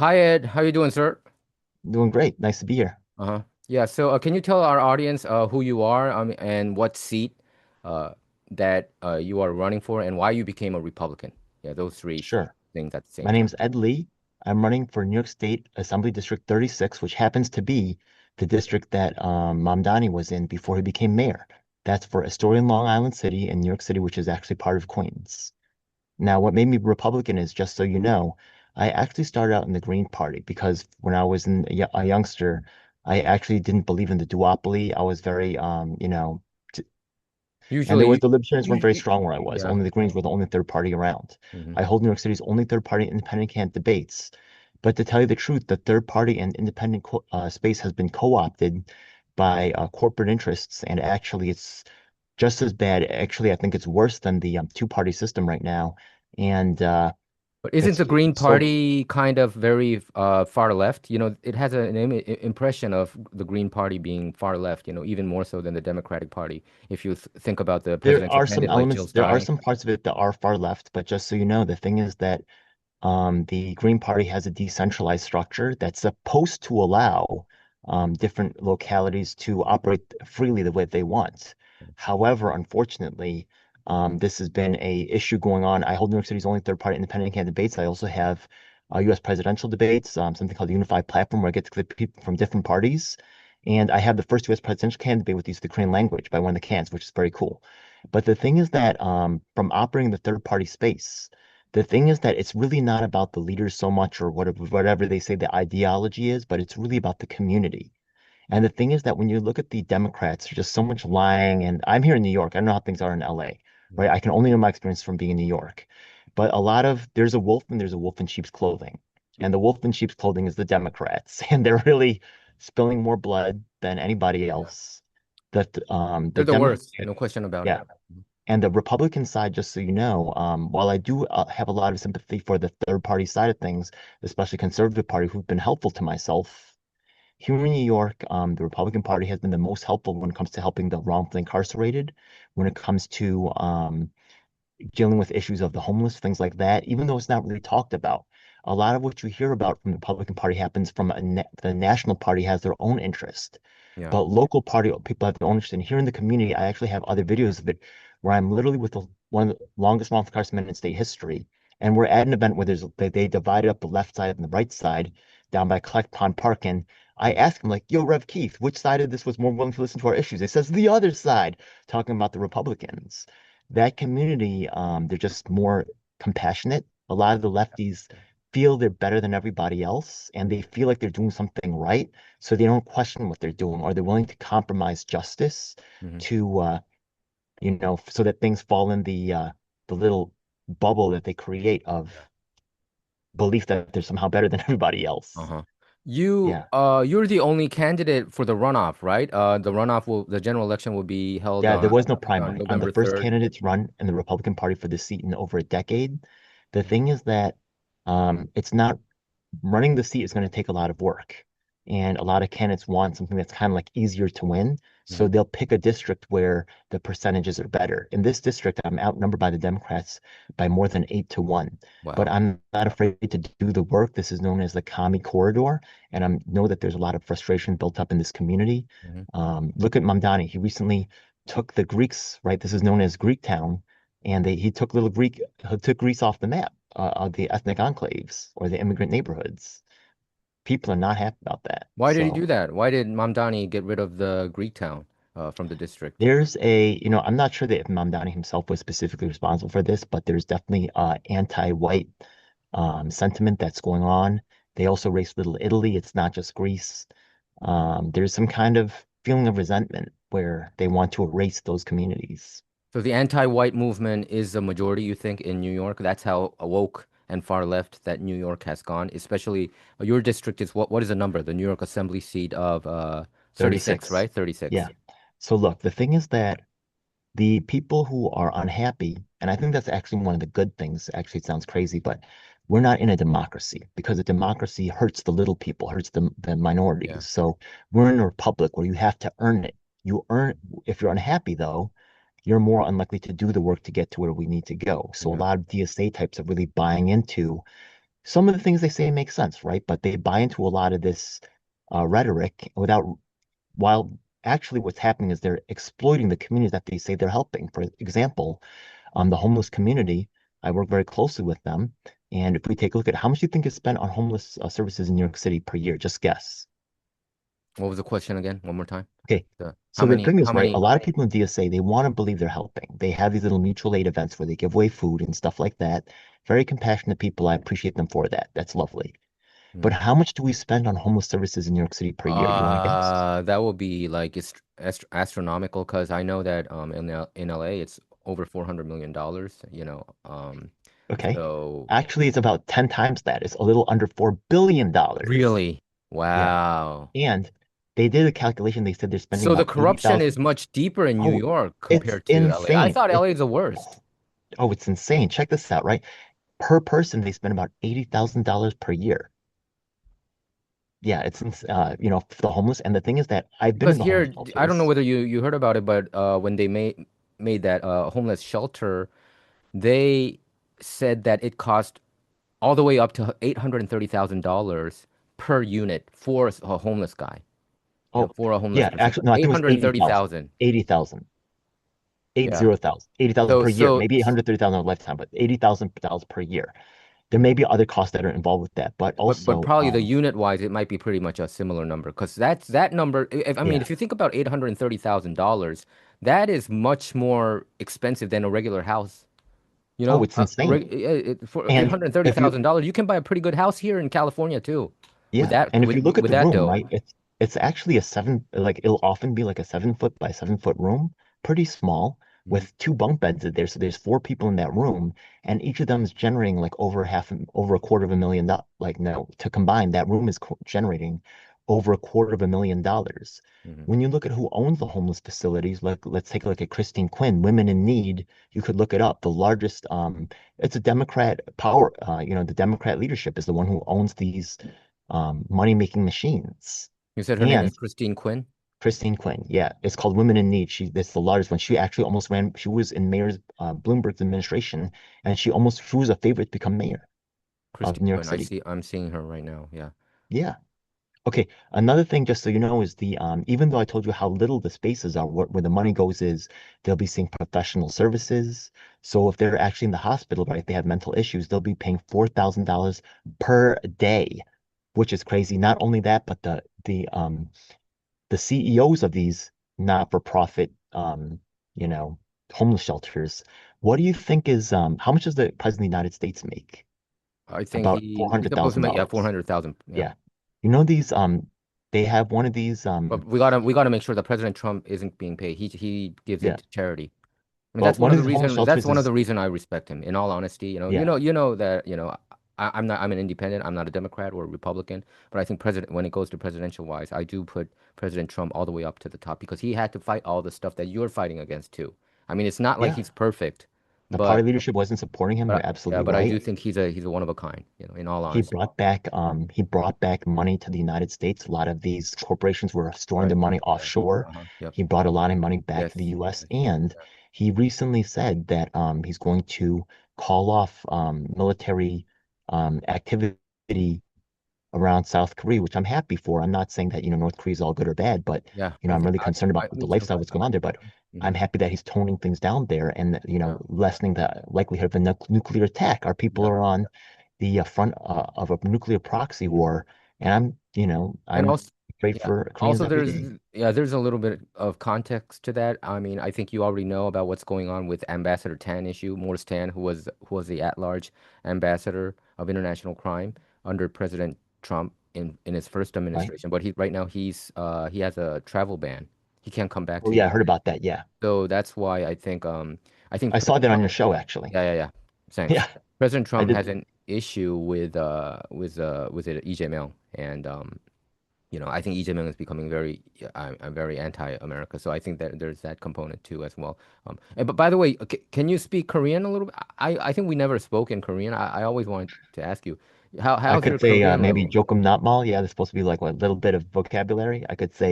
Hi Ed, how you doing, sir? Doing great. Nice to be here. Uh-huh. Yeah, so can you tell our audience who you are and what seat uh, that you are running for and why you became a Republican? Yeah, those three Sure. things at the My same time. name's Ed Lee. I'm running for New York State Assembly District 36, which happens to be the district that Mamdani was in before he became mayor. That's for Astoria and Long Island City in New York City, which is actually part of Queens. Now, what made me Republican is, just so you know, I actually started out in the Green Party because when I was a youngster, I actually didn't believe in the duopoly. I was very, and Usually, the Libertarians weren't very usually, strong where I was. yeah. Only the Greens were the only third party around. Hmm. I hold New York City's only third party independent candidate debates. But to tell you the truth, the third party and independent space has been co-opted by corporate interests, and actually, it's just as bad. Actually, I think it's worse than the two-party system right now. And But isn't it's the Green so Party kind of very far left? You know, it has an impression of the Green Party being far left, you know, even more so than the Democratic Party. If you th think about the there presidential are some candidate like Jill elements, there are Stein. some parts of it that are far left. But just so you know, the thing is that the Green Party has a decentralized structure that's supposed to allow different localities to operate freely the way they want. However, unfortunately, this has been a issue going on. I hold New York City's only third-party independent candidate debates. I also have U.S. presidential debates, something called the Unified Platform, where I get to get people from different parties. And I have the first U.S. presidential candidate debate with the use of the Korean language by one of the cans, which is very cool. But the thing is that from operating the third-party space, the thing is that it's really not about the leaders so much or whatever they say the ideology is, but it's really about the community. And the thing is that when you look at the Democrats, there's just so much lying. And I'm here in New York. I don't know how things are in LA, right? I can only know my experience from being in New York. But there's a wolf and there's a wolf in sheep's clothing. And the wolf in sheep's clothing is the Democrats. And they're really spilling more blood than anybody Yeah. else. That They're the the Democrats, worst, no question about it. yeah. And the Republican side, just so you know, while I do have a lot of sympathy for the third party side of things, especially conservative party who've been helpful to myself, here in New York, the Republican Party has been the most helpful when it comes to helping the wrongfully incarcerated, when it comes to dealing with issues of the homeless, things like that, even though it's not really talked about. A lot of what you hear about from the Republican Party happens from the National Party has their own interest, Yeah. but local party people have their own interest. And here in the community, I actually have other videos of it where I'm literally with one of the longest wrongful incarceration in state history. And we're at an event where they divided up the left side and the right side down by Collect Pond Park. And I asked him, like, yo, Rev Keith, which side of this was more willing to listen to our issues? It says the other side, talking about the Republicans. That community, they're just more compassionate. A lot of the lefties feel they're better than everybody else, and they feel like they're doing something right, so they don't question what they're doing, or they're willing to compromise justice Hmm. to, so that things fall in the little bubble that they create of belief that they're somehow better than everybody else. Uh-huh. Yeah. You're the only candidate for the runoff, right? The general election will be held Yeah, there was no on primary. I'm the November first 3rd. candidate to run in the Republican Party for this seat in over a decade. The Mhm. thing is that it's not running the seat is going to take a lot of work. And a lot of candidates want something that's kind of like easier to win. So Mhm. they'll pick a district where the percentages are better. In this district, I'm outnumbered by the Democrats by more than 8-1. But Wow. I'm not afraid to do the work. This is known as the Kami Corridor. And I know that there's a lot of frustration built up in this community. Mhm. Look at Mamdani. He recently took the Greeks, right? This is known as Greek town. And he took he took Greece off the map of the ethnic enclaves or the immigrant neighborhoods. People are not happy about that. Why did he do So that? Why did Mamdani get rid of the Greek town from the district? I'm not sure that if Mamdani himself was specifically responsible for this, but there's definitely anti-white sentiment that's going on. They also race Little Italy. It's not just Greece. There's some kind of feeling of resentment where they want to erase those communities. So the anti-white movement is a majority, you think, in New York? That's how woke and far left that New York has gone. Especially your district is what is the number? The New York Assembly seat of 36, 36. right? 36. Yeah. So look, the thing is that the people who are unhappy, and I think that's actually one of the good things. Actually, it sounds crazy, but we're not in a democracy because a democracy hurts the little people, hurts the Yeah. minorities. So we're in a republic where you have to earn it. You earn, if you're unhappy though, you're more unlikely to do the work to get to where we need to go. So a Yeah. lot of DSA types are really buying into some of the things they say make sense, right? But they buy into a lot of this rhetoric without, while actually what's happening is they're exploiting the communities that they say they're helping. For example, the homeless community, I work very closely with them. And if we take a look at how much do you think is spent on homeless services in New York City per year, just guess. What was the question again? One more time. Okay. How So the many? thing How is, right, a many? lot of people in DSA, they want to believe they're helping. They have these little mutual aid events where they give away food and stuff like that. Very compassionate people. I appreciate them for that. That's lovely. But Hmm. how much do we spend on homeless services in New York City per year? You want to guess? That will be like it's astronomical because I know that in LA it's over $400 million. Okay. So Actually, it's about 10 times that. It's a little under $4 billion. really, Yeah. wow. And they did a calculation. They said they're spending So the about corruption 80,000. is much deeper in New Oh, York it's compared to LA. I insane. thought LA is the worst. Oh, it's insane. Check this out, right? Per person, they spend about $80,000 per year. Yeah, for the homeless. And the thing is that I've been Because in the homeless here, I don't know shelters. whether you heard about it, but when they made that homeless shelter, they said that it cost all the way up to $830,000 per unit for a homeless guy. Oh, For a homeless yeah, person. actually, no, I think it was 80,000. 830,000. 80,000. Yeah. 80,000. 80,000 So per year. so Maybe 830,000 a lifetime, but $80,000 per year. There may be other costs that are involved with that, but but also, probably the unit wise, it might be pretty much a similar number because that number. I mean, yeah. if you think about $830,000, that is much more expensive than a regular house. Oh, it's insane. For eight And hundred thirty if you thousand dollars, you can buy a pretty good house here in California too, with Yeah, and if you look at with the that room, dough. right, it's actually it'll often be like a 7 foot by 7 foot room, pretty small, Mhm. with two bunk beds in there. So there's four people in that room, and each of them is generating like over a quarter of a million dollars. Like no, to combine, that room is generating over a quarter of $1 million. Mhm. When you look at who owns the homeless facilities, like let's take a look at Christine Quinn, Women in Need. You could look it up. The largest, it's a Democrat power. The Democrat leadership is the one who owns these money-making machines. You said her name is And Christine Quinn. Christine Quinn, yeah, it's called Women in Need. That's the largest one. She actually almost ran. She was in Mayor Bloomberg's administration, and she was a favorite to become mayor of Christine New York Quinn. City. I'm seeing her right now. Yeah. Yeah. Okay. Another thing, just so you know, is the even though I told you how little the spaces are, where the money goes is they'll be seeing professional services. So if they're actually in the hospital, right, they have mental issues, they'll be paying $4,000 per day, which is crazy. Not only that, but the CEOs of these not-for-profit, you know, homeless shelters. What do you think is how much does the President of the United States make? I think About four he's hundred supposed to thousand make, yeah, dollars. 400,000. Yeah. Yeah. You know these they have one of these But we gotta make sure that President Trump isn't being paid. He gives it yeah. to charity. I mean, Well, one of these homeless that's shelters one of is the reason I respect him. In all honesty, yeah. you know that, I'm an independent. I'm not a Democrat or a Republican, but I think when it goes to presidential wise, I do put President Trump all the way up to the top because he had to fight all the stuff that you're fighting against too. I mean, it's not like Yeah. he's perfect, The party but leadership wasn't supporting him. You're yeah, absolutely but I right. do think he's a one of a kind, in all He honesty. brought back money to the United States. A lot of these corporations were storing Right. their money Yeah. offshore. Yep. He brought a lot of money back to the Yes. US, Yes. and he recently said that he's going to call off military activity around South Korea, which I'm happy for. I'm not saying that, North Korea is all good or bad, but, Yeah. I I'm think really concerned about the me too. lifestyle, what's going on there. But Hmm. I'm happy that he's toning things down there and, Yeah. lessening the likelihood of a nuclear attack. Our people Yeah. are on the front of a nuclear proxy war. And And I'm also, afraid yeah. for Koreans Also, every day. there's a little bit of context to that. I mean, I think you already know about what's going on with Ambassador Tan issue, Morris Tan, who was the at-large ambassador of international crime under President Trump in his first Right? administration. But right now he has a travel ban. He can't come back Oh, to the yeah, I heard US. about that. Yeah. So that's why I think I saw President that on Trump. your show, actually. Yeah, yeah, yeah. Thanks. Yeah, President I Trump did. has an issue with it Lee Jae-myung, and I think Lee Jae-myung is becoming very anti-America. So I think that there's that component too as well. But by the way, can you speak Korean a little bit? I think we never spoke in Korean. I always wanted to ask you, I how's your could say Korean maybe level? jokum not mal. Yeah, there's supposed to be like a little bit of vocabulary. I could say,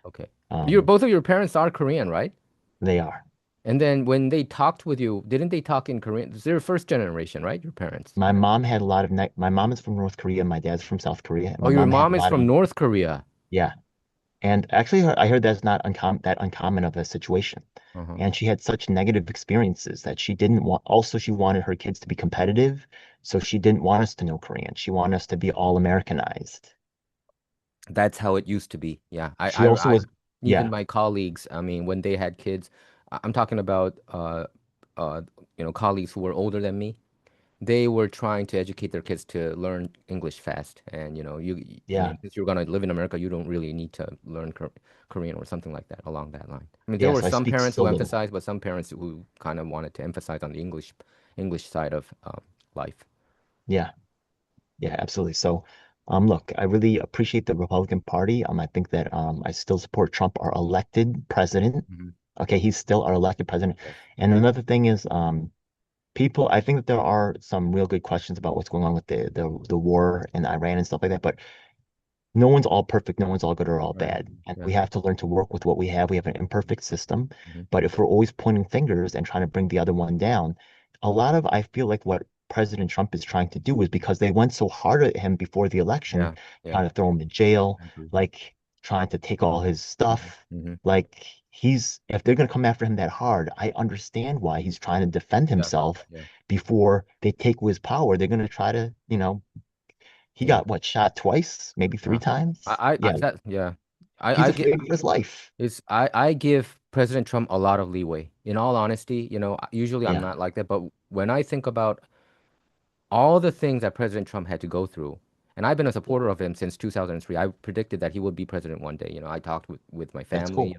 Okay, um, both of your parents are Korean, right? they are. And then when they talked with you, didn't they talk in Korean? They're first generation, right? Your parents. My mom had a lot of my mom is from North Korea, my dad's from South Korea. Oh, My your mom had a mom is lot of from North Korea. yeah. And actually, I heard that's not uncommon of a situation. Uh-huh. And she had such negative experiences that she didn't want. Also, she wanted her kids to be competitive, so she didn't want us to know Korean. She wanted us to be all Americanized. That's how it used to be. Yeah. She also was, Even yeah, my colleagues, I mean, when they had kids, I'm talking about uh colleagues who were older than me. They were trying to educate their kids to learn English fast. And I yeah, mean, since you're gonna live in America, you don't really need to learn Korean or something like that along that line. I mean, there yeah. were So I some speak parents so who little. emphasized, but some parents who kind of wanted to emphasize on the English side of life. Yeah, yeah, absolutely. So, look, I really appreciate the Republican Party. I think that I still support Trump, our elected president. Hmm. Okay, he's still our elected president. Yes. And another thing is, people, I think that there are some real good questions about what's going on with the war in Iran and stuff like that, but no one's all perfect, no one's all good or all Right. bad. And Yeah. we have to learn to work with what we have. We have an imperfect system, Hmm. but if we're always pointing fingers and trying to bring the other one down, a lot of I feel like what President Trump is trying to do is because they went so hard at him before the election, Yeah. Yeah. trying to throw him in jail, I agree. like trying to take all his Hmm. stuff. Hmm. Like he's if they're gonna come after him that hard, I understand why he's trying to defend Yeah. himself Yeah. before they take his power. They're gonna try to, he Yeah. got what, shot twice, maybe three Yeah. times? I Yeah, that yeah. he's I get afraid for his life. I give President Trump a lot of leeway. In all honesty, usually I'm Yeah, not like that, but when I think about all the things that President Trump had to go through, and I've been a supporter of him since 2003. I predicted that he would be president one day. I talked with my that's family.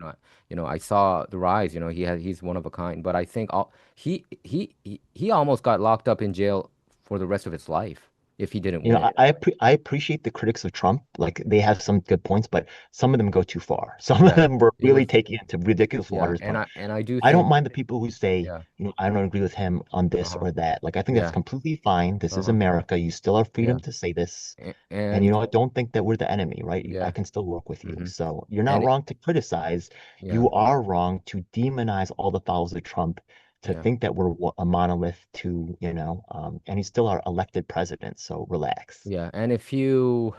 cool. I saw the rise. He's one of a kind. But I think he almost got locked up in jail for the rest of his life if he didn't You know, win. I appreciate the critics of Trump. Like they have some good points, but some of them go too far. Some of Yeah, them were it really was. taking it to ridiculous Yeah, waters. But and I do I don't think. mind the people who say, Yeah. I don't agree with him on this Uh-huh. or that. Like I think that's Yeah. completely fine. This is Uh-huh. America. You still have Yeah. freedom to say this. And And I don't think that we're the enemy, right? I yeah. can still work with you. Hmm. So you're not And wrong to criticize. yeah. You are wrong to demonize all the followers of Trump, to Yeah. think that we're a monolith to, and he's still our elected president. So relax. Yeah. And if you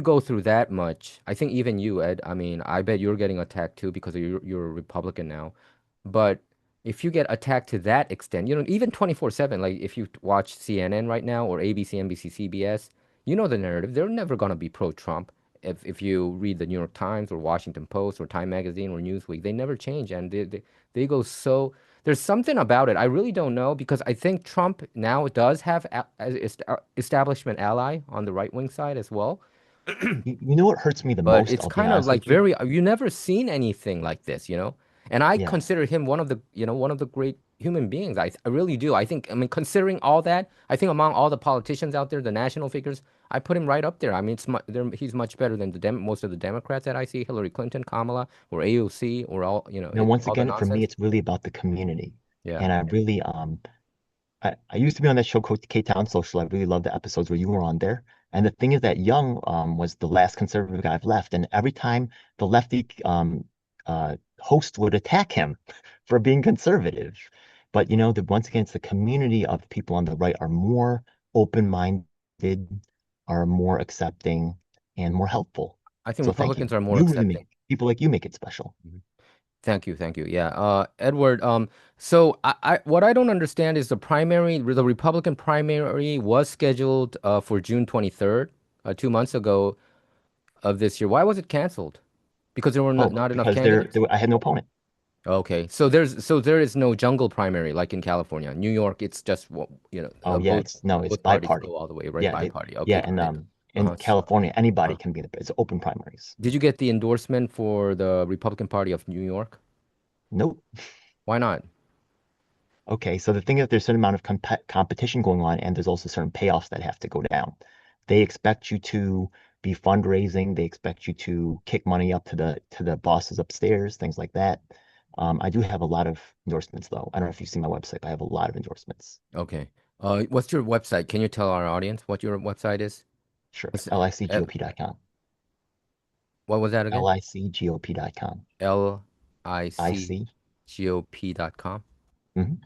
go through that much, I think even you, Ed, I mean, I bet you're getting attacked too because you're a Republican now. But if you get attacked to that extent, even 24/7, like if you watch CNN right now or ABC, NBC, CBS, you know the narrative. They're never gonna be pro-Trump. If you read the New York Times or Washington Post or Time Magazine or Newsweek, they never change, and they go so. There's something about it. I really don't know because I think Trump now does have establishment ally on the right wing side as well. You know what hurts me the But most? it's I'll be kind of honest like with you. you never seen anything like this. And I Yeah. consider him one of the great human beings. I really do. I mean, considering all that, I think among all the politicians out there, the national figures, I put him right up there. I mean, he's much better than most of the Democrats that I see, Hillary Clinton, Kamala, or AOC, or Once all the again, for me, nonsense. it's really about the community. Yeah. And I really, I used to be on that show, K-Town Social. I really loved the episodes where you were on there. And the thing is that Young, was the last conservative guy I've left. And every time the lefty, host would attack him for being conservative. But once again, it's the community of people on the right are more open-minded, are more accepting, and more helpful. I think So thank you. Republicans are more You really accepting. make people like you make it special. Mhm. Thank you, thank you. Yeah, Edward. So what I don't understand is the Republican primary was scheduled for June 23rd, 2 months ago of this year. Why was it canceled? Because there were Oh, not enough because candidates. I had no opponent. Okay, so there is no jungle primary like in California, New York. It's just Oh yeah, it's both parties bi-party. go all the way, right? Yeah, Bi-party. yeah, Okay, and got it. in So, California, anybody uh, can be it's open primaries. did you get the endorsement for the Republican Party of New York? Nope. Why not? Okay, so the thing is, there's a certain amount of competition going on, and there's also certain payoffs that have to go down. They expect you to be fundraising. They expect you to kick money up to the bosses upstairs, things like that. I do have a lot of endorsements, though. I don't know if you see my website, but I have a lot of endorsements. Okay. What's your website? Can you tell our audience what your website is? Sure, What's uh, licgop.com. what was that again? licgop.com. L I C IC. GOP.com. Mhm.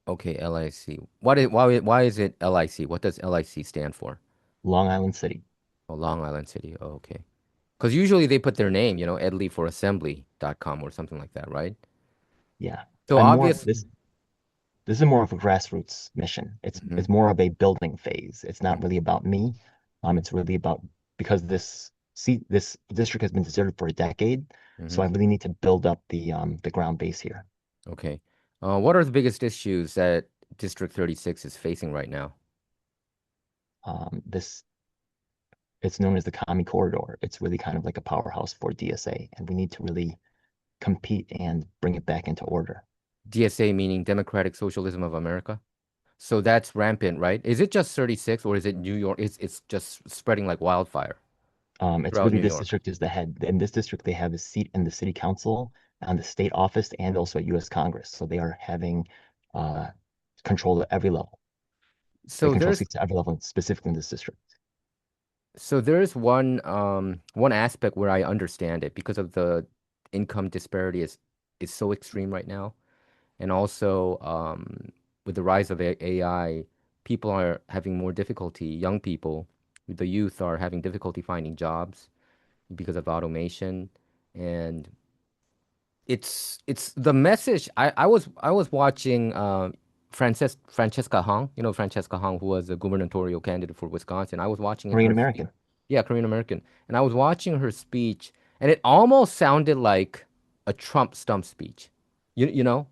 Okay, LIC. Why is it LIC? What does LIC stand for? Long Island City. Oh, Long Island City. Oh, okay. Because usually they put their name, Edley for assembly.com or something like that, right? Yeah. So I'm more obvious. this is more of a grassroots mission. Hmm. It's more of a building phase. It's not really about me. Hmm. It's really about because this district has been deserted for a decade, so Hmm. I really need to build up the ground base here. Okay. What are the biggest issues that District 36 is facing right now? This it's known as the Commie Corridor. It's really kind of like a powerhouse for DSA, and we need to really compete and bring it back into order. DSA meaning Democratic Socialism of America. So that's rampant, right? Is it just 36 or is it New York? It's just spreading like wildfire It's throughout really New this York. district is the head. In this district, they have a seat in the city council and the state office and also at U.S. Congress. So they are having uh, control at every level. They So control there's seats at every level, specifically in this district. so there's one aspect where I understand it because of the income disparity is so extreme right now. And also with the rise of AI, people are having more difficulty. Young people, the youth are having difficulty finding jobs because of automation. And it's the message. I was watching Francesca Hong, Francesca Hong, who was a gubernatorial candidate for Wisconsin. I was watching Korean her speech. American. Yeah, Korean American. And I was watching her speech, and it almost sounded like a Trump stump speech. You know?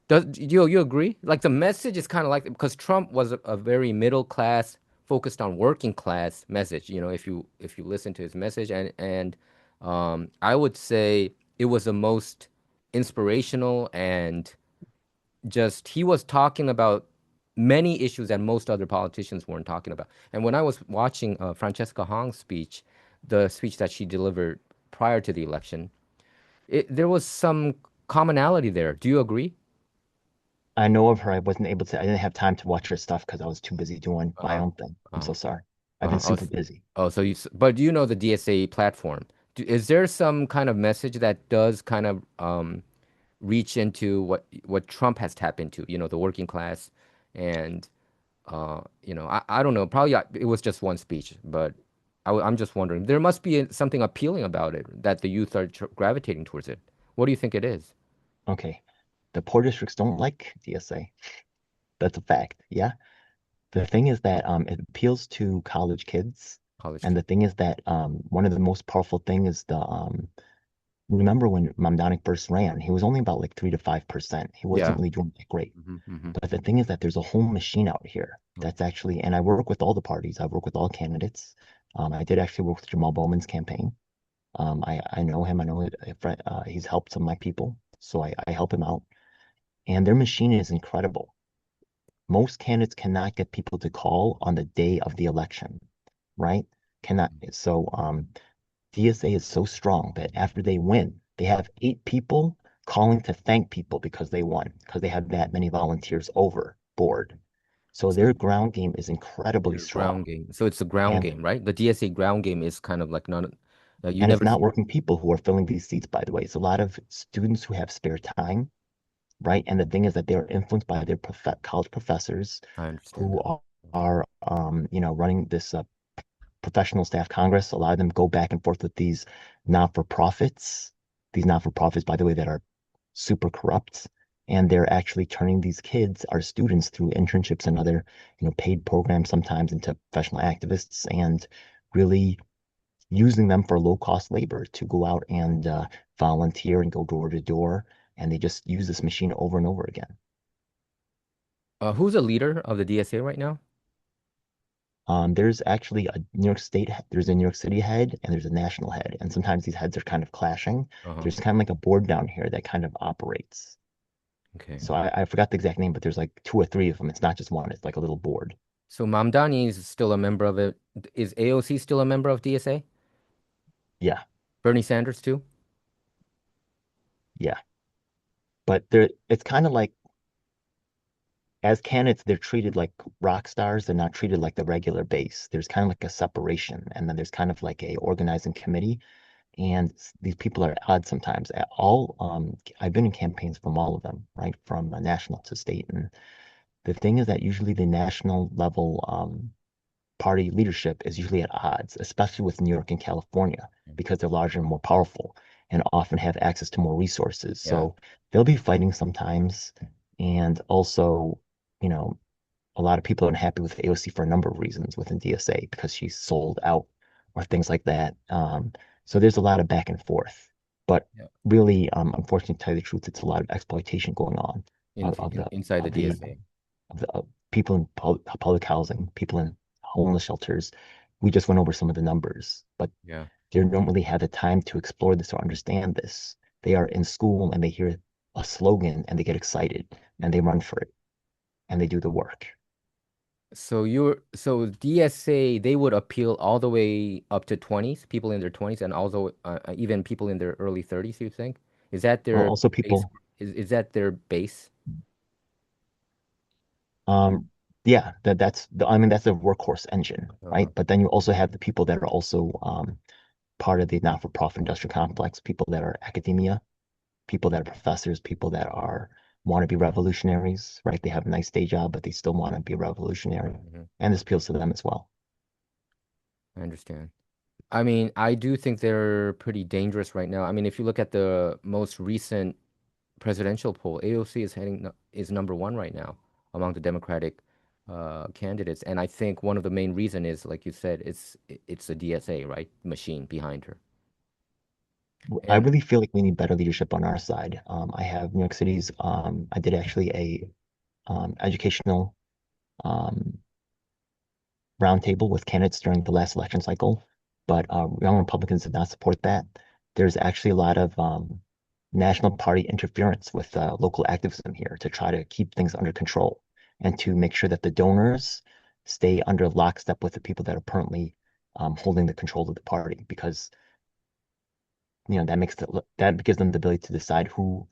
Do you agree? Like the message is kind of like because Trump was a very middle class, focused on working class message. If you listen to his message, and I would say it was the most inspirational and just he was talking about many issues that most other politicians weren't talking about. And when I was watching Francesca Hong's speech, the speech that she delivered prior to the election, there was some commonality there. Do you agree? I know of her. I didn't have time to watch her stuff because I was too busy doing my Uh-huh. own thing. I'm Uh-huh. so sorry. I've been Uh-huh. Oh, super busy. so but do you know the DSA platform? Is there some kind of message that does kind of reach into what Trump has tapped into, the working class, and I don't know, probably it was just one speech, but I'm just wondering, there must be something appealing about it that the youth are gravitating towards it. What do you think it is? Okay. The poor districts don't like DSA. That's a fact. Yeah. The thing is that it appeals to college kids. College And kid. the thing is that one of the most powerful thing is remember when Mamdani first ran, he was only about like 3 to 5%. He wasn't Yeah. really doing that great. Hmm. Hmm. But the thing is that there's a whole machine out here that's actually, and I work with all the parties. I work with all candidates. I did actually work with Jamal Bowman's campaign. I know him. I know he's helped some of my people, so I help him out. And their machine is incredible. Most candidates cannot get people to call on the day of the election, right? Cannot. So DSA is so strong that after they win, they have 8 people calling to thank people because they won, because they have that many volunteers over board. So So their ground game is incredibly their ground strong. game. So it's a ground And game, right? The DSA ground game is kind of like not, you and it's never not see. working people who are filling these seats, by the way. It's a lot of students who have spare time, right? And the thing is that they are influenced by their college professors I understand who that. are running this professional staff Congress. A lot of them go back and forth with these not-for-profits. These not-for-profits, by the way, that are super corrupt. And they're actually turning these kids, our students, through internships and other, paid programs sometimes into professional activists and really using them for low-cost labor to go out and volunteer and go door to door. And they just use this machine over and over again. Who's the leader of the DSA right now? There's actually there's a New York City head and there's a national head. And sometimes these heads are kind of clashing. Uh-huh. There's kind of like a board down here that kind of operates. Okay. So I forgot the exact name, but there's like 2 or 3 of them. It's not just one, it's like a little board. So Mamdani is still a member of it. Is AOC still a member of DSA? Yeah, Bernie Sanders too? yeah. But it's kind of like as candidates, they're treated like rock stars. They're not treated like the regular base. There's kind of like a separation. And then there's kind of like a organizing committee And these people are at odds sometimes. At all, I've been in campaigns from all of them, right, from national to state. And the thing is that usually the national level party leadership is usually at odds, especially with New York and California, because they're larger and more powerful and often have access to more resources. Yeah. So they'll be fighting sometimes. And also, you know, a lot of people are unhappy with AOC for a number of reasons within DSA because she's sold out or things like that. So there's a lot of back and forth. But Yeah. really, unfortunately, to tell you the truth, it's a lot of exploitation going on Inside the of the DSA. people in public housing, people in homeless shelters. We just went over some of the numbers, but Yeah. they don't really have the time to explore this or understand this. They are in school and they hear a slogan and they get excited and they run for it and they do the work. So DSA, they would appeal all the way up to 20s, people in their 20s, and also even people in their early 30s, you think? Is that their Also, base? people, Is that their base? um, yeah, I mean, that's a workhorse engine, Uh-huh. right? But then you also have the people that are also part of the not-for-profit industrial complex, people that are academia, people that are professors, people that are want to be revolutionaries, right? They have a nice day job, but they still want to be a revolutionary. Hmm. And this appeals to them as well. I understand. I mean, I do think they're pretty dangerous right now. I mean, if you look at the most recent presidential poll, AOC is number one right now among the Democratic candidates, and I think one of the main reason is, like you said, it's the DSA, right, machine behind her. I And really feel like we need better leadership on our side. I have New York City's, I did actually a educational um, roundtable with candidates during the last election cycle, but young Republicans did not support that. There's actually a lot of national party interference with local activism here to try to keep things under control and to make sure that the donors stay under lockstep with the people that are currently holding the control of the party, because that gives them the ability to decide who.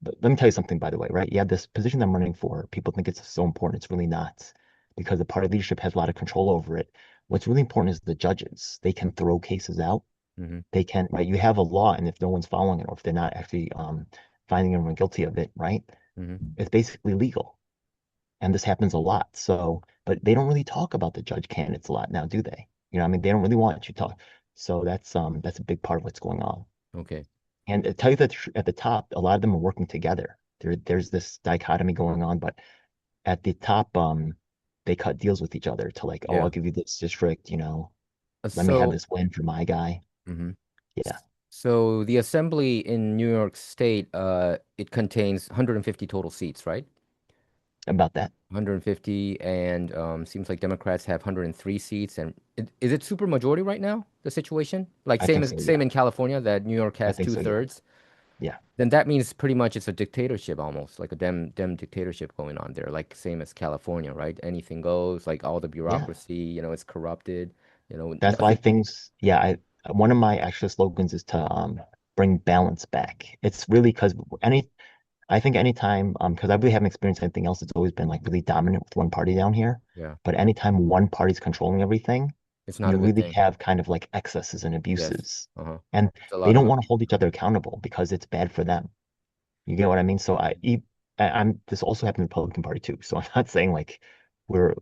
But let me tell you something, by the way, right? Yeah, this position I'm running for, people think it's so important. It's really not, because the party leadership has a lot of control over it. What's really important is the judges. They can throw cases out. hmm They can, right? You have a law, and if no one's following it, or if they're not actually finding anyone guilty of it, right? hmm It's basically legal. And this happens a lot. So, but they don't really talk about the judge candidates a lot now, do they? I mean, they don't really want you to talk. So that's a big part of what's going on. Okay. And to tell you that at the top, a lot of them are working together. There's this dichotomy going on, but at the top, they cut deals with each other to like, oh, Yeah. I'll give you this district, let me have So, this win for my guy. mhm. Yeah, So the assembly in New York State, it contains 150 total seats, right? about that. 150, and seems like Democrats have 103 seats. And is it super majority right now, the situation? Like I think so. same Yeah, in California that New York I has think so. Yeah, two-thirds. yeah, Then that means pretty much it's a dictatorship almost, like a dem dictatorship going on there, like same as California, right? Anything goes, like all the yeah. bureaucracy, it's corrupted, That's why nothing. things. Yeah, one of my actual slogans is to bring balance back. It's really because I think anytime, because I really haven't experienced anything else, it's always been like really dominant with one party down here. Yeah, But anytime one party's controlling everything, it's not a you good really thing. have kind of like excesses and Yes. abuses. Uh-huh. And It's a they lot of don't want to hold abuse. each other accountable because it's bad for them. You get what I mean? So I'm this also happened in the Republican Party too. So I'm not saying like we're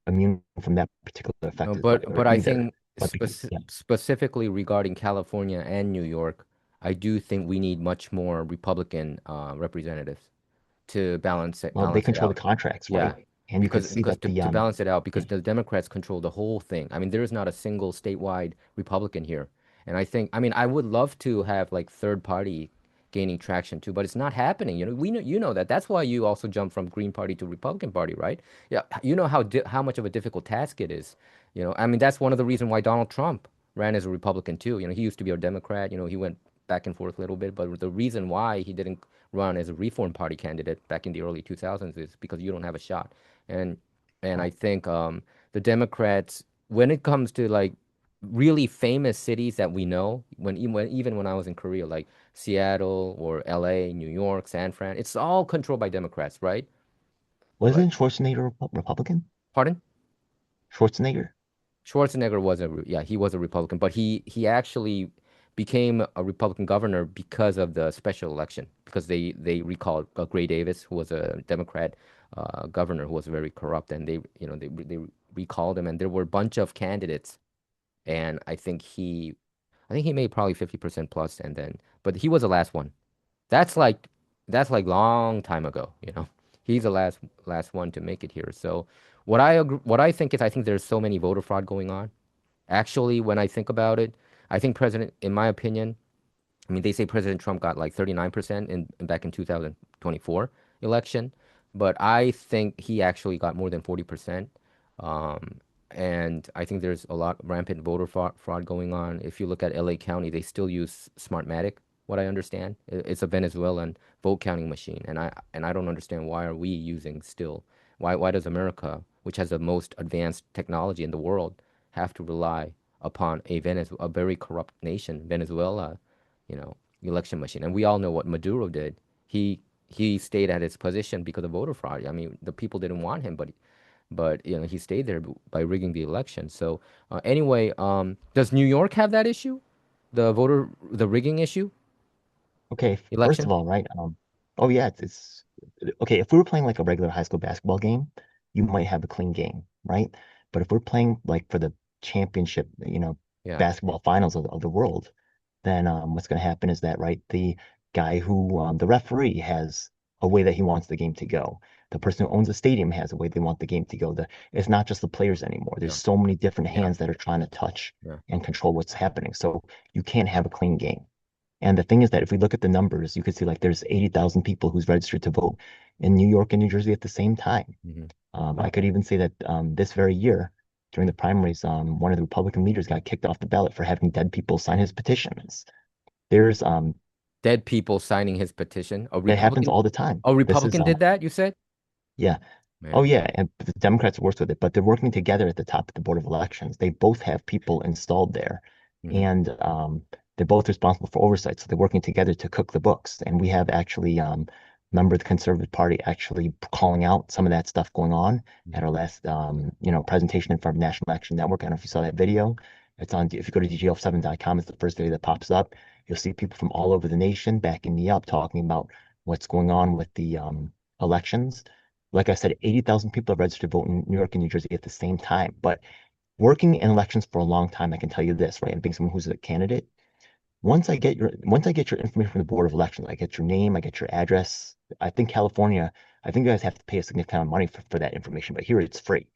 immune from that particular No, effect or but I either. think But because yeah, specifically regarding California and New York, I do think we need much more Republican representatives to well, they balance it control the out. contracts, Yeah, right? And you could see because that the to balance it out, yeah, because the Democrats control the whole thing. I mean, there is not a single statewide Republican here, and I mean, I would love to have like third party gaining traction too, but it's not happening. You know that. That's why you also jumped from Green Party to Republican Party, right? Yeah, you know how much of a difficult task it is. I mean, that's one of the reasons why Donald Trump ran as a Republican too. He used to be a Democrat. He went back and forth a little bit, but the reason why he didn't run as a Reform Party candidate back in the early 2000s is because you don't have a shot. And I think the Democrats, when it comes to like really famous cities that we know, even when I was in Korea, like Seattle or LA, New York, San Fran, it's all controlled by Democrats, right? Like, wasn't Schwarzenegger a Republican? pardon? Schwarzenegger? Schwarzenegger was yeah, he was a Republican, but he actually became a Republican governor because of the special election, because they recalled Gray Davis, who was a Democrat governor who was very corrupt, and they recalled him, and there were a bunch of candidates, and I think he made probably 50% plus, and then but he was the last one. That's like that's like long time ago, you know. He's the last one to make it here. So what I think is I think there's so many voter fraud going on. Actually, when I think about it, I think in my opinion, I mean, they say President Trump got like 39% back in 2024 election, but I think he actually got more than 40%. Um, and I think there's a lot rampant voter fraud going on. If you look at LA County, they still use Smartmatic, what I understand. It's a Venezuelan vote counting machine, and I don't understand why are we using still. Why does America, which has the most advanced technology in the world, have to rely upon a very corrupt nation, Venezuela, you know, election machine. And we all know what Maduro did. He stayed at his position because of voter fraud. I mean, the people didn't want him, but you know, he stayed there by rigging the election. So anyway, does New York have that issue? The rigging issue, Okay, first of election? all, right? Oh yeah, it's okay. If we were playing like a regular high school basketball game, you might have a clean game, right? But if we're playing like for the championship, Yeah, basketball finals of the world, then what's going to happen is that, right, the guy who, the referee has a way that he wants the game to go. The person who owns the stadium has a way they want the game to go. It's not just the players anymore. There's yeah, so many different yeah, hands that are trying to touch yeah. and control what's happening. So you can't have a clean game. And the thing is that if we look at the numbers, you can see like there's 80,000 people who's registered to vote in New York and New Jersey at the same time. Hmm. I could even say that this very year, during the primaries, one of the Republican leaders got kicked off the ballot for having dead people sign his petitions. There's Dead people signing his petition. That happens all the time. A This is Republican did that, you said? Yeah. Oh Man. yeah, and the Democrats works with it, but they're working together at the top of the Board of Elections. They both have people installed there, Hmm. and they're both responsible for oversight. So they're working together to cook the books. And we have actually member of the Conservative Party actually calling out some of that stuff going on at our last presentation in front of National Action Network. I don't know if you saw that video. It's on if you go to dgl7.com, it's the first video that pops up. You'll see people from all over the nation backing me up, talking about what's going on with the elections. Like I said, 80,000 people have registered to vote in New York and New Jersey at the same time. But working in elections for a long time, I can tell you this, right? And being someone who's a candidate, once I get your information from the Board of Elections, I get your name, I get your address. I think California, I think you guys have to pay a significant amount of money for that information, but here it's free.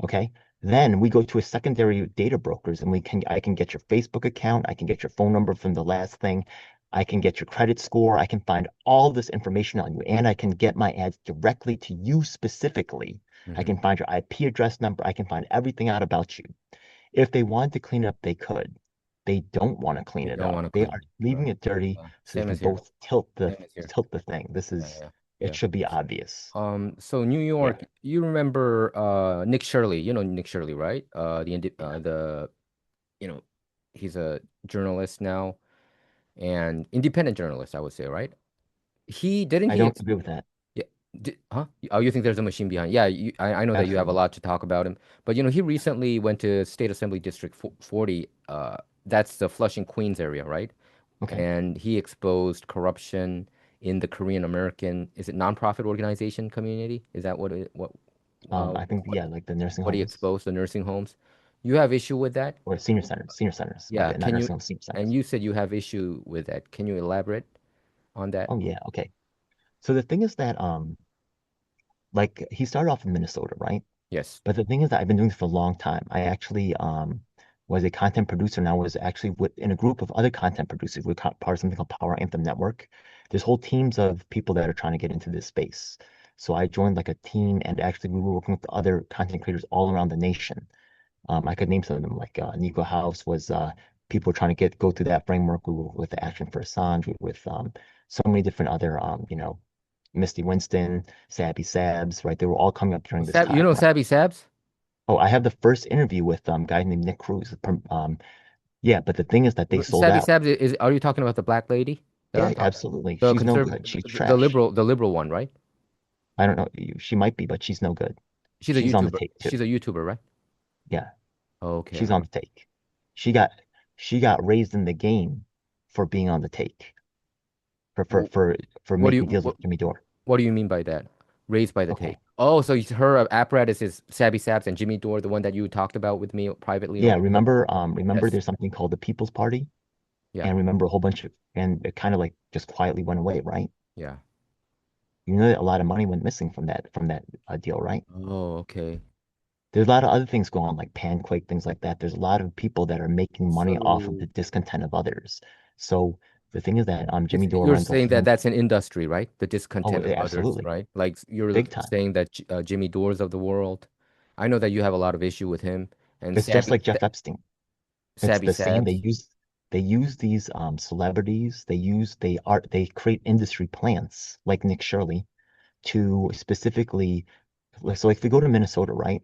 Okay. Then we go to a secondary data brokers and I can get your Facebook account. I can get your phone number from the last thing. I can get your credit score. I can find all this information on you and I can get my ads directly to you specifically. I Hmm. can find your IP address number. I can find everything out about you. If they wanted to clean it up, they could. They don't want to clean They it don't up. want to They clean are it. leaving Right. it dirty so they Same can as here. both tilt the Same as here. tilt the thing. Yeah, yeah, It yeah. should be obvious. So New Yeah. York, you remember Nick Shirley? You know Nick Shirley, right? Yeah. You know, he's a journalist now and independent journalist, I would say, right? He didn't I he don't ex agree with that. Yeah, huh? Oh, you think there's a machine behind? Yeah, I know that you have a Absolutely. lot to talk about him, but you know, he recently went to State Assembly District 40. That's the Flushing, Queens area, right? Okay. And he exposed corruption in the Korean American, is it nonprofit organization community? Is that I think, yeah, like the nursing what he homes exposed, the nursing homes? You have issue with that? or senior centers, my Yeah, bad, not can you, nursing homes, senior and centers. you said you have issue with that. Can you elaborate on that? Oh yeah, okay. So the thing is that like he started off in Minnesota, right? Yes. But the thing is that I've been doing this for a long time. I actually was a content producer and I was actually in a group of other content producers. We're part of something called Power Anthem Network. There's whole teams of people that are trying to get into this space. So I joined like a team and actually we were working with other content creators all around the nation. I could name some of them, like Nico House was people trying to go through that framework. We were with the Action for Assange, with so many different other Misty Winston, Sabby Sabs, right? They were all coming up during this You time. know Savvy Sabs? Oh, I have the first interview with a guy named Nick Cruz. Yeah, but the thing is that they sold Savvy out. Sabs are you talking about the black lady that Yeah, I'm talking? absolutely. The She's no conservative, good. She's trash. the liberal one, right? I don't know. She might be, but she's no good. She's a She's on the YouTuber. take too. She's a YouTuber, right? Yeah, Okay, she's on the take. She got she got raised in the game for being on the take, for for Wh- for for What do you making deals with Jimmy Dore. what do you mean by that? Raised by the take. Okay. Oh, so her apparatus is Sabby Saps and Jimmy Dore, the one that you talked about with me privately Yeah, over the. remember Yes. there's something called the People's Party, Yeah. and remember a whole bunch of, and it kind of like just quietly went away, right? Yeah. You know that a lot of money went missing from that deal, right? Oh, okay. There's a lot of other things going on, like Panquake, things like that. There's a lot of people that are making money off of So the discontent of others. So the thing is that it's, Jimmy Dore you're runs a saying that whole, that's an industry, right? The oh, discontent of others, absolutely, right? Like you're big time. saying that Jimmy Dores of the world. I know that you have a lot of issue with him and It's just like Jeff Epstein. It's Sabby the same. Sabs. They use these celebrities. They create industry plants like Nick Shirley to specifically, so like if we go to Minnesota, right?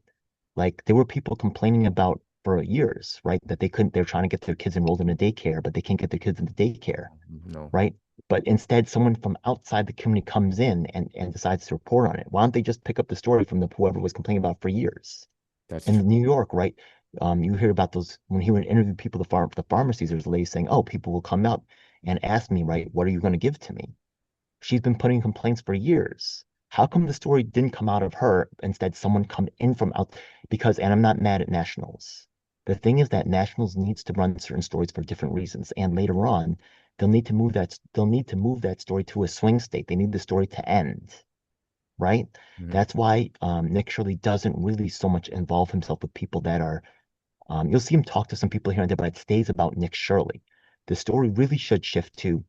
Like there were people complaining about for years, right? That they couldn't, they're trying to get their kids enrolled in a daycare, but they can't get their kids into daycare, No, right? But instead, someone from outside the community comes in and decides to report on it. Why don't they just pick up the story from the whoever was complaining about for years? that's In true. New York, right? You hear about those when he would interview people, the pharmacies, there's a lady saying, "Oh, people will come out and ask me, right, what are you going to give to me?" She's been putting complaints for years. How come the story didn't come out of her? Instead, someone come in from out because, and I'm not mad at Nationals. The thing is that Nationals needs to run certain stories for different reasons, and later on, they'll need to move that story to a swing state. They need the story to end, right? Mhm. That's why Nick Shirley doesn't really so much involve himself with people that are. You'll see him talk to some people here and there, but it stays about Nick Shirley. The story really should shift to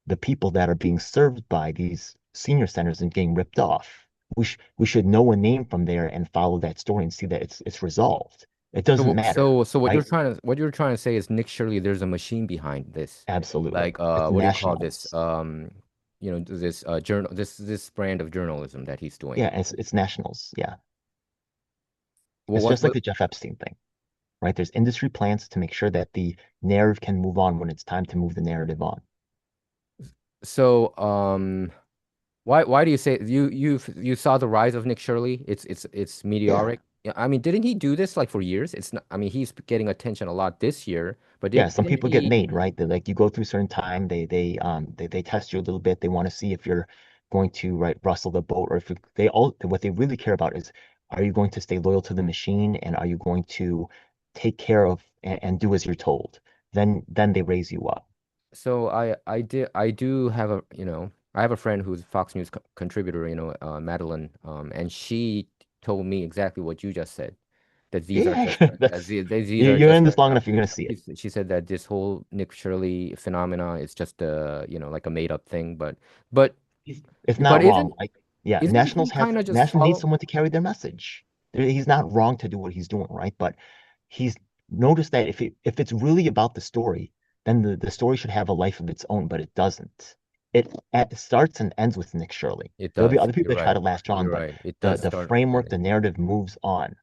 the people that are being served by these senior centers and getting ripped off. We should know a name from there and follow that story and see that it's resolved. It doesn't matter, So right? what you're trying to say is Nick Shirley, there's a machine behind this. Absolutely. Like It's what do you call this? nationals. This journal this brand of journalism that he's doing. Yeah, it's nationals. Yeah. Well, It's just like what the Jeff Epstein thing, right? There's industry plans to make sure that the narrative can move on when it's time to move the narrative on. so why do you say you saw the rise of Nick Shirley? It's Yeah. meteoric. Yeah, I mean, didn't he do this like for years? It's not, I mean, he's getting attention a lot this year, but Yeah, some didn't people get he? made, right? They like you go through a certain time, they test you a little bit. They want to see if you're going to right rustle the boat or if they all what they really care about is are you going to stay loyal to the machine and are you going to take care of and do as you're told? Then they raise you up. So I do have a I have a friend who's a Fox News contributor, Madeline, and she told me exactly what you just said, that these are Yeah, just that's these are you're in just this long enough, you're gonna see it. she said that this whole Nick Shirley phenomena is just a like a made up thing, but It's but not wrong. Like, yeah, isn't he kind of just National needs follow? someone to carry their message. He's not wrong to do what he's doing, right? But he's noticed that if it's really about the story, then the story should have a life of its own, but it doesn't. It starts and ends with Nick Shirley. It There'll be does. other people You're that try right. to latch on, You're but right. It does the start. framework, the narrative moves on.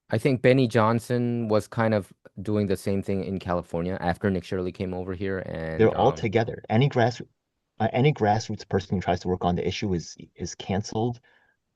I think Benny Johnson was kind of doing the same thing in California after Nick Shirley came over here, They're and all together. Any grassroots person who tries to work on the issue is canceled,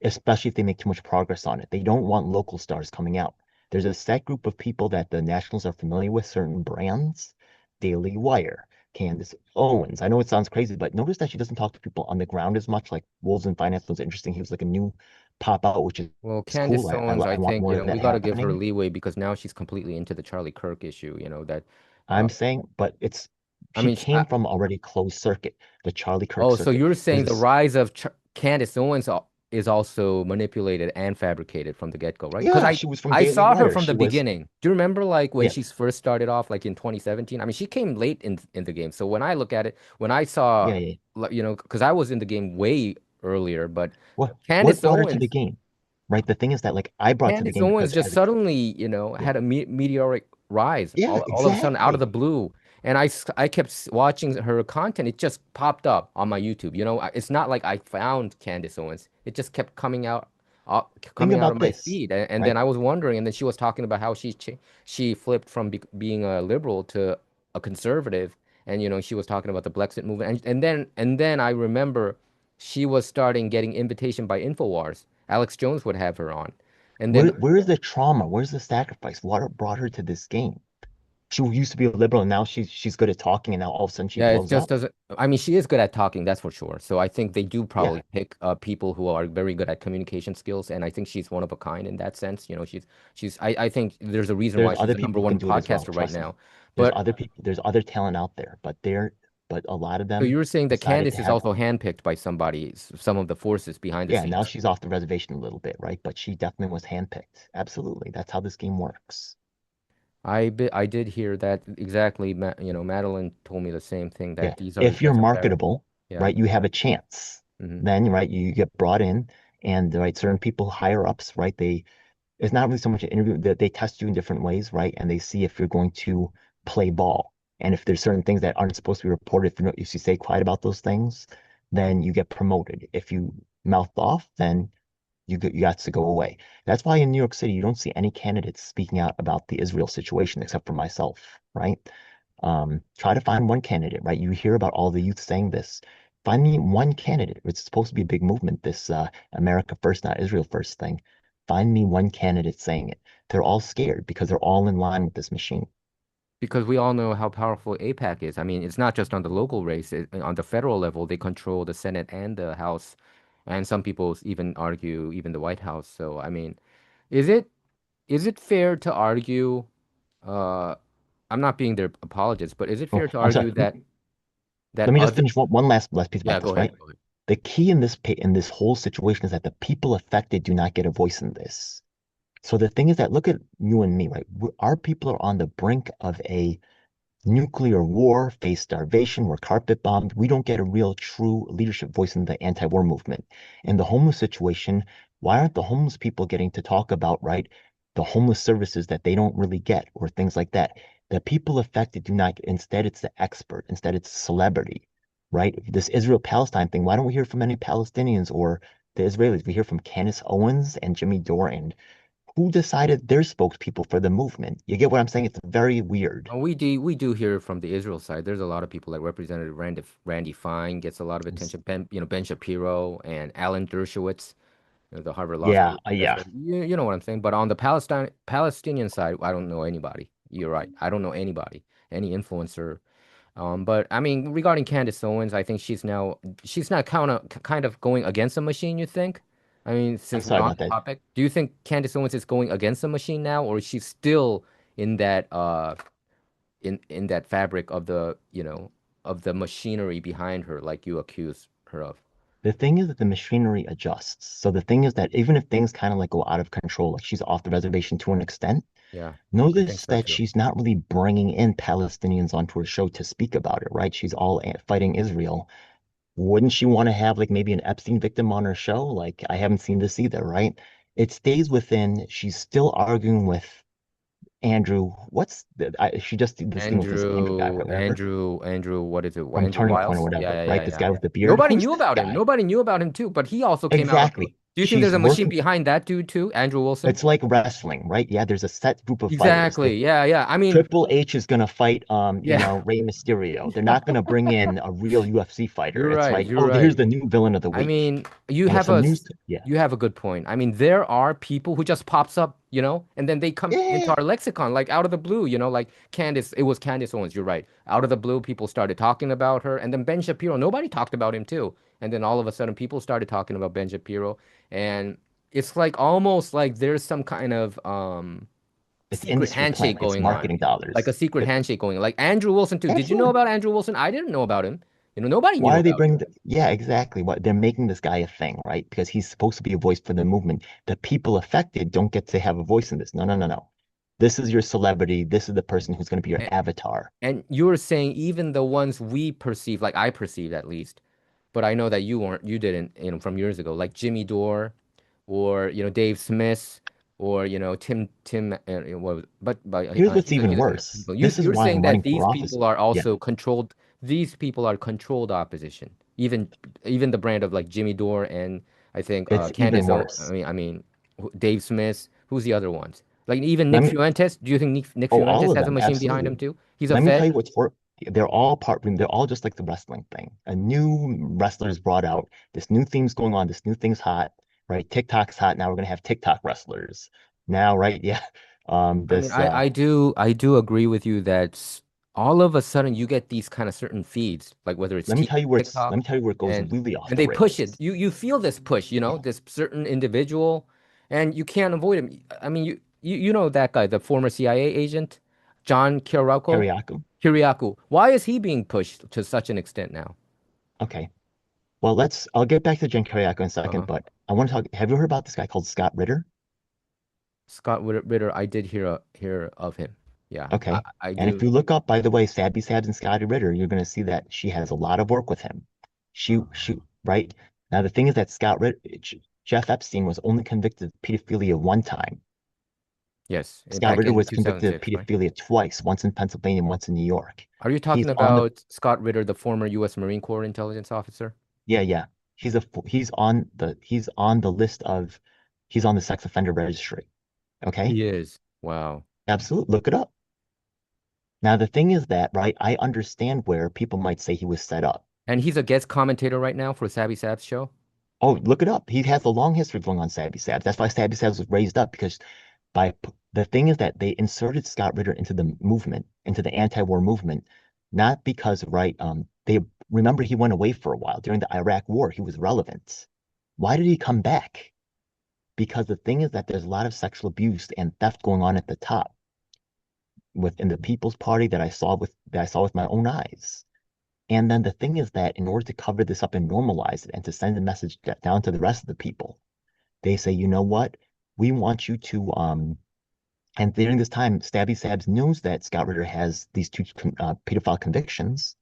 especially if they make too much progress on it. They don't want local stars coming out. There's a set group of people that the Nationals are familiar with, certain brands, Daily Wire, Candace Owens. I know it sounds crazy, but notice that she doesn't talk to people on the ground as much. Like Wolves and Finance was interesting. He was like a new pop out, which well, is cool. Candace Owens, I I want think, more of we that got to give her happening. leeway because now she's completely into the Charlie Kirk issue, that uh I'm saying, but it's I she mean, came from already closed circuit, the Charlie Kirk oh, so circuit. you're saying the There's rise of Candace Owens is also manipulated and fabricated from the get-go, right? Because yeah, she was from I Daily saw her Wire. from the She was beginning. Do you remember like when yeah, she first started off, like in 2017? I mean, she came late in the game. So when I look at it, when I saw, yeah. because I was in the game way earlier, but What Candace brought her to the Owens. game? Right? The thing is that like I brought to the Candace game Owens because just as a suddenly, yeah, had a meteoric rise yeah, all of a sudden out of the exactly. blue. And I kept watching her content. It just popped up on my YouTube. It's not like I found Candace Owens. It just kept Think coming out of about my this, feed. And then right? I was wondering, and then she was talking about how she flipped from being a liberal to a conservative. And, she was talking about the Brexit movement. And then I remember she was starting getting invitation by InfoWars. Alex Jones would have her on. And then Where's the trauma? Where's the sacrifice? What brought her to this game? She used to be a liberal, and now she's good at talking, and now all of a sudden she Yeah, it blows just up. doesn't. I mean, she is good at talking, that's for sure. So I think they do Yeah, probably pick people who are very good at communication skills, and I think she's one of a kind in that sense. You know, she's. I think there's a reason there's why she's other the number people who can one do it as well. podcaster right Trust me. now. But There's other talent out there, but a lot of so them you were saying that decided Candace to is have, also handpicked by somebody, some of the forces behind the yeah, now scenes. she's off the reservation a little bit, right? But she definitely was handpicked. Absolutely. That's how this game works. I did hear that exactly. You know, Madeline told me the same thing Yeah. that these are If you're that's embarrassing. marketable, Yeah. right, you have a chance. Hmm. Then, right, you get brought in and right, certain people higher ups, right, it's not really so much an interview that they test you in different ways, right? And they see if you're going to play ball. And if there's certain things that aren't supposed to be reported, if you stay quiet about those things, then you get promoted. If you mouth off, then you got to go away. That's why in New York City, you don't see any candidates speaking out about the Israel situation except for myself, right? Try to find one candidate, right? You hear about all the youth saying this. Find me one candidate. It's supposed to be a big movement, this America first, not Israel first thing. Find me one candidate saying it. They're all scared because they're all in line with this machine. Because we all know how powerful APAC is. I mean, it's not just on the local race. On the federal level, they control the Senate and the House, and some people even argue even the White House. So, I mean, is it is it fair to argue? Uh, I'm not being their apologist, but is it Oh, fair to I'm sorry. argue that Let me just other? finish one last piece Yeah, about go this, ahead. right? Go ahead. The key in this whole situation is that the people affected do not get a voice in this. So the thing is that look at you and me, right? Our people are on the brink of a nuclear war, face starvation, we're carpet bombed. We don't get a real true leadership voice in the anti-war movement. In the homeless situation, why aren't the homeless people getting to talk about, right, the homeless services that they don't really get or things like that? The people affected do not, instead it's the expert, instead it's celebrity, right? This Israel-Palestine thing, why don't we hear from any Palestinians or the Israelis? We hear from Candace Owens and Jimmy Dore and who decided they're spokespeople for the movement? You get what I'm saying? It's very weird. We do hear from the Israel side. There's a lot of people like Representative Randy Fine gets a lot of attention. Ben Shapiro and Alan Dershowitz, the Harvard Law Yeah, School yeah. professor. You know what I'm saying? But on the Palestinian side, I don't know anybody. You're right. I don't know anybody, any influencer. But I mean, regarding Candace Owens, I think she's not kind of going against the machine, you think? I mean, I'm since we're sorry on about the that. topic, do you think Candace Owens is going against the machine now, or is she still in that in that fabric of the machinery behind her, like you accuse her of? The thing is that the machinery adjusts. So the thing is that even if things kind of like go out of control, like she's off the reservation to an extent, Yeah, I think notice so that too. she's not really bringing in Palestinians onto her show to speak about it, right? She's all fighting Israel. Wouldn't she want to have like maybe an Epstein victim on her show? Like I haven't seen this either, right? It stays within. She's still arguing with Andrew. She just did this thing with this Andrew guy, right? Remember? What is it? From Andrew Turning Point or Wiles? Yeah, whatever, yeah, right? yeah, This yeah, guy yeah. with the beard. Nobody Who's knew this about him. guy? Nobody knew about him too, but he also came out. Exactly. Do you think there's She's a machine working. behind that dude too, Andrew Wilson? It's like wrestling, right? Yeah, there's a set group of fighters. Exactly. Yeah, yeah. I mean, Triple H is gonna fight, yeah. Rey Mysterio. They're not gonna bring in a real UFC fighter. You're It's right. like, You're oh, here's right. the new villain of the I week, mean, you and it's have some news. Yeah, you have a good point. I mean, there are people who just pops up, and then they come into yeah. our lexicon like out of the blue, like Candace, it was Candace Owens, you're right. Out of the blue, people started talking about her. And then Ben Shapiro, nobody talked about him too. And then all of a sudden people started talking about Ben Shapiro. And it's like almost like there's some kind of It's secret industry plan. handshake It's going on. marketing Like a dollars. secret It, handshake going on. Like Andrew Wilson too. Did you know absolutely. about Andrew Wilson? I didn't know about him. Nobody knew Why are they about him. bringing? Yeah, exactly. What they're making this guy a thing, right? Because he's supposed to be a voice for the movement. The people affected don't get to have a voice in this. No, no, no, no. This is your celebrity. This is the person who's going to be your avatar. And you're saying even the ones we perceive, like I perceived at least, but I know that you didn't, from years ago, like Jimmy Dore, or Dave Smith, or Tim. Here's what's even He's a good worse. people. You This is you're why saying I'm that running these for office. people are Yeah, also controlled. These people are controlled opposition. Even the brand of like Jimmy Dore and I think it's even Candace. worse. Dave Smith. Who's the other ones? Like even Let Nick me, Fuentes. Do you think Nick oh, all Fuentes of has a them, machine behind him absolutely. too? He's a Let me tell vet. you they're all just like the wrestling thing. A new wrestler is brought out. This new theme's going on. This new thing's hot, right? TikTok's hot. Now we're gonna have TikTok wrestlers. Now, right? Yeah. I mean, This I do agree with you that all of a sudden you get these kind of certain feeds, like whether it's let TikTok, me tell you where it goes and really off and the they push it. rails. You feel this push, Yeah, this certain individual, and you can't avoid him. I mean, you know that guy, the former CIA agent, John Kiriakou. Kiriakou. Why is he being pushed to such an extent now? Okay. Well, I'll get back to Jen Kiriakou in a second, Uh-huh. but I want to talk. Have you heard about this guy called Scott Ritter? Scott Ritter, I did hear of him. Yeah, Okay. I And if do. you look up, by the way, Sabby Sabs and Scotty Ritter, you're going to see that she has a lot of work with him. Right? Now, the thing is that Jeff Epstein was only convicted of pedophilia one time. Yes, Scott back Ritter in was convicted of 2006, right? pedophilia twice, once in Pennsylvania, once in New York. Are you He's talking on the, about Scott Ritter, the former U.S. Marine Corps intelligence officer? yeah, yeah. He's on the sex offender registry. Okay? He is. Wow. Absolutely. Look it up. Now, the thing is that, right, I understand where people might say he was set up. And he's a guest commentator right now for Sabby Sab's show. Oh, look it up. He has a long history going on Sabby Sabs. That's why Sabby Sabs was raised up because the thing is that they inserted Scott Ritter into the movement, into the anti-war movement, not because, right, they remember he went away for a while during the Iraq War. He was relevant. Why did he come back? Because the thing is that there's a lot of sexual abuse and theft going on at the top within the People's Party that I saw with my own eyes. And then the thing is that in order to cover this up and normalize it and to send a message down to the rest of the people, they say, you know what? We want you to and during this time, Stabby Sabs knows that Scott Ritter has these two pedophile convictions,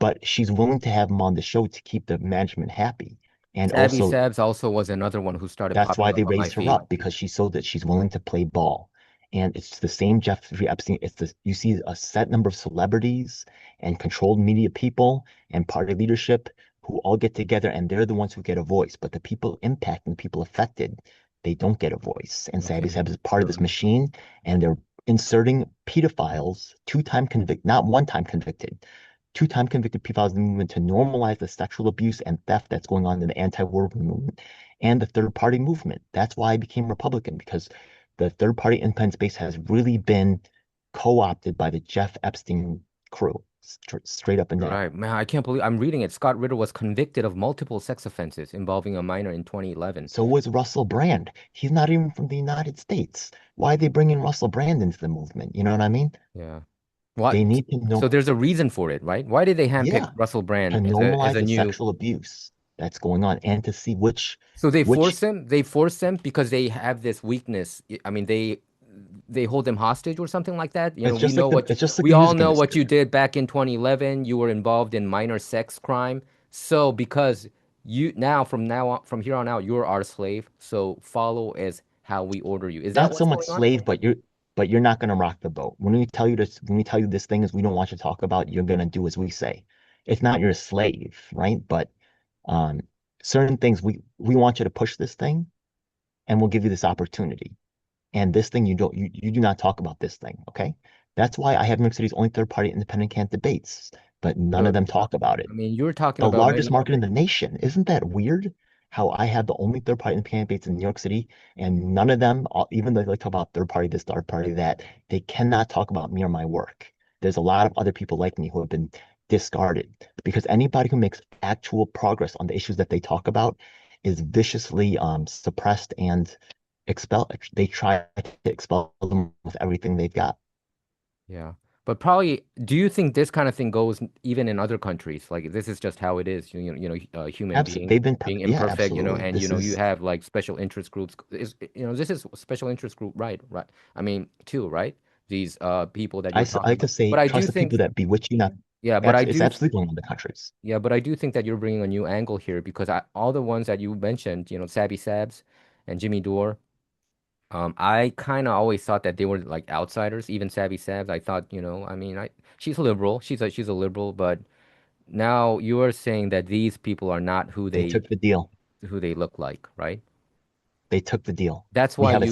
but she's willing to have him on the show to keep the management happy. And Sabby also, Sabs also was another one who started that's popping why up they on my raised her feed. up because she showed that she's willing to play ball. And it's the same Jeffrey Epstein. You see a set number of celebrities and controlled media people and party leadership who all get together and they're the ones who get a voice. But the people impacted and the people affected, they don't get a voice. And Sabby Okay. Sabs is part of this Sure. machine, and they're inserting pedophiles, two-time convicted, not one-time convicted, two-time convicted pedophiles in the movement to normalize the sexual abuse and theft that's going on in the anti-war movement and the third party movement. That's why I became Republican because the third party independent space has really been co-opted by the Jeff Epstein crew, straight up and down. Right. Man, I can't believe I'm reading it. Scott Ritter was convicted of multiple sex offenses involving a minor in 2011. So was Russell Brand. He's not even from the United States. Why are they bringing Russell Brand into the movement? You know what I mean? Yeah. They What? need to So know, there's a reason for it, right? Why did they handpick yeah, Russell to Brand as normalize a the new? sexual abuse that's going on and to see So they which force him. They force him because they have this weakness. I mean, they hold him hostage or something like that. it's just like We the all music know what industry. you did back in 2011. You were involved in minor sex crime. So because you now on, from here on out, you're our slave. So follow as how we order you. Is that Not so what's much going on? slave, but you're not gonna rock the boat. When we tell you this thing is we don't want you to talk about, you're gonna do as we say. It's not you're a slave, right? But um certain things we want you to push this thing and we'll give you this opportunity. And this thing you do not talk about this thing, okay? That's why I have New York City's only third party independent candidate debates, but none of So them talk about it. I mean, you're talking The about largest many market in other. the nation. Isn't that weird? How I have the only third party candidates in New York City, and none of them, even though they like talk about third party this, third party that, they cannot talk about me or my work. There's a lot of other people like me who have been discarded because anybody who makes actual progress on the issues that they talk about is viciously suppressed and expelled. They try to expel them with everything they've got. Yeah. But probably, do you think this kind of thing goes even in other countries? Like this is just how it is, a human Absolutely, being being yeah, imperfect, absolutely. and This you is have like special interest groups. This is a special interest group, right? Right. I mean, too, right? These people that you're I talking like to about. But say, I do trust the people think, that bewitch you, not yeah, but I it's do, absolutely going on in the countries. yeah, but I do think that you're bringing a new angle here because all the ones that you mentioned, Sabby Sabs and Jimmy Dore. I kind of always thought that they were like outsiders, even Savvy Savs. I thought, I mean, she's liberal. She's a liberal, but now you are saying that these people are not They took the deal. who they look like, right? They took the deal. That's We why have a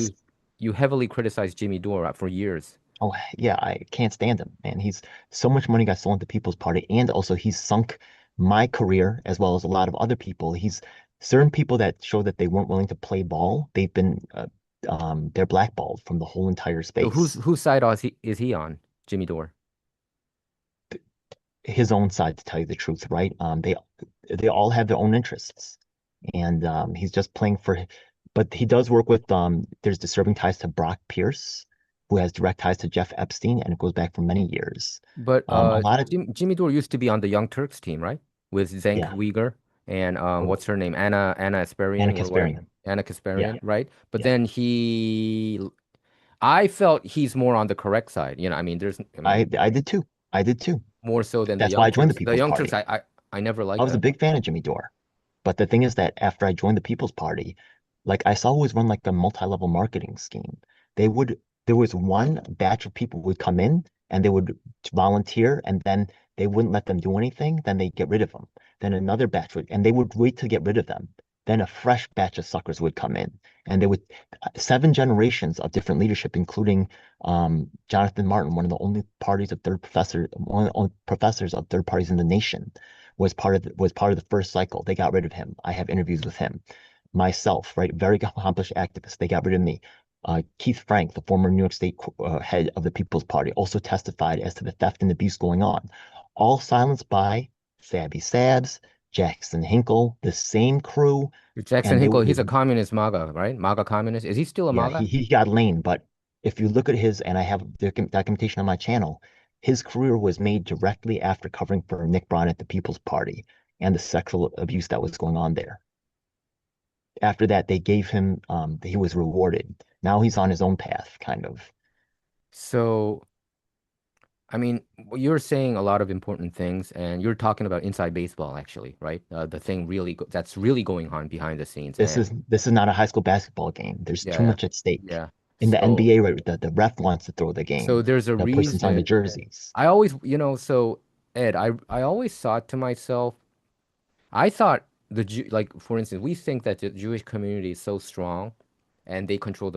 you heavily criticized Jimmy Dore for years. oh yeah, I can't stand him, man. He's so much money got stolen to People's Party, and also he's sunk my career as well as a lot of other people. He's certain people that show that they weren't willing to play ball. They've been they're blackballed from the whole entire So space. whose side is he on, Jimmy Dore? His own side, to tell you the truth, right? They all have their own interests, and he's just playing for. But he does work with there's disturbing ties to Brock Pierce, who has direct ties to Jeff Epstein, and it goes back for many years. But A lot of Jimmy Dore used to be on the Young Turks team, right? With Cenk yeah, Uygur and or what's her name? Anna Anna Asparian or what? Kasparian. Anna Yeah, Kasparian, right? But yeah. then I felt he's more on the correct side. I mean, I did too. I did too. more so than the That's why Young I joined the Turks. The People's Young Turks, Party. I never I liked was a them. big fan of Jimmy Dore. But the thing is that after I joined the People's Party, like I saw always run like a multi-level marketing scheme. They would there was one batch of people would come in and they would volunteer and then they wouldn't let them do anything, then they'd get rid of them. Then another batch would and they would wait to get rid of them. Then a fresh batch of suckers would come in and they would seven generations of different leadership, including Jonathan Martin, one of the only parties of third professor, one of the only professors of third parties in the nation was part of the first cycle. They got rid of him. I have interviews with him. Myself, right, very accomplished activist. They got rid of me. Keith Frank, the former New York State head of the People's Party, also testified as to the theft and abuse going on. All silenced by Sabby Sabs, Jackson Hinkle, the same crew, Jackson and Hinkle, he's a communist MAGA, right? MAGA communist. Is he still a yeah, MAGA? he got lane, but if you look at his, and I have documentation on my channel, his career was made directly after covering for Nick Braun at the People's Party and the sexual abuse that was going on there. After that, they gave him, he was rewarded. Now he's on his own path, kind of. So, I mean, you're saying a lot of important things, and you're talking about inside baseball, actually, right? The thing that's really going on behind the scenes, and This is not a high school basketball game. There's too yeah, much at stake. yeah. In the So, NBA, right, the ref wants to throw the so game. there's a The person's on the reason. jerseys. I always, so Ed, I always thought to myself, I thought like for instance, we think that the Jewish community is so strong and they control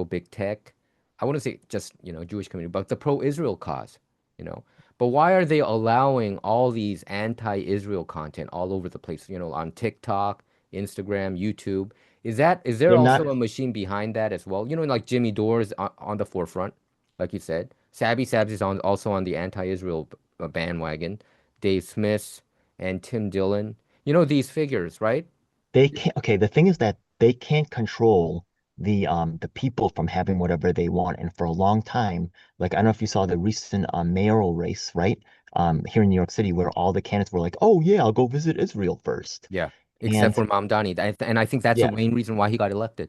big tech. I wouldn't say just, Jewish community, but the pro-Israel cause, you know. But why are they allowing all these anti-Israel content all over the place, on TikTok, Instagram, YouTube? Is there They're not, also a machine behind that as well? Like Jimmy Dore is on the forefront, like you said. Sabby Sabs is also on the anti-Israel bandwagon. Dave Smith and Tim Dillon. These figures, right? they can't, okay, the thing is that they can't control the people from having whatever they want. And for a long time, like I don't know if you saw the recent mayoral race, right? Here in New York City, where all the candidates were like, "Oh yeah, I'll go visit Israel first." Yeah. Except And for Mamdani. And I think that's the yeah, main reason why he got elected.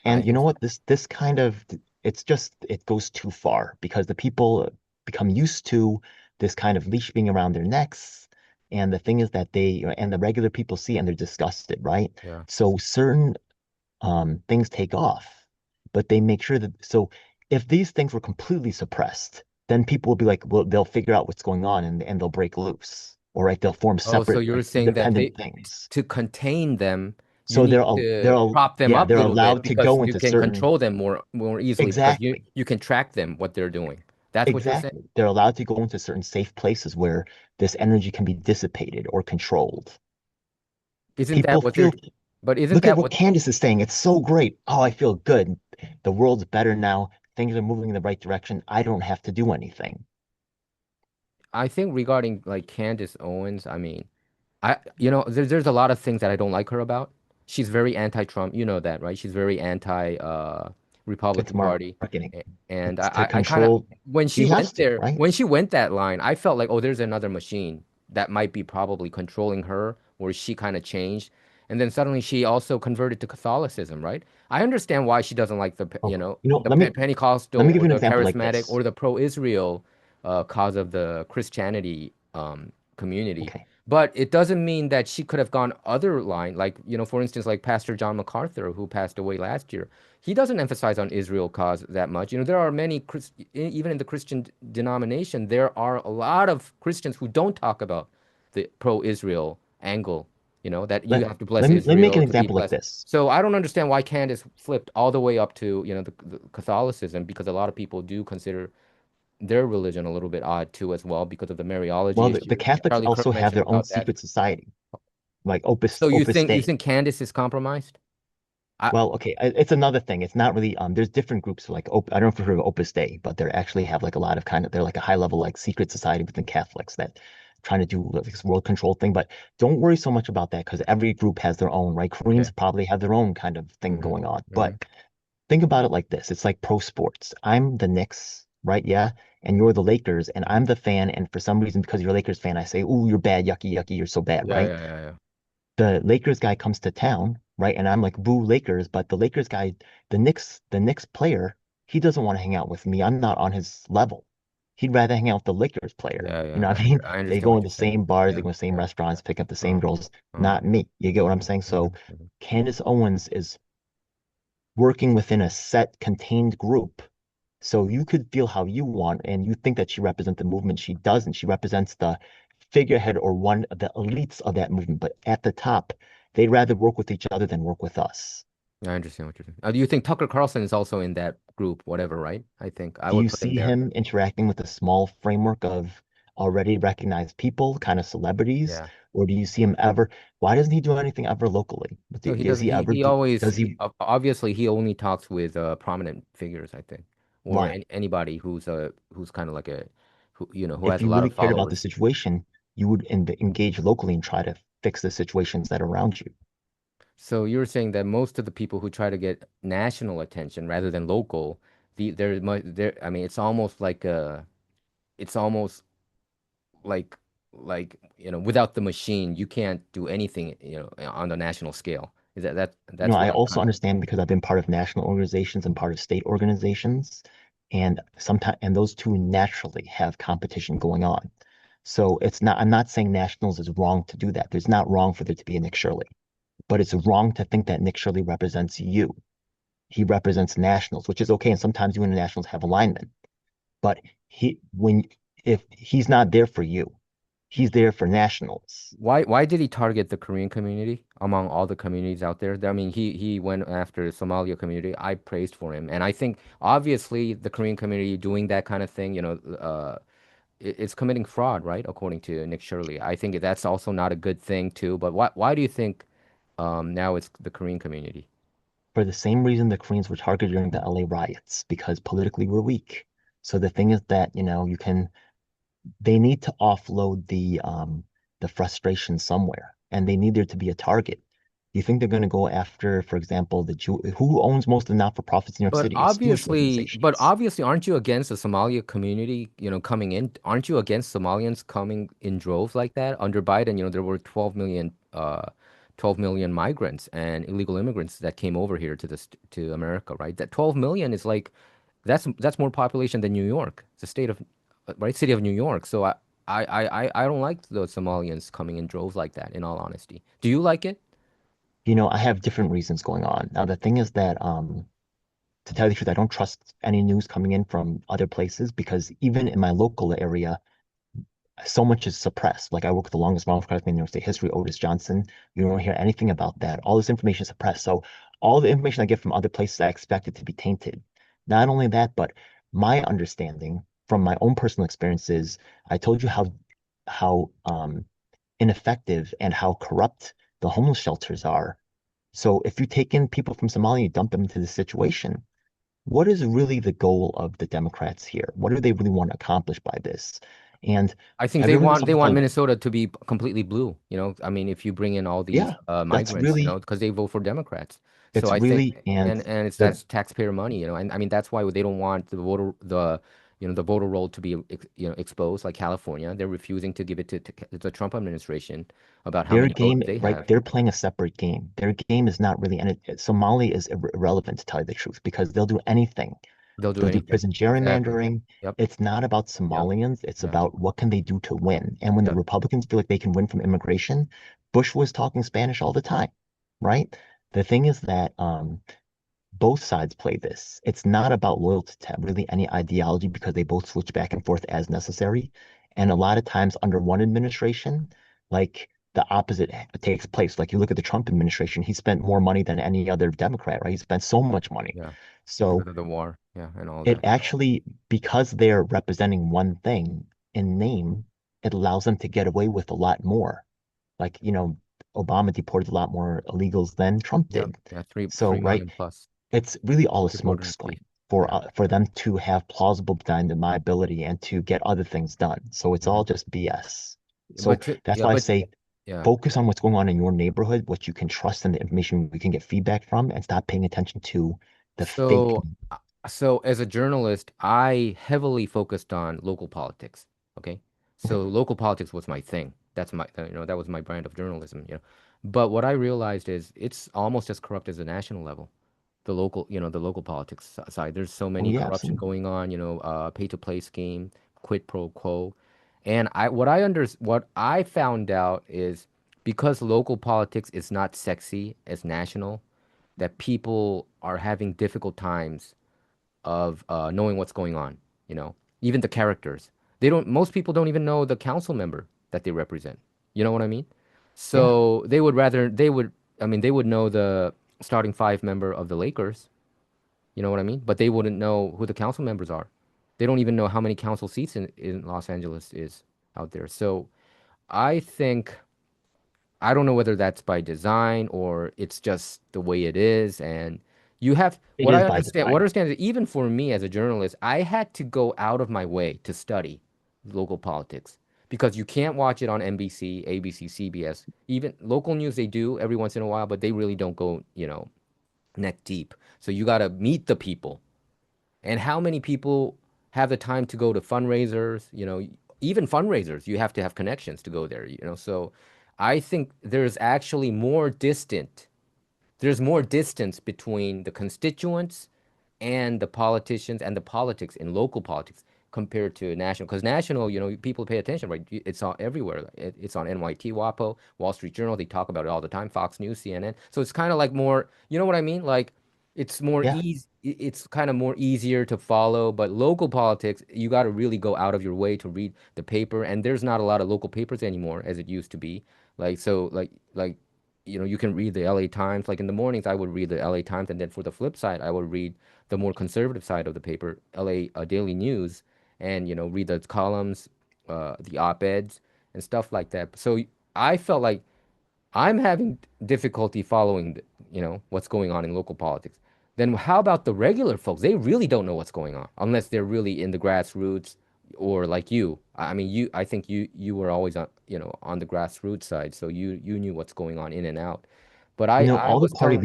I and you think know so. what? This kind of it's just it goes too far because the people become used to this kind of leash being around their necks. And the thing is that and the regular people see and they're disgusted, right? Yeah. So certain things take off, but they make sure that so if these things were completely suppressed, then people will be like, well, they'll figure out what's going on and they'll break loose. All right, they'll form Oh, so separate, you're like saying that independent things. to contain them, you So need to prop them yeah, up a they're little bit allowed to because go you into can certain control them more easily because you exactly, you can track them what they're doing. That's what you're saying? exactly. They're allowed to go into certain safe places where this energy can be dissipated or controlled. Isn't People that what they're feel but isn't Look at that what what Candace is saying. It's so great. Oh, I feel good. The world's better now. Things are moving in the right direction. I don't have to do anything. I think regarding like Candace Owens, I mean, there's a lot of things that I don't like her about. She's very anti-Trump, you know that, right? She's very anti It's Republican Party. marketing. And It's to I kind of control. She has to, right? when she went that line, I felt like, oh, there's another machine that might be probably controlling her, where she kind of changed. And then suddenly she also converted to Catholicism, right? I understand why she doesn't like Oh, you know, let Pentecostal me give or you an the example like charismatic this. or the pro-Israel cause of the Christianity community. Okay. But it doesn't mean that she could have gone other line, like, for instance, like Pastor John MacArthur, who passed away last year. He doesn't emphasize on Israel cause that much. There are many, even in the Christian denomination, there are a lot of Christians who don't talk about the pro-Israel angle, that you have to bless Let me make Israel an to be example like blessed. this. So I don't understand why Candace flipped all the way up to, the Catholicism, because a lot of people do consider their religion a little bit odd too as well because of the Mariology Well, the issue. Catholics Charlie Kirk also have mentioned their own about that. secret society, like So you Opus think Dei. Candace is compromised? I Well, okay, it's another thing. It's not really there's different groups like I don't know if you've heard of Opus Dei, but they actually have like a lot of kind of they're like a high level like secret society within Catholics that trying to do like, this world control thing. But don't worry so much about that because every group has their own, right? okay. Koreans probably have their own kind of thing Hmm. going on. Hmm. But think about it like this. It's like pro sports. I'm the Knicks, right? Yeah. And you're the Lakers, and I'm the fan. And for some reason, because you're a Lakers fan, I say, "Ooh, you're bad, yucky, yucky, you're so bad," Yeah, right? yeah, yeah, yeah. The Lakers guy comes to town, right? And I'm like, boo Lakers, but the Lakers guy, the Knicks player, he doesn't want to hang out with me. I'm not on his level. He'd rather hang out with the Lakers player. Yeah, You yeah. know what I mean? I They understand go what in the you're saying. same bars, they Yeah, go to the same yeah, restaurants, pick up the yeah. same girls. Uh, Not me. You get what I'm mhm, saying? mhm, So mhm. Candace Owens is working within a set contained group. So you could feel how you want, and you think that she represents the movement. She doesn't. She represents the figurehead or one of the elites of that movement. But at the top, they'd rather work with each other than work with us. I understand what you're saying. Do you think Tucker Carlson is also in that group, whatever, right? I think I Do would you put him see there. him interacting with a small framework of already recognized people, kind of celebrities? Yeah. Or do you see him ever? Why doesn't he do anything ever locally? No, he Does doesn't. he ever He do? always Does he? obviously he only talks with prominent figures, I think, or Why? anybody who's kind of like a who If has a you lot really of cared about the followers. situation, you would engage locally and try to fix the situations that are around you. So you're saying that most of the people who try to get national attention rather than local, there. I mean, it's almost like without the machine, you can't do anything, on the national scale. Is that's what I I'm also kind of. understand because I've been part of national organizations and part of state organizations, and sometimes and those two naturally have competition going on. So it's not, I'm not saying nationals is wrong to do that. There's not wrong for there to be a Nick Shirley, but it's wrong to think that Nick Shirley represents you. He represents nationals, which is okay. And sometimes you and the nationals have alignment, but when if he's not there for you, he's there for nationals. Why did he target the Korean community among all the communities out there? I mean, he went after the Somalia community. I praised for him, and I think obviously the Korean community doing that kind of thing, it's committing fraud, right? According to Nick Shirley. I think that's also not a good thing too. But why do you think now it's the Korean community? For the same reason the Koreans were targeted during the LA riots, because politically we're weak. So the thing is that, they need to offload the frustration somewhere, and they need there to be a target. You think they're going to go after, for example, the Jew who owns most of the not-for-profits in New York City? It's Jewish But organizations. obviously, aren't you against the Somalia community, coming in? Aren't you against Somalians coming in droves like that? Under Biden, there were 12 million migrants and illegal immigrants that came over here to America, right? That 12 million is like that's more population than New York. It's the state of right, city of New York. So I don't like the Somalians coming in droves like that, in all honesty. Do you like it? I have different reasons going on. Now, the thing is that, to tell you the truth, I don't trust any news coming in from other places because even in my local area, so much is suppressed. Like I work with the longest model credit in New York State history, Otis Johnson. You don't hear anything about that. All this information is suppressed. So all the information I get from other places, I expect it to be tainted. Not only that, but my understanding from my own personal experiences, I told you how ineffective and how corrupt the homeless shelters are. So if you take in people from Somalia, you dump them into this situation, what is really the goal of the Democrats here? What do they really want to accomplish by this? And I think have you ever heard of they something want called, Minnesota to be completely blue. I mean, if you bring in all these yeah, that's migrants, really, because they vote for Democrats. So it's I think, really, and and it's the that's taxpayer money, and I mean that's why they don't want the voter roll to be exposed like California. They're refusing to give it to the Trump administration about how their many votes game, they right? have. They're playing a separate game. Their game is not really, and Somali is irrelevant to tell you the truth because they'll do anything. They'll do They'll do anything. prison Exactly. gerrymandering. Yep. It's not about Yep. Somalians. It's Yeah. about what can they do to win. And when the Yep. Republicans feel like they can win from immigration, Bush was talking Spanish all the time, right? The thing is that both sides play this. It's not about loyalty to really any ideology because they both switch back and forth as necessary. And a lot of times under one administration, like the opposite takes place. Like you look at the Trump administration, he spent more money than any other Democrat, right? He spent so much money. Yeah. So Because of the war. Yeah, and all it that. actually, because they're representing one thing in name, it allows them to get away with a lot more. Like, Obama deported a lot more illegals than Trump Yep. did. Yeah, three So, three right, million plus it's really all a reporters. smokescreen Yeah. for them to have plausible deniability and to get other things done. So it's Hmm. all just BS. So But that's yeah, why I but say yeah. focus on what's going on in your neighborhood, what you can trust and the information we can get feedback from, and stop paying attention to the fake. So, so as a journalist, I heavily focused on local politics. Okay. Okay. So local politics was my thing. That's my, that was my brand of journalism, But what I realized is it's almost as corrupt as the national level, the local, the local politics side. There's so Oh many yeah, corruption absolutely. going on, pay to play scheme, quid pro quo. And what I found out is because local politics is not sexy as national, that people are having difficult times of knowing what's going on, even the characters. Most people don't even know the council member that they represent. You know what I mean? Yeah. So I mean, they would know the starting five member of the Lakers. You know what I mean? But they wouldn't know who the council members are. They don't even know how many council seats in Los Angeles is out there. So I think I don't know whether that's by design or it's just the way it is. And you have It is by what I design. understand is even for me as a journalist, I had to go out of my way to study local politics because you can't watch it on NBC, ABC, CBS. Even local news they do every once in a while, but they really don't go, neck deep. So you got to meet the people. And how many people have the time to go to fundraisers? Even fundraisers, you have to have connections to go there. So I think there's more distance between the constituents and the politicians and the politics in local politics compared to national. Because national, people pay attention, right? It's on everywhere. It's on NYT, WAPO, Wall Street Journal. They talk about it all the time. Fox News, CNN. So it's kind of like more, you know what I mean? Like it's more Yeah. easy. It's kind of more easier to follow. But local politics, you got to really go out of your way to read the paper. And there's not a lot of local papers anymore as it used to be. You can read the LA Times. Like in the mornings, I would read the LA Times, and then for the flip side, I would read the more conservative side of the paper, LA Daily News, and read the columns, the op-eds, and stuff like that. So I felt like I'm having difficulty following, what's going on in local politics. Then how about the regular folks? They really don't know what's going on unless they're really in the grassroots or like you. I mean, I think you were always on the grassroots side, so you knew what's going on in and out. But You know, I was telling,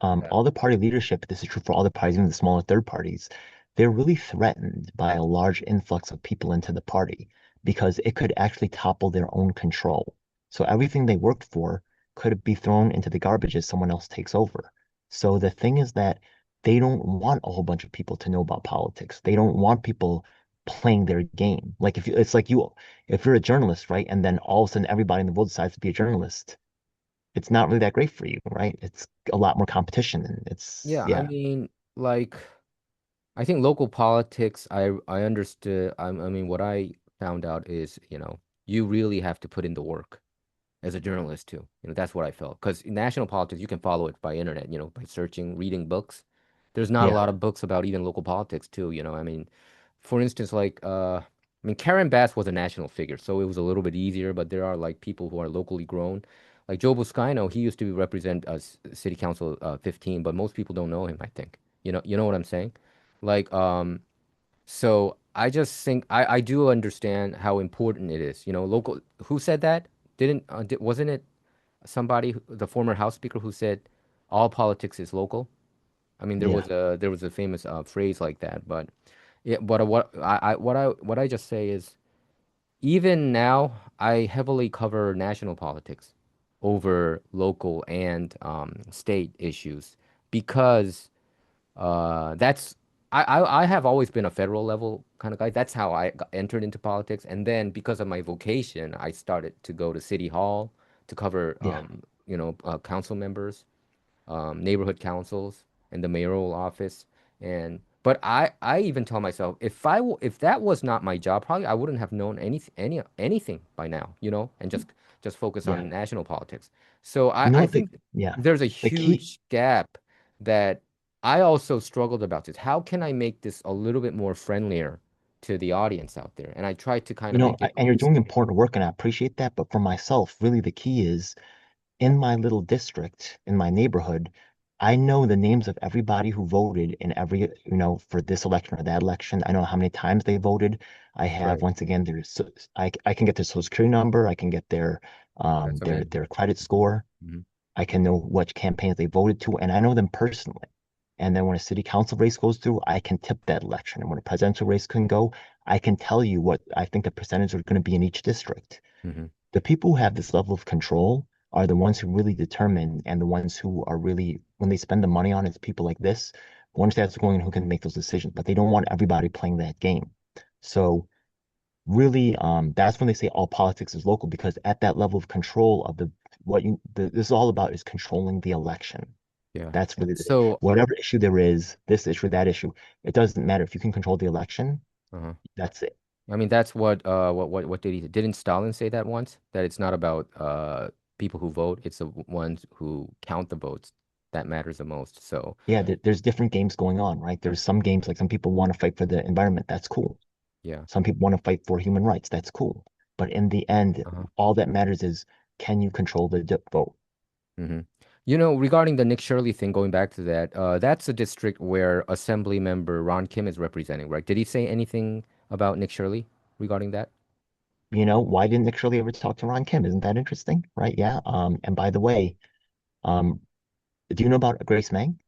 yeah, all the party leadership, this is true for all the parties, even the smaller third parties, they're really threatened by a large influx of people into the party because it could actually topple their own control. So everything they worked for could be thrown into the garbage as someone else takes over. So the thing is that they don't want a whole bunch of people to know about politics. They don't want people playing their game. Like it's like if you're a journalist, right? And then all of a sudden everybody in the world decides to be a journalist, it's not really that great for you, right? It's a lot more competition and yeah. I yeah. mean, like. I think local politics, I understood. I mean, what I found out is, you really have to put in the work as a journalist too. That's what I felt. Because national politics, you can follow it by internet, by searching, reading books. There's not a Yeah. lot of books about even local politics too. I mean, for instance, like, I mean, Karen Bass was a national figure, so it was a little bit easier. But there are like people who are locally grown, like Joe Buscaino. He used to represent City Council 15, but most people don't know him. I think. You know what I'm saying? Like, so I just think I do understand how important it is. Local. Who said that? Wasn't it somebody, the former House Speaker, who said all politics is local? I mean, Yeah. there was a famous phrase like that. But yeah, but what I just say is even now I heavily cover national politics over local and state issues because that's I have always been a federal level kind of guy. That's how I entered into politics. And then because of my vocation, I started to go to City Hall to cover, Yeah. council members, neighborhood councils, and the mayoral office. And but I even tell myself if that was not my job, probably I wouldn't have known anything by now, and just focus Yeah. on national politics. So You I know the think yeah. there's a The key, huge gap that I also struggled about this. How can I make this a little bit more friendlier to the audience out there? And I tried to kind of make it and you're doing loose. important work and I appreciate that, but for myself, really the key is in my little district, in my neighborhood, I know the names of everybody who voted in for this election or that election. I know how many times they voted. I have, Right. once again, I can get their social security number. I can get That's amazing. their credit score. Hmm. I can know which campaigns they voted to, and I know them personally. And then when a city council race goes through, I can tip that election. And when a presidential race can go, I can tell you what I think the percentage are going to be in each district. Hmm. The people who have this level of control are the ones who really determine and the ones who are really, when they spend the money on it, it's people like this who understand what's going on, who can make those decisions. But they don't want everybody playing that game. So really, that's when they say all politics is local, because at that level of control of this is all about is controlling the election. Yeah. That's really So, whatever issue there is, this issue, that issue, it doesn't matter. If you can control the election, uh that's it. I mean, that's what did he didn't Stalin say that once? That it's not about people who vote, it's the ones who count the votes that matters the most. So, Yeah, there's different games going on, right? There's some games like some people want to fight for the environment. That's cool. yeah. Some people want to fight for human rights. That's cool. But in the end, Uh-huh. all that matters is can you control the vote? Hmm. You know, regarding the Nick Shirley thing, going back to that, that's a district where Assembly Member Ron Kim is representing, right? Did he say anything about Nick Shirley regarding that? Why didn't Nick Shirley ever talk to Ron Kim? Isn't that interesting? Right? Yeah. And by the way, um, do you know about Grace Meng?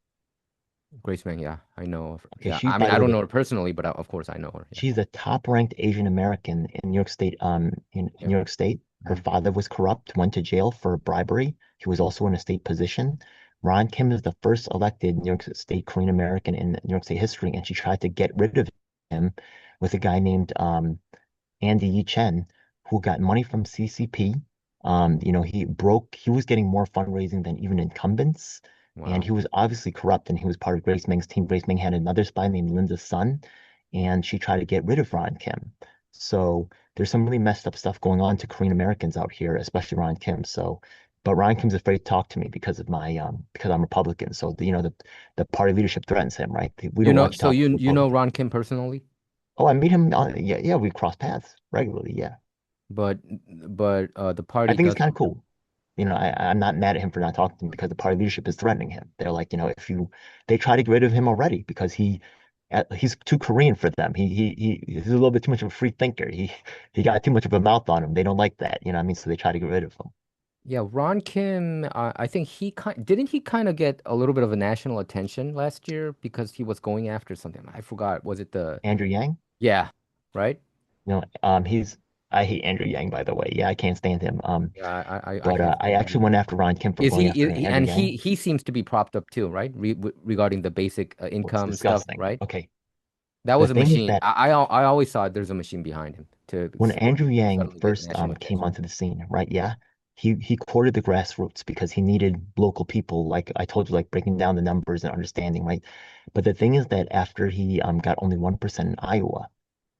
Grace Meng, yeah, I know. Okay, Yeah, she's I mean, by the I way don't know her personally, but of course I know her. Yeah, she's a top-ranked Asian American in New York State. In yeah. New York State, her Hmm. father was corrupt, went to jail for bribery. He was also in a state position. Ron Kim is the first elected New York State Korean American in New York State history, and she tried to get rid of him with a guy named Andy Yi Chen, who got money from CCP. He was getting more fundraising than even incumbents. And Wow. he was obviously corrupt, and he was part of Grace Meng's team. Grace Meng had another spy named Linda Sun, and she tried to get rid of Ron Kim. So there's some really messed up stuff going on to Korean Americans out here, especially Ron Kim. But Ron Kim's afraid to talk to me because I'm Republican. So the party leadership threatens him, right? We You don't know, want you so talking to you know Republicans. Ron Kim personally, Oh, I meet him. Yeah, we cross paths regularly. Yeah. but the I party think he's doesn't. kind of cool. I'm not mad at him for not talking to him because the party leadership is threatening him. They're like, they try to get rid of him already because he's too Korean for them. He's a little bit too much of a free thinker. He got too much of a mouth on him. They don't like that, you know what I mean? So they try to get rid of him. Yeah, Ron Kim, I think didn't he kind of get a little bit of a national attention last year because he was going after something. I forgot. Was it the Andrew Yang, Yeah, right? he's I hate Andrew Yang, by the way. Yeah, I can't stand him. Yeah, I But can't I stand him actually either. went after Ron Kim for Is going after Andrew and Yang. he seems to be propped up too, right? Regarding the basic Well, it's income stuff, disgusting. right? Okay. That The was a thing is machine. that I always thought there's a machine behind him when Andrew to Yang suddenly get first national came attention. onto the scene, right? Yeah, he courted the grassroots because he needed local people, like I told you, like breaking down the numbers and understanding, right? But the thing is that after he got only 1% in Iowa,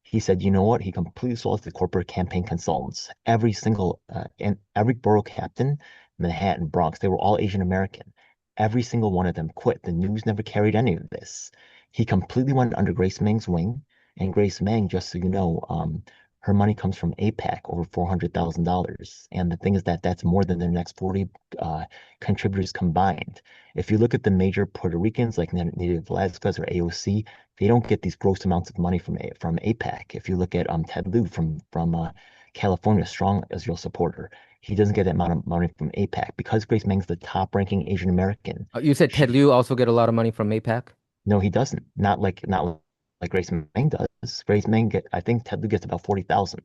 he said, you know what? He completely sold the corporate campaign consultants. And every borough captain, Manhattan, Bronx, they were all Asian American. Every single one of them quit. The news never carried any of this. He completely went under Grace Meng's wing. And Grace Meng, just so you know, her money comes from APAC, over $400,000. And the thing is that that's more than the next 40 uh, contributors combined. If you look at the major Puerto Ricans like Native Alaska's or AOC, they don't get these gross amounts of money from APAC. If you look at Ted Lieu from California, strong Israel supporter, he doesn't get that amount of money from APAC because Grace Meng's the top-ranking Asian American. You said Ted Lieu also get a lot of money from APAC? No, he doesn't. Not like Grace Meng does. I think Ted Lieu gets about 40,000.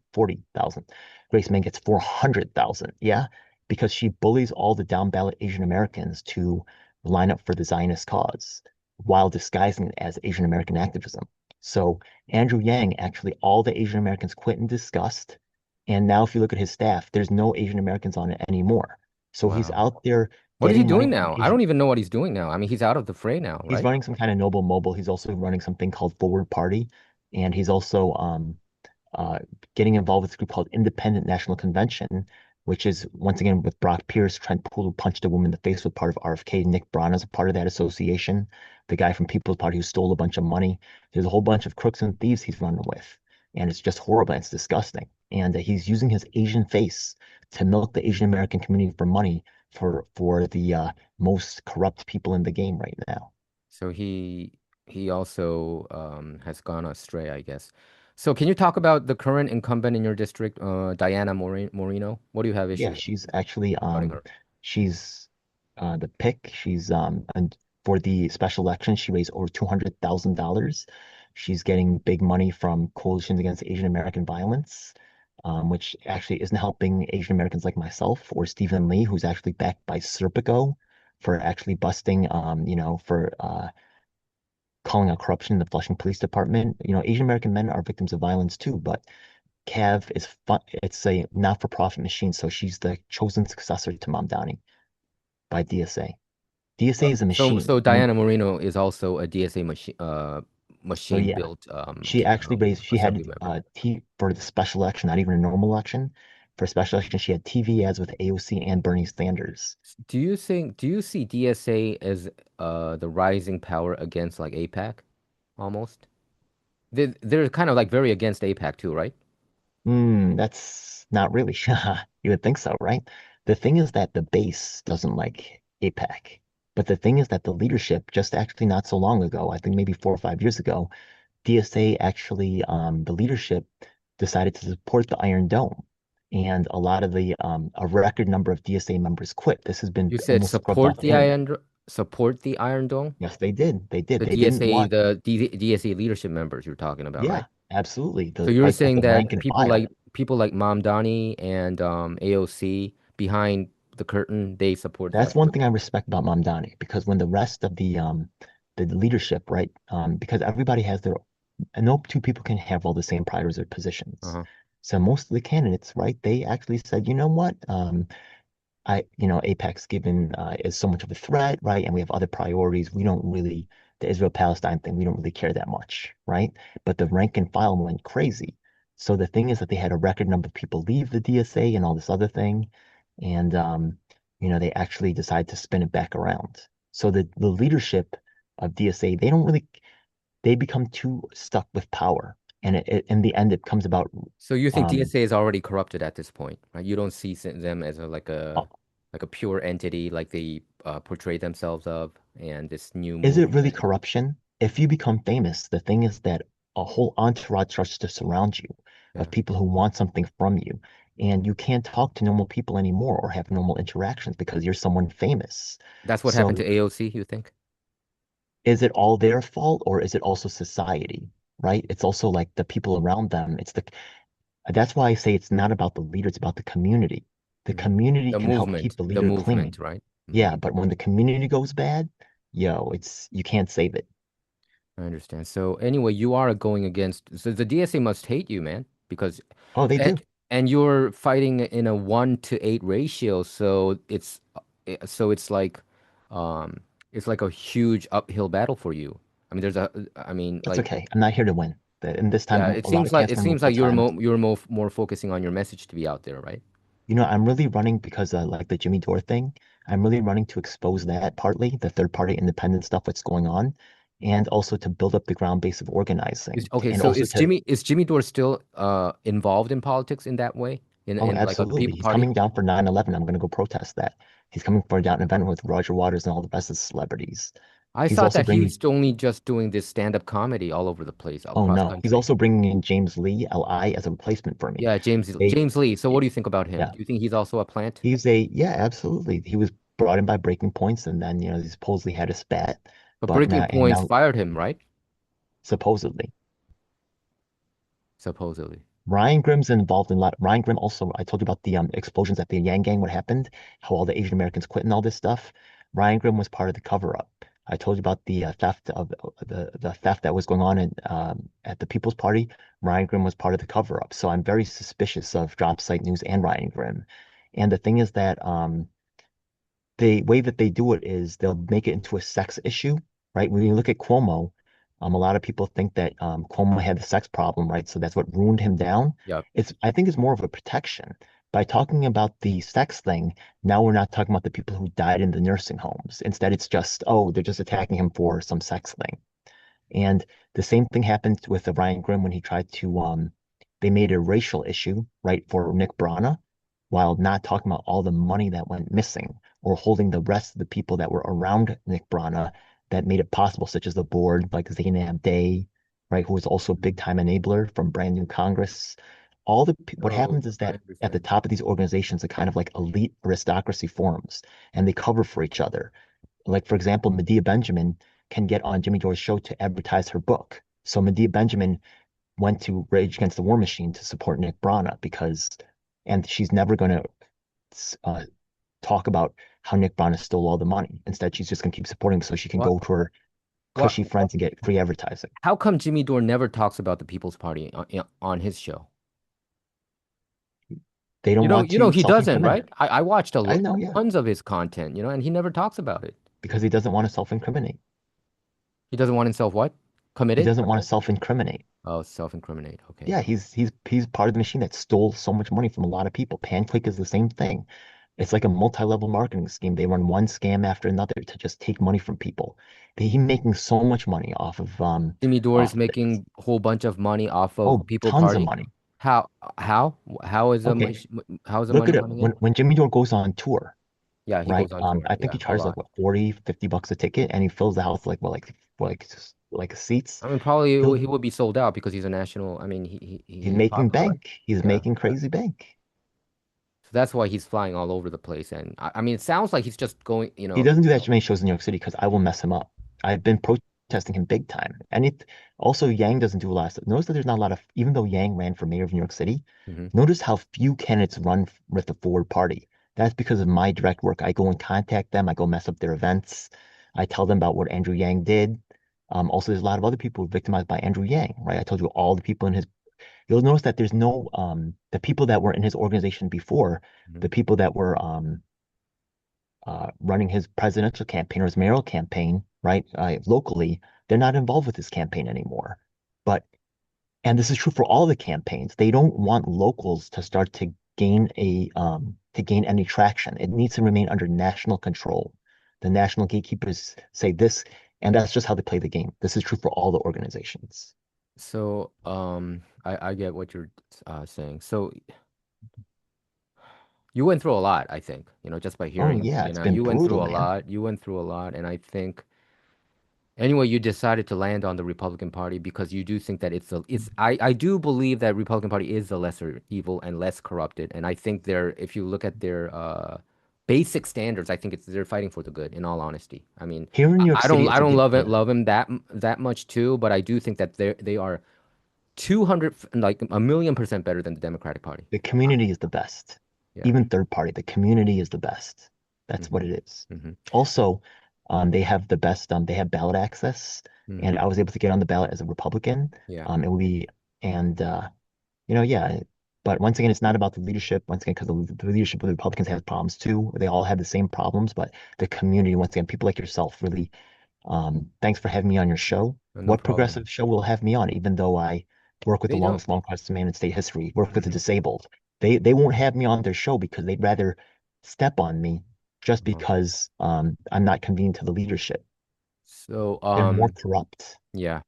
Grace Meng gets 400,000. Yeah, because she bullies all the down ballot Asian Americans to line up for the Zionist cause while disguising it as Asian American activism. So Andrew Yang, actually, all the Asian Americans quit in disgust. And now if you look at his staff, there's no Asian Americans on it anymore. So he's Wow. out there What is he getting money doing from now? I Asian. don't even know what he's doing now. I mean, he's out of the fray now, He's right? running some kind of noble mobile. He's also running something called Forward Party, and he's also uh, getting involved with a group called Independent National Convention, which is once again with Brock Pierce, Trent Poole, who punched a woman in the face, was part of RFK. Nick Braun is a part of that association. The guy from People's Party who stole a bunch of money. There's a whole bunch of crooks and thieves he's running with, and it's just horrible. And it's disgusting. And he's using his Asian face to milk the Asian American community for money for the most corrupt people in the game right now. So he also has gone astray, I guess. So can you talk about the current incumbent in your district, Diana Moreno? What do you have Yeah, issues she's actually regarding her? she's the pick. She's and for the special election, she raised over $200,000. She's getting big money from coalitions against Asian American violence, which actually isn't helping Asian Americans like myself or Stephen Lee, who's actually backed by Serpico for actually busting, for calling out corruption in the Flushing Police Department. Asian American men are victims of violence too, but Cav is fun. It's a not-for-profit machine, so she's the chosen successor to Mom Downey by DSA. DSA is a machine. So When Diana Moreno is also a DSA so machine yeah, built she actually raised. She assembly had member. T for the special election, not even a normal election. For a special election, she had TV ads with AOC and Bernie Sanders. Do you see DSA as the rising power against like APAC almost? They're kind of like very against APAC too, right? That's not really. You would think so, right? The thing is that the base doesn't like APAC. But the thing is that the leadership, just actually not so long ago, I think maybe 4 or 5 years ago, DSA actually, the leadership decided to support the Iron Dome. And a record number of DSA members quit. This has been You said almost scrubbed off the internet. support the Iron Dome? Yes, they did. They did. The They didn't DSA, want, the DSA leadership members you're talking about, yeah, right? absolutely. So The you're like at saying the rank that and file. people like Mom Donnie and AOC behind the curtain, they support That's that. one thing I respect about Mamdani because when the rest of the leadership, right? Because everybody has their and no two people can have all the same priorities or positions. Uh-huh. So most of the candidates, right, they actually said, you know what? Apex given is so much of a threat, right? And we have other priorities. We don't really, the Israel-Palestine thing, we don't really care that much, right? But the rank and file went crazy. So the thing is that they had a record number of people leave the DSA and all this other thing. And, they actually decided to spin it back around. So the leadership of DSA, they become too stuck with power. And in the end, it comes about, So you think um, DSA is already corrupted at this point, right? You don't see them as uh, like a pure entity like they portray themselves of and this new is it really movement. corruption? If you become famous, the thing is that a whole entourage starts to surround you Yeah. of people who want something from you. And you can't talk to normal people anymore or have normal interactions because you're someone famous. That's what happened So to AOC, you think? is it all their fault or is it also society? Right? It's also like the people around them. That's why I say it's not about the leader, it's about the community. The Mhm. community can help keep the The leader movement, clean. right? Yeah, but when the community goes bad, it's you can't save it. I understand. So anyway, you are going against, so the DSA must hate you, man, because Oh, they and, do. and you're fighting in a 1-to-8 ratio, so it's like a huge uphill battle for you. I mean, I mean, That's like, okay. I'm not here to win. In this yeah, time, a lot of cats it run seems multiple like times. you're more focusing on your message to be out there, right? I'm really running because like the Jimmy Dore thing. I'm really running to expose that partly, the third party independent stuff that's going on, and also to build up the ground base of organizing, Okay, and so also to, Is Jimmy Dore still involved in politics in that way? oh, In like a absolutely. People He's Party? coming down for 9/11. I'm going to go protest that. He's coming for down an event with Roger Waters and all the best of the celebrities. I He's thought also that bringing, he's only just doing this stand-up comedy all over the place, oh across no, he's country. also bringing in James Lee, LI, as a replacement for me. Yeah, They, James Lee. So what do you think about him? yeah. Do you think he's also a plant? Yeah, absolutely. He was brought in by Breaking Points, and then he supposedly had a spat, But but Breaking now and Points now fired him, right? supposedly Supposedly. Ryan Grimm's involved in a lot. Ryan Grimm also, I told you about the explosions at the Yang Gang, what happened, how all the Asian Americans quit and all this stuff. Ryan Grimm was part of the cover up. I told you about the theft of the theft that was going on at the People's Party. Ryan Grimm was part of the cover up. So I'm very suspicious of Drop Site News and Ryan Grimm. And the thing is that the way that they do it is they'll make it into a sex issue, right? When you look at Cuomo, a lot of people think that Cuomo had a sex problem, right? So that's what ruined him down. Yep. I think it's more of a protection. By talking about the sex thing, now we're not talking about the people who died in the nursing homes. Instead, it's just, oh, they're just attacking him for some sex thing. And the same thing happened with Ryan Grimm when he tried to, they made a racial issue, right, for Nick Brana, while not talking about all the money that went missing or holding the rest of the people that were around Nick Brana that made it possible, such as the board, like Zainab Day, right, who was also a big time enabler from Brand New Congress. What Oh, happens is I that at the understand. top of these organizations are kind of like elite aristocracy forums, and they cover for each other. Like, for example, Medea Benjamin can get on Jimmy Dore's show to advertise her book. So Medea Benjamin went to Rage Against the War Machine to support Nick Brana and she's never going to uh, talk about how Nick Brana stole all the money. Instead, she's just going to keep supporting him so she can What? go to her What? cushy friends and get free advertising. How come Jimmy Dore never talks about the People's Party on his show? They don't want to He doesn't, self-incriminate. right? I watched I know, yeah, tons of his content, and he never talks about it. because he doesn't want to self-incriminate. He doesn't want himself what? He Committed? doesn't want to self-incriminate. Oh, self-incriminate. Okay. Yeah, he's part of the machine that stole so much money from a lot of people. Pancake is the same thing. It's like a multi-level marketing scheme. They run one scam after another to just take money from people. He's making so much money Jimmy Dore is off this. making a whole bunch of money off of Oh, People tons of Party. money. How? How? How is the Okay, how is the look money at it. coming When in? when Jimmy Dore goes on tour, Yeah, he right? goes on tour. I think Yeah, he a charges like lot. what, 40, $50 a ticket, and he fills the house like what, like seats. I mean, probably He'll he would be sold out because he's a national. I mean, he's he's making popular, right? bank. He's Yeah. making crazy bank. So that's why he's flying all over the place. And I mean, it sounds like he's just going, He doesn't do that many shows in New York City because I will mess him up. I've been protesting him big time. Also Yang doesn't do a lot of stuff. Notice that there's not a lot of, even though Yang ran for mayor of New York City, Mhm. notice how few candidates run with the Forward Party. That's because of my direct work. I go and contact them. I go mess up their events. I tell them about what Andrew Yang did. Also, there's a lot of other people victimized by Andrew Yang, right? I told you all the people in his. You'll notice that there's no the people that were in his organization before, Mhm. the people that were running his presidential campaign or his mayoral campaign, right, locally, they're not involved with his campaign anymore. But, and this is true for all the campaigns, they don't want locals to start to gain any traction. It needs to remain under national control. The national gatekeepers say this, and that's just how they play the game. This is true for all the organizations. So, I get what you're saying. So you went through a lot, I think, just by Oh hearing, yeah, it's been you went through brutal, a man. lot. You went through a lot, and I think anyway, you decided to land on the Republican Party because you do think that I do believe that Republican Party is the lesser evil and less corrupted. And I think if you look at their basic standards, I think they're fighting for the good, in all honesty. I mean, Here in New York City, I it's a don't bit love him that much too, but I do think that they are 200 like a million percent better than the Democratic Party. the community is the best. Yeah. Even third party, the community is the best. That's what Hmm. it is. Hmm. Also, they have the best, they have ballot access, and Hmm. I was able to get on the ballot as a Republican. Yeah. It would be, and yeah. But once again, it's not about the leadership. Once again, because the leadership of the Republicans has problems too. They all have the same problems, but the community, once again, people like yourself, really. Thanks for having me on your show. No What problem. progressive show will have me on, even though I work with the They don't. longest long quested man in state history, work with the Hmm. disabled? They won't have me on their show because they'd rather step on me just Uh-huh. because I'm not convenient to the leadership. So, They're more corrupt. yeah.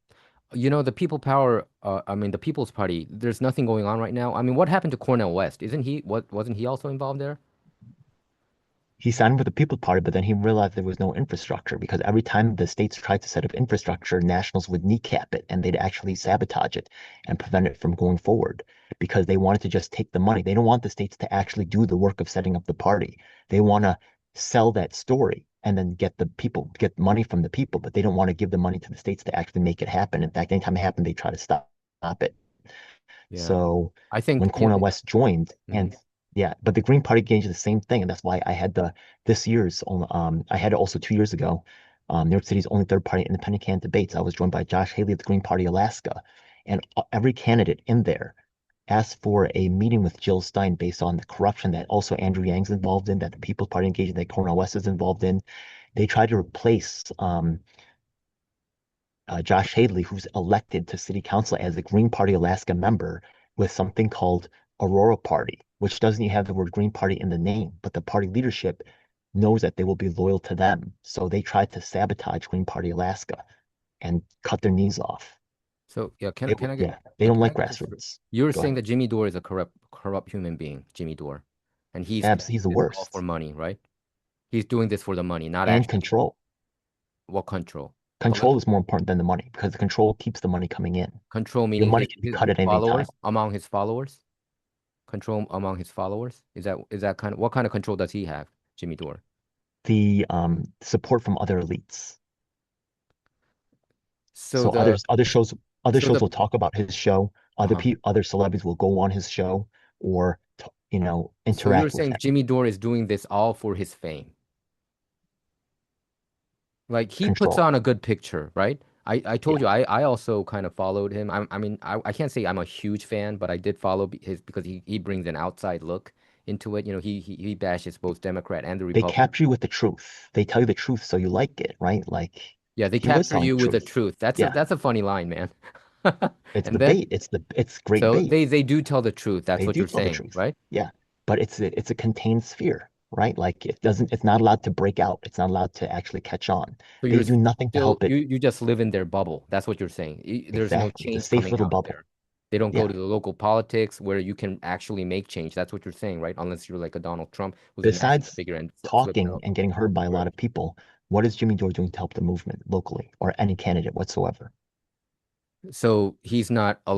The People Power, I mean, the People's Party, there's nothing going on right now. I mean, what happened to Cornel West? Wasn't he also involved there? He signed with the People's Party, but then he realized there was no infrastructure because every time the states tried to set up infrastructure, nationals would kneecap it and they'd actually sabotage it and prevent it from going forward because they wanted to just take the money. They don't want the states to actually do the work of setting up the party. They want to sell that story and then get money from the people, but they don't want to give the money to the states to actually make it happen. In fact, anytime it happened, they try to stop it. Yeah. So I think, when Cornel West joined, mhm. and yeah, but the Green Party gained the same thing, and that's why I had I had it also 2 years ago. New York City's only third party independent candidate debates. I was joined by Josh Haley of the Green Party Alaska, and every candidate in there asked for a meeting with Jill Stein based on the corruption that also Andrew Yang's involved in, that the People's Party engaged in, that Cornel West is involved in. They tried to replace Josh Hadley, who's elected to city council as a Green Party Alaska member, with something called Aurora Party, which doesn't even have the word Green Party in the name, but the party leadership knows that they will be loyal to them. So they tried to sabotage Green Party Alaska and cut their knees off. So yeah, Yeah, they don't can I like get this? grassroots. You're Go saying ahead. that Jimmy Dore is a corrupt human being, Jimmy Dore, and Abs, he's the is all for worst. money, right? He's doing this for the money, not and actually control. what control. Control is more important than the money because the control keeps the money coming in. Control Your meaning money can be cut his at any time. followers, among his followers. Control among his followers. Is that kind of what kind of control does he have, Jimmy Dore? The support from other elites. So So the other so shows the will talk about his show. uh-huh. Other celebrities will go on his show or So you're interact with saying him. Jimmy Dore is doing this all for his fame. Like he puts Control. on a good picture, right? I told Yeah. you I also kind of followed him. I mean I can't say I'm a huge fan, but I did follow his because he brings an outside look into it. You know, he bashes both Democrat and the They Republican. capture you with the truth. They tell you the truth so you like it, right? Like Yeah, they he was capture telling the you with the truth. truth. Yeah. That's a funny line, man. It's And the then bait. It's great so bait. they do tell the truth. That's They what do you're tell the saying, truth. right? Yeah. But it's a contained sphere, right? Like it's not allowed to break out. It's not allowed to actually catch on. So They you're do nothing to still help it. you just live in their bubble. That's what you're saying. There's no Exactly. It's a change safe coming little out bubble. there. They don't go Yeah. to the local politics where you can actually make change. That's what you're saying, right? Unless you're like a Donald Trump who's a national Besides figure and flips talking out. and getting heard by a Right. lot of people, what is Jimmy Dore doing to help the movement locally or any candidate whatsoever? So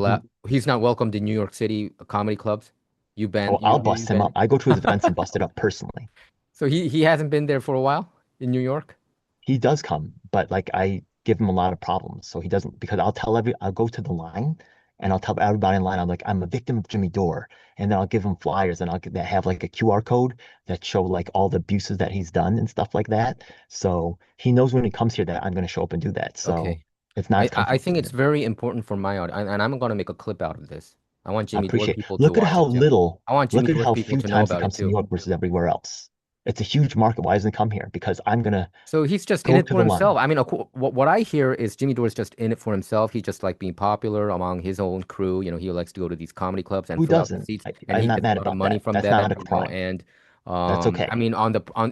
He, he's not welcomed in New York City comedy clubs. You ban oh, I'll you bust him up. ban I go to his events and bust it up personally. So he hasn't been there for a while in New York. He does come, but like I give him a lot of problems. So he doesn't because I'll go to the line and I'll tell everybody in line, I'm like, I'm a victim of Jimmy Dore. And then I'll give him flyers and that have like a QR code that show like all the abuses that he's done and stuff like that. So he knows when he comes here that I'm going to show up and do that. So Okay. it's not I comfortable think for it's him. very important for my audience, and I'm gonna make a clip out of this. I want I Jimmy Dore appreciate. people to watch it too. I want Jimmy Look at Dore's how people few to know times he about it comes to New too. York versus everywhere else. It's a huge market. Why doesn't he come here? Because I'm going to So he's just in go it to for the line. himself. I mean, what I hear is Jimmy Dore's just in it for himself. He just like being popular among his own crew. You know, he likes to go to these comedy clubs and Who fill out the doesn't? seats, and I'm he not gets a mad lot of about money that. from That's that. not a You know, crime. and That's I okay. mean,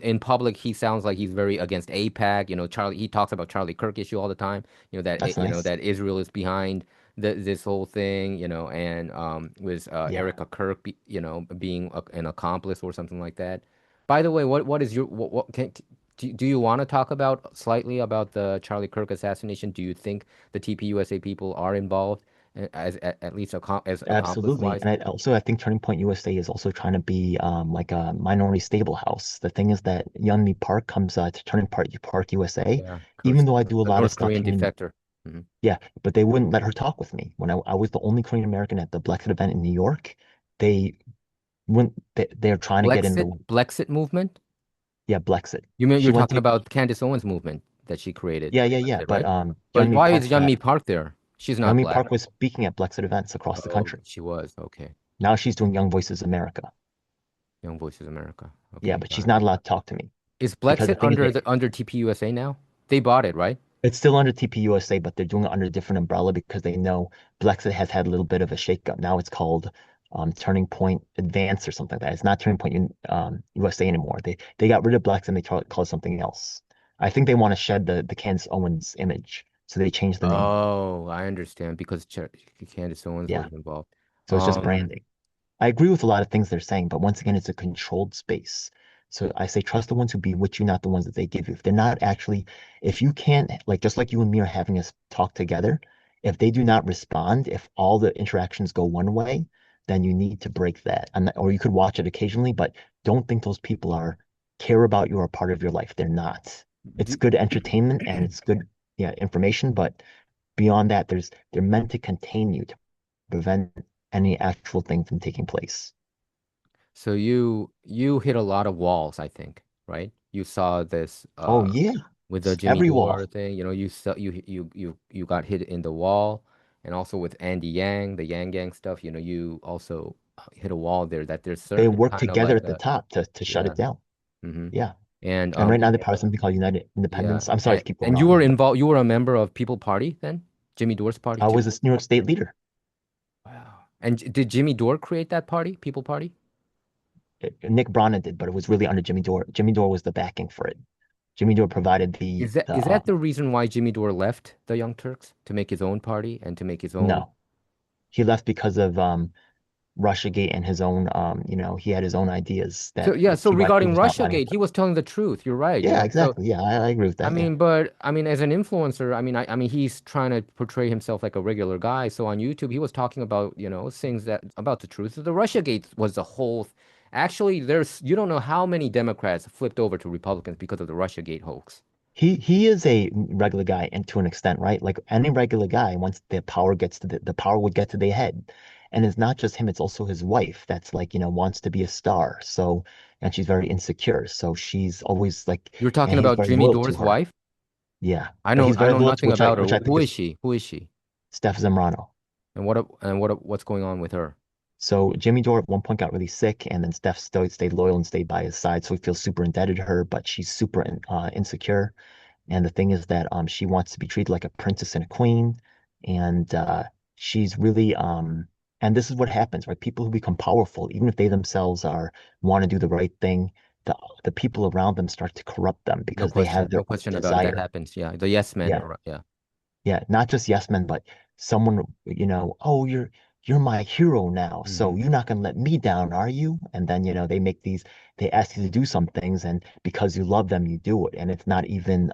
in public, he sounds like he's very against APAC. You know, Charlie. He talks about Charlie Kirk issue all the time. You know That's nice. that Israel is behind this whole thing. You know, and with Yeah. Erica Kirk, being an accomplice or something like that. By the way, what is your what can do you want to talk about slightly about the Charlie Kirk assassination? Do you think the TPUSA people are involved as at least as accomplice Absolutely. wise? And I think Turning Point USA is also trying to be like a minority stable house. The thing is that Yeonmi Park comes to Turning Point Park USA, Yeah, even though I do a the lot of North stuff Korean here in defector. Mhm. yeah, but they wouldn't let her talk with me. When I was the only Korean American at the Brexit event in New York, they wouldn't they're trying to get in the Blexit movement? yeah, Brexit. You mean She you're went talking to about Candace Owens movement that she created, yeah, Blexit, but right? But Yeonmi why is Park Yeonmi Park there? She's not Yeonmi black. Park was speaking at Brexit events across the Oh, country. she was. Okay. Now she's doing Young Voices America. Young Voices America. Yeah, Okay, but she's got it. not allowed to talk to me Is because the Blexit thing is that under TPUSA now? They bought it, right? it's still under TPUSA, but they're doing it under a different umbrella because they know Brexit has had a little bit of a shakeup. Now it's called Turning Point Advance or something like that. It's not Turning Point USA anymore. They got rid of Brexit and they call it something else. I think they want to shed the Candace Owens image, so they changed the name. Oh, I understand because Candace Owens Yeah, was involved. so it's just Um, branding. I agree with a lot of things they're saying, but once again, it's a controlled space. So I say trust the ones who be with you, not the ones that they give you. If they're not actually, if you can't, like just like you and me are having us talk together, if they do not respond, if all the interactions go one way, then you need to break that. Or you could watch it occasionally, but don't think those people care about you or are part of your life. They're not. It's do, good entertainment and it's good, yeah, information, but beyond that, they're meant to contain you to prevent any actual thing from taking place. so you hit a lot of walls, I think, right? You saw this Oh yeah, with the Jimmy every Dore wall. thing. You know, you got hit in the wall, and also with Andy Yang, the Yang Gang stuff. You know, you also hit a wall there. That there's They certain work kind of together like at the a top to shut yeah. it down. hmm Yeah. And And right now they're part of something called United yeah, Independence. I'm sorry to keep going and you on, were but involved. You were a member of People Party then, Jimmy Dore's party I too. was a New York State leader. Wow. And did Jimmy Dore create that party, People Party? Nick Brana did, but it was really under Jimmy Dore. Jimmy Dore was the backing for it. Jimmy Dore provided Is that the reason why Jimmy Dore left the Young Turks to make his own party and to make his own? no. He left because of Russiagate and his own, he had his own ideas So that yeah, so he rightfully regarding was not letting. Russiagate, he was telling the truth. You're right, Yeah, So exactly. Yeah, I agree with I that. Yeah. mean, but I mean, as an influencer, I mean, he's trying to portray himself like a regular guy. So on YouTube, he was talking about, things that about the truth. So the Russiagate was the whole. Actually, you don't know how many Democrats flipped over to Republicans because of the Russiagate hoax. He is a regular guy and to an extent, right? Like any regular guy, once the power gets to the power would get to their head. And it's not just him, it's also his wife that's like, wants to be a star. So, and she's very insecure. So she's always like, You're and talking he's about very Jimmy loyal to Dore's her. wife? Yeah. I But know he's I very know loyal to nothing about her. which I think Who is is she? Who is she? Steph Zamorano. And what's going on with her? So Jimmy Dore at one point got really sick, and then Steph still stayed loyal and stayed by his side. So he feels super indebted to her, but she's super insecure. And the thing is that she wants to be treated like a princess and a queen. And she's really and this is what happens, right? People who become powerful, even if they themselves are want to do the right thing, the people around them start to corrupt them No because they have question. their No own question about it. That desire. happens. Yeah. The yes men. Yeah. Yeah. Yeah, not just yes men, but someone, oh, you're my hero now, Hmm. so you're not gonna let me down, are you? And then, they ask you to do some things, and because you love them, you do it. And it's not even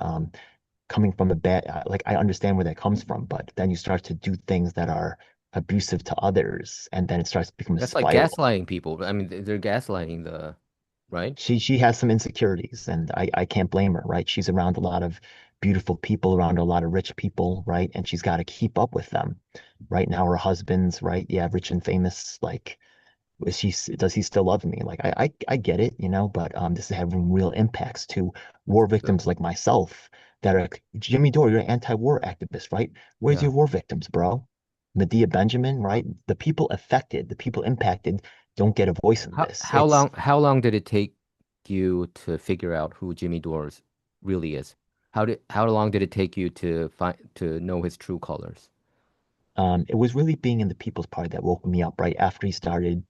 coming from a bad, like I understand where that comes from, but then you start to do things that are abusive to others, and then it starts to become a That's like spiral. gaslighting people. I mean, they're gaslighting right? She has some insecurities, and I can't blame her, right? She's around a lot of beautiful people, around a lot of rich people, right? And she's got to keep up with them. Right now, her husband's right, yeah, rich and famous. Like, does he still love me? Like, I get it, but this is having real impacts to war So, victims like myself that are like, Jimmy Dore, you're an anti-war activist, right? Where's yeah. your war victims, bro? Medea Benjamin, right? The people affected, the people impacted don't get a voice in this. It's How long did it take you to figure out who Jimmy Dores really is? How long did it take you to know his true colors? It was really being in the People's Party that woke me up right after he started,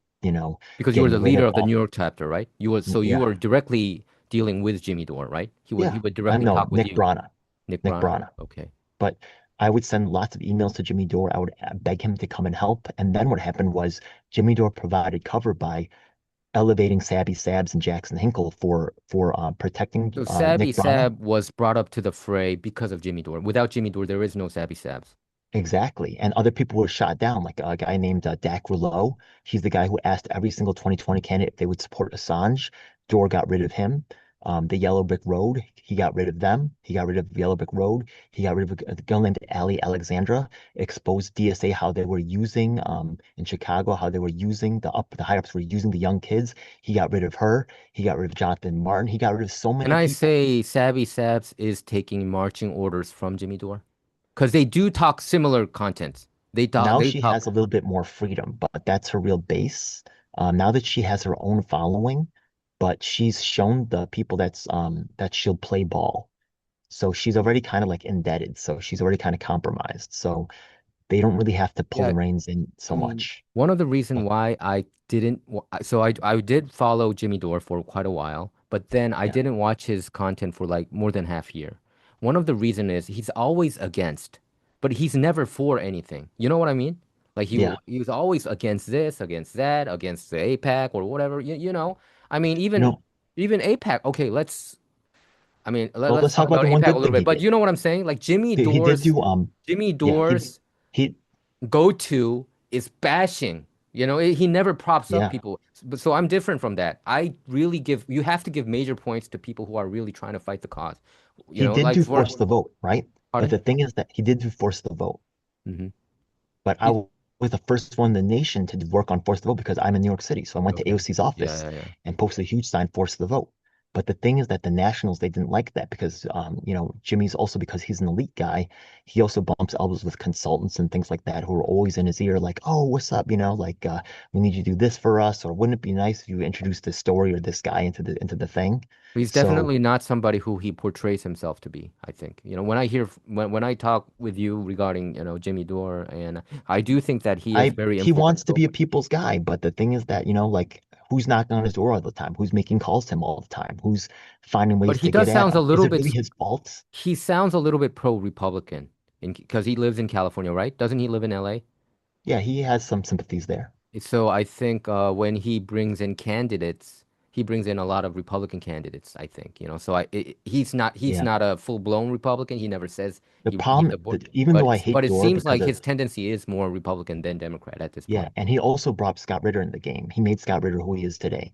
Because you were getting the rid leader of of the New all. York chapter, right? You Yeah, were directly dealing with Jimmy Dore, right? He yeah. would I directly know talk with Nick you. Brana, Nick Nick Brana. Brana. Okay. But I would send lots of emails to Jimmy Dore. I would beg him to come and help. And then what happened was Jimmy Dore provided cover by elevating Sabby Sabs and Jackson Hinkle for protecting So Sabby Nick Brana. Sab was brought up to the fray because of Jimmy Dore. Without Jimmy Dore, there is no Sabby Sabs. Exactly. And other people were shot down, like a guy named Dak Rouleau. He's the guy who asked every single 2020 candidate if they would support Assange. Dore got rid of him. The Yellow Brick Road, he got rid of them. He got rid of Yellow Brick Road. He got rid of a girl named Ali Alexandra, exposed DSA how they were using in Chicago, how they were using the high ups were using the young kids. He got rid of her. He got rid of Jonathan Martin. He got rid of so Can many I people. say Sabby Sabs is taking marching orders from Jimmy Dore? Because they do talk similar contents. Now They she has talk. a little bit more freedom, but that's her real base. Now that she has her own following, but she's shown the people that she'll play ball. So she's already kind of like indebted. So she's already kind of compromised. So they don't really have to pull Yeah, the reins in I so mean, much. one of the reason But why I didn't, so I did follow Jimmy Dore for quite a while, but then I yeah, didn't watch his content for like more than half year. One of the reason is he's always against, but he's never for anything. You know what I mean? Like yeah. he was always against this, against that, against the APAC or whatever. You know, I mean, No, even APAC. Okay, well, let's let's talk talk about about the one APAC a good little thing bit. he But did. you know what I'm saying? Like He did do Jimmy yeah, Dore's he go to is bashing. You know, he never props up yeah, people. But so I'm different from that. You have to give major points to people who are really trying to fight the cause. You he know, did like do for, force the vote, right? But pardon? the thing is that he did do force the vote. Hmm. But was the first one in the nation to work on force the vote because I'm in New York City. So I went to Okay. AOC's Yeah, office yeah, yeah. and posted a huge sign, force the vote. But the thing is that the Nationals, they didn't like that because, Jimmy's also because he's an elite guy. He also bumps elbows with consultants and things like that who are always in his ear, like, oh, what's up? We need you to do this for us. Or wouldn't it be nice if you introduced this story or this guy into the thing? He's So definitely not somebody who he portrays himself to be, I think. You know, when I talk with you regarding, Jimmy Dore, and I do think that he is very he wants to influential. be a people's guy, but the thing is that, like who's knocking on his door all the time? Who's making calls to him all the time? Who's finding But ways to get at him? Is it really his fault? he sounds a little bit pro-Republican because he lives in California, right? Doesn't he live in LA? Yeah, he has some sympathies there. So I think when he brings in candidates, he brings in a lot of Republican candidates, I think, so he's Yeah. not a full-blown Republican. He never says The he's problem, a board, even though I hate but it Gore seems because like of, his tendency is more Republican than Democrat at this yeah, point. and he also brought Scott Ritter in the game. He made Scott Ritter who he is today,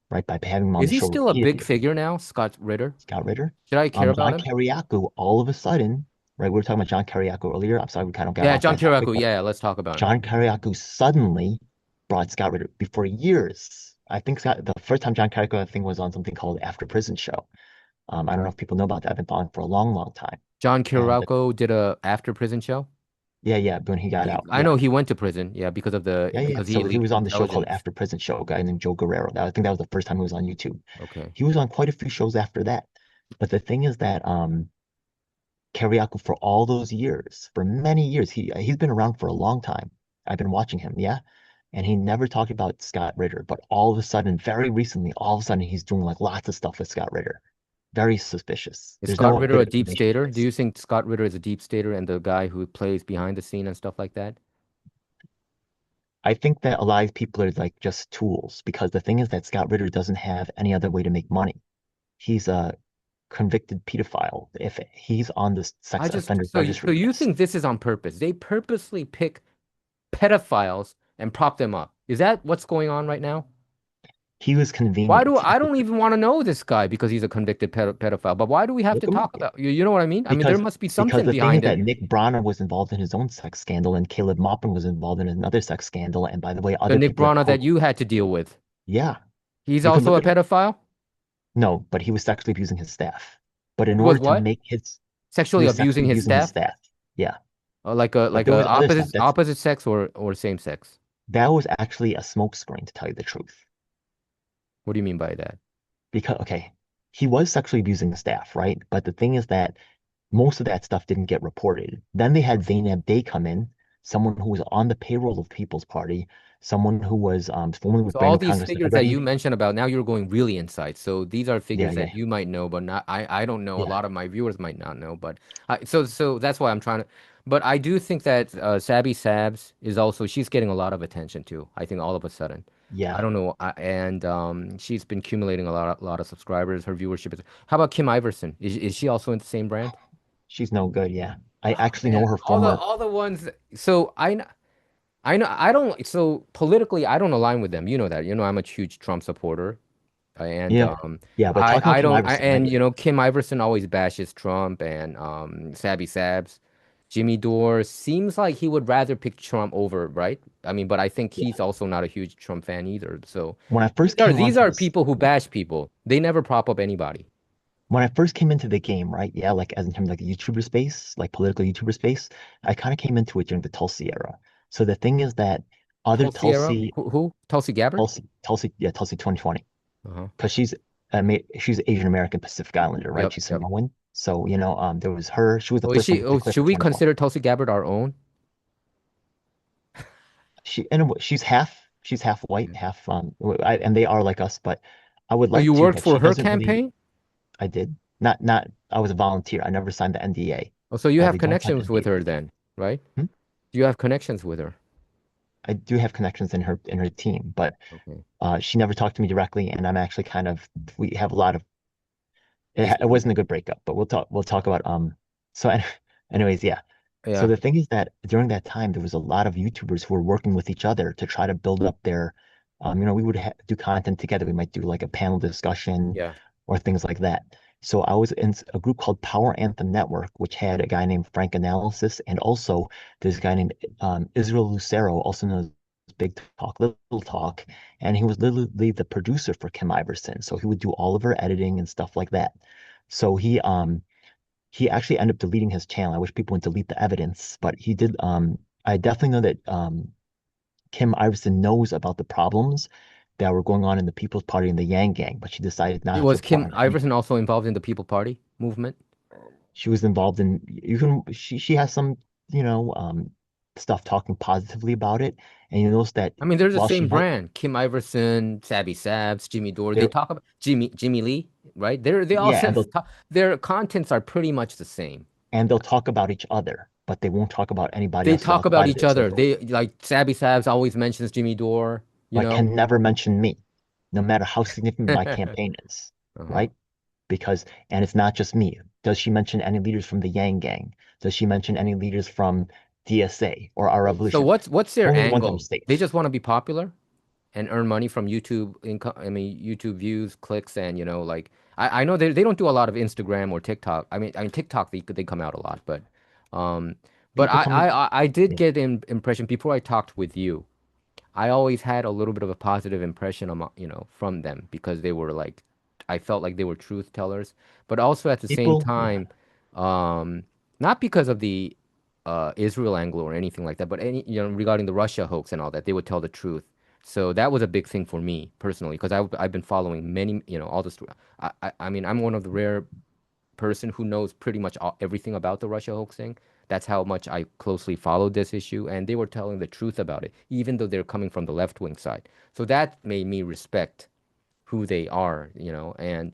right? By having him on Is the he show still a big repeatedly. figure now, Scott Ritter? Scott Ritter. Should I care about John him? Kiriakou, all of a sudden, right? We were talking about John Kiriakou earlier. I'm sorry, we kind of got Yeah, off John that topic, Kiriakou. but Yeah, let's talk about him. John Kiriakou suddenly brought Scott Ritter before years. I think the first time John Kiriakou, I think, was on something called After Prison Show. I don't know if people know about that. I've been following for a long, long time. John And Kiriakou did a after prison show. yeah, yeah, when he got out, I yeah. know he went to prison, yeah, because of Yeah, yeah. he So he leaked was on the show called intelligence. After Prison Show, a guy named Joe Guerrero. I think that was the first time he was on YouTube. Okay. He was on quite a few shows after that. But the thing is that Kariako for all those years, for many years, he's been around for a long time. I've been watching him, yeah. And he never talked about Scott Ritter, but all of a sudden, very recently, all of a sudden he's doing like lots of stuff with Scott Ritter. Very suspicious. Is There's Scott no Ritter good a deep explanation for stater? Do this. you think Scott Ritter is a deep stater and the guy who plays behind the scene and stuff like that? I think that a lot of people are like just tools because the thing is that Scott Ritter doesn't have any other way to make money. He's a convicted pedophile. If he's on the sex offender So registry you list, think this is on purpose? They purposely pick pedophiles and prop them up. Is that what's going on right now? he was convenient. I don't even want to know this guy because he's a convicted pedophile, but why do we have Look to him talk up. about you know what I mean? I mean, there because must be because something the thing is behind that it. Nick Bronner was involved in his own sex scandal and Caleb Maupin was involved in another sex scandal. And by the way, The other Nick people have Brana that co you had to deal with. yeah, He's you can also look a it up. pedophile? No, but he was sexually abusing his staff. But in He was order to what? make his he Sexually was abusing sexually his abusing his staff? staff. Yeah. But Like there was a other stuff that's opposite sex or same sex? that was actually a smokescreen to tell you the truth. What do you mean by that? Because okay, he was sexually abusing the staff, right? But the thing is that most of that stuff didn't get reported. Then they had Zainab Day come in, someone who was on the payroll of the People's Party, someone who was formerly with So brand all new these Congressman figures that you Ebony. mentioned about now you're going really inside. So these are Yeah, figures yeah, that you might know, but not I don't know. A yeah, lot of my viewers might not know, but so that's why I'm trying to. But I do think that Sabby Sabs is also she's getting a lot of attention too. I think all of a sudden. I yeah. don't know, and she's been accumulating a lot of subscribers. Her viewership is. How about Kim Iverson? Is she also in the same brand? She's no good. Yeah, I Oh actually know man, her former. all the ones. So I know I don't. So politically, I don't align with them. You know that. You know I'm a huge Trump supporter. And Yeah, yeah. But talking about I Kim don't Iverson, and right? you know Kim Iverson always bashes Trump and Sabby Sabs. Jimmy Dore seems like he would rather pick Trump over, right? I mean, but I think Yeah. he's also not a huge Trump fan either. So When I first came these onto are this, people who bash people. They never prop up anybody. when I first came into the game, right? Yeah, like as in terms of like the YouTuber space, like political YouTuber space, I kind of came into it during the Tulsi era. So the thing is that other Tulsi era? Tulsi, Who? Tulsi Gabbard? Yeah, Tulsi 2020. Uh-huh. Because she's Asian American Pacific Islander, right? Yep, She's yep. Samoan. So, there was her. She was the Oh, is first one she? to Oh, declare for should we 2020. consider Tulsi Gabbard our own? She's half white, half and they are like us, but I would So like you to, worked but for she her doesn't really. campaign? I did not. I was a volunteer. I never signed the NDA. Oh, so you have They don't sign connections with NDAs her these days. then, right? Hmm? Do you have connections with her? I do have connections in her team, but Okay. she never talked to me directly, and I'm actually kind of we have a lot of it History. wasn't a good breakup, but we'll talk about so anyways, yeah. So Yeah. the thing is that during that time there was a lot of YouTubers who were working with each other to try to build up their we would do content together. We might do like a panel discussion Yeah. or things like that. So I was in a group called Power Anthem Network, which had a guy named Frank Analysis and also this guy named Israel Lucero, also known as Big Talk, Little Talk, and he was literally the producer for Kim Iverson. So he would do all of her editing and stuff like that. So he actually ended up deleting his channel. I wish people would delete the evidence, but he did. I definitely know that Kim Iverson knows about the problems that were going on in the People's Party and the Yang Gang, but she decided not to Was report Kim on any. Iverson also involved in the People Party movement? She was involved in. She has some stuff talking positively about it, and you notice that I mean, they're the while she same had brand. Kim Iverson, Sabby Sabs, Jimmy Dore. They there, talk about Jimmy Lee, right? They all yeah, says their contents are pretty much the same. and they'll talk about each other. but they won't talk about anybody They else talk about outside of each their other. circle. They like Sabby Sabs always mentions Jimmy Dore, you But know. can never mention me, no matter how significant my campaign is, Uh-huh. right? Because, and it's not just me. Does she mention any leaders from the Yang Gang? Does she mention any leaders from DSA or our So revolution? what's their Only the ones that are angle? They safe. just want to be popular and earn money from YouTube income. I mean, YouTube views, clicks, and like I know they don't do a lot of Instagram or TikTok. I mean TikTok they come out a lot, um, but People come, I did yeah, get an impression before I talked with you. I always had a little bit of a positive impression of, from them because they were like, I felt like they were truth tellers, but also at the same people, yeah, time, um, not because of the Israel angle or anything like that, but regarding the Russia hoax and all that, they would tell the truth. So that was a big thing for me personally because I've been following many, all the story. I mean, I'm one of the rare person who knows pretty much everything about the Russia hoaxing. That's how much I closely followed this issue, and they were telling the truth about it, even though they're coming from the left wing side. So that made me respect who they are, and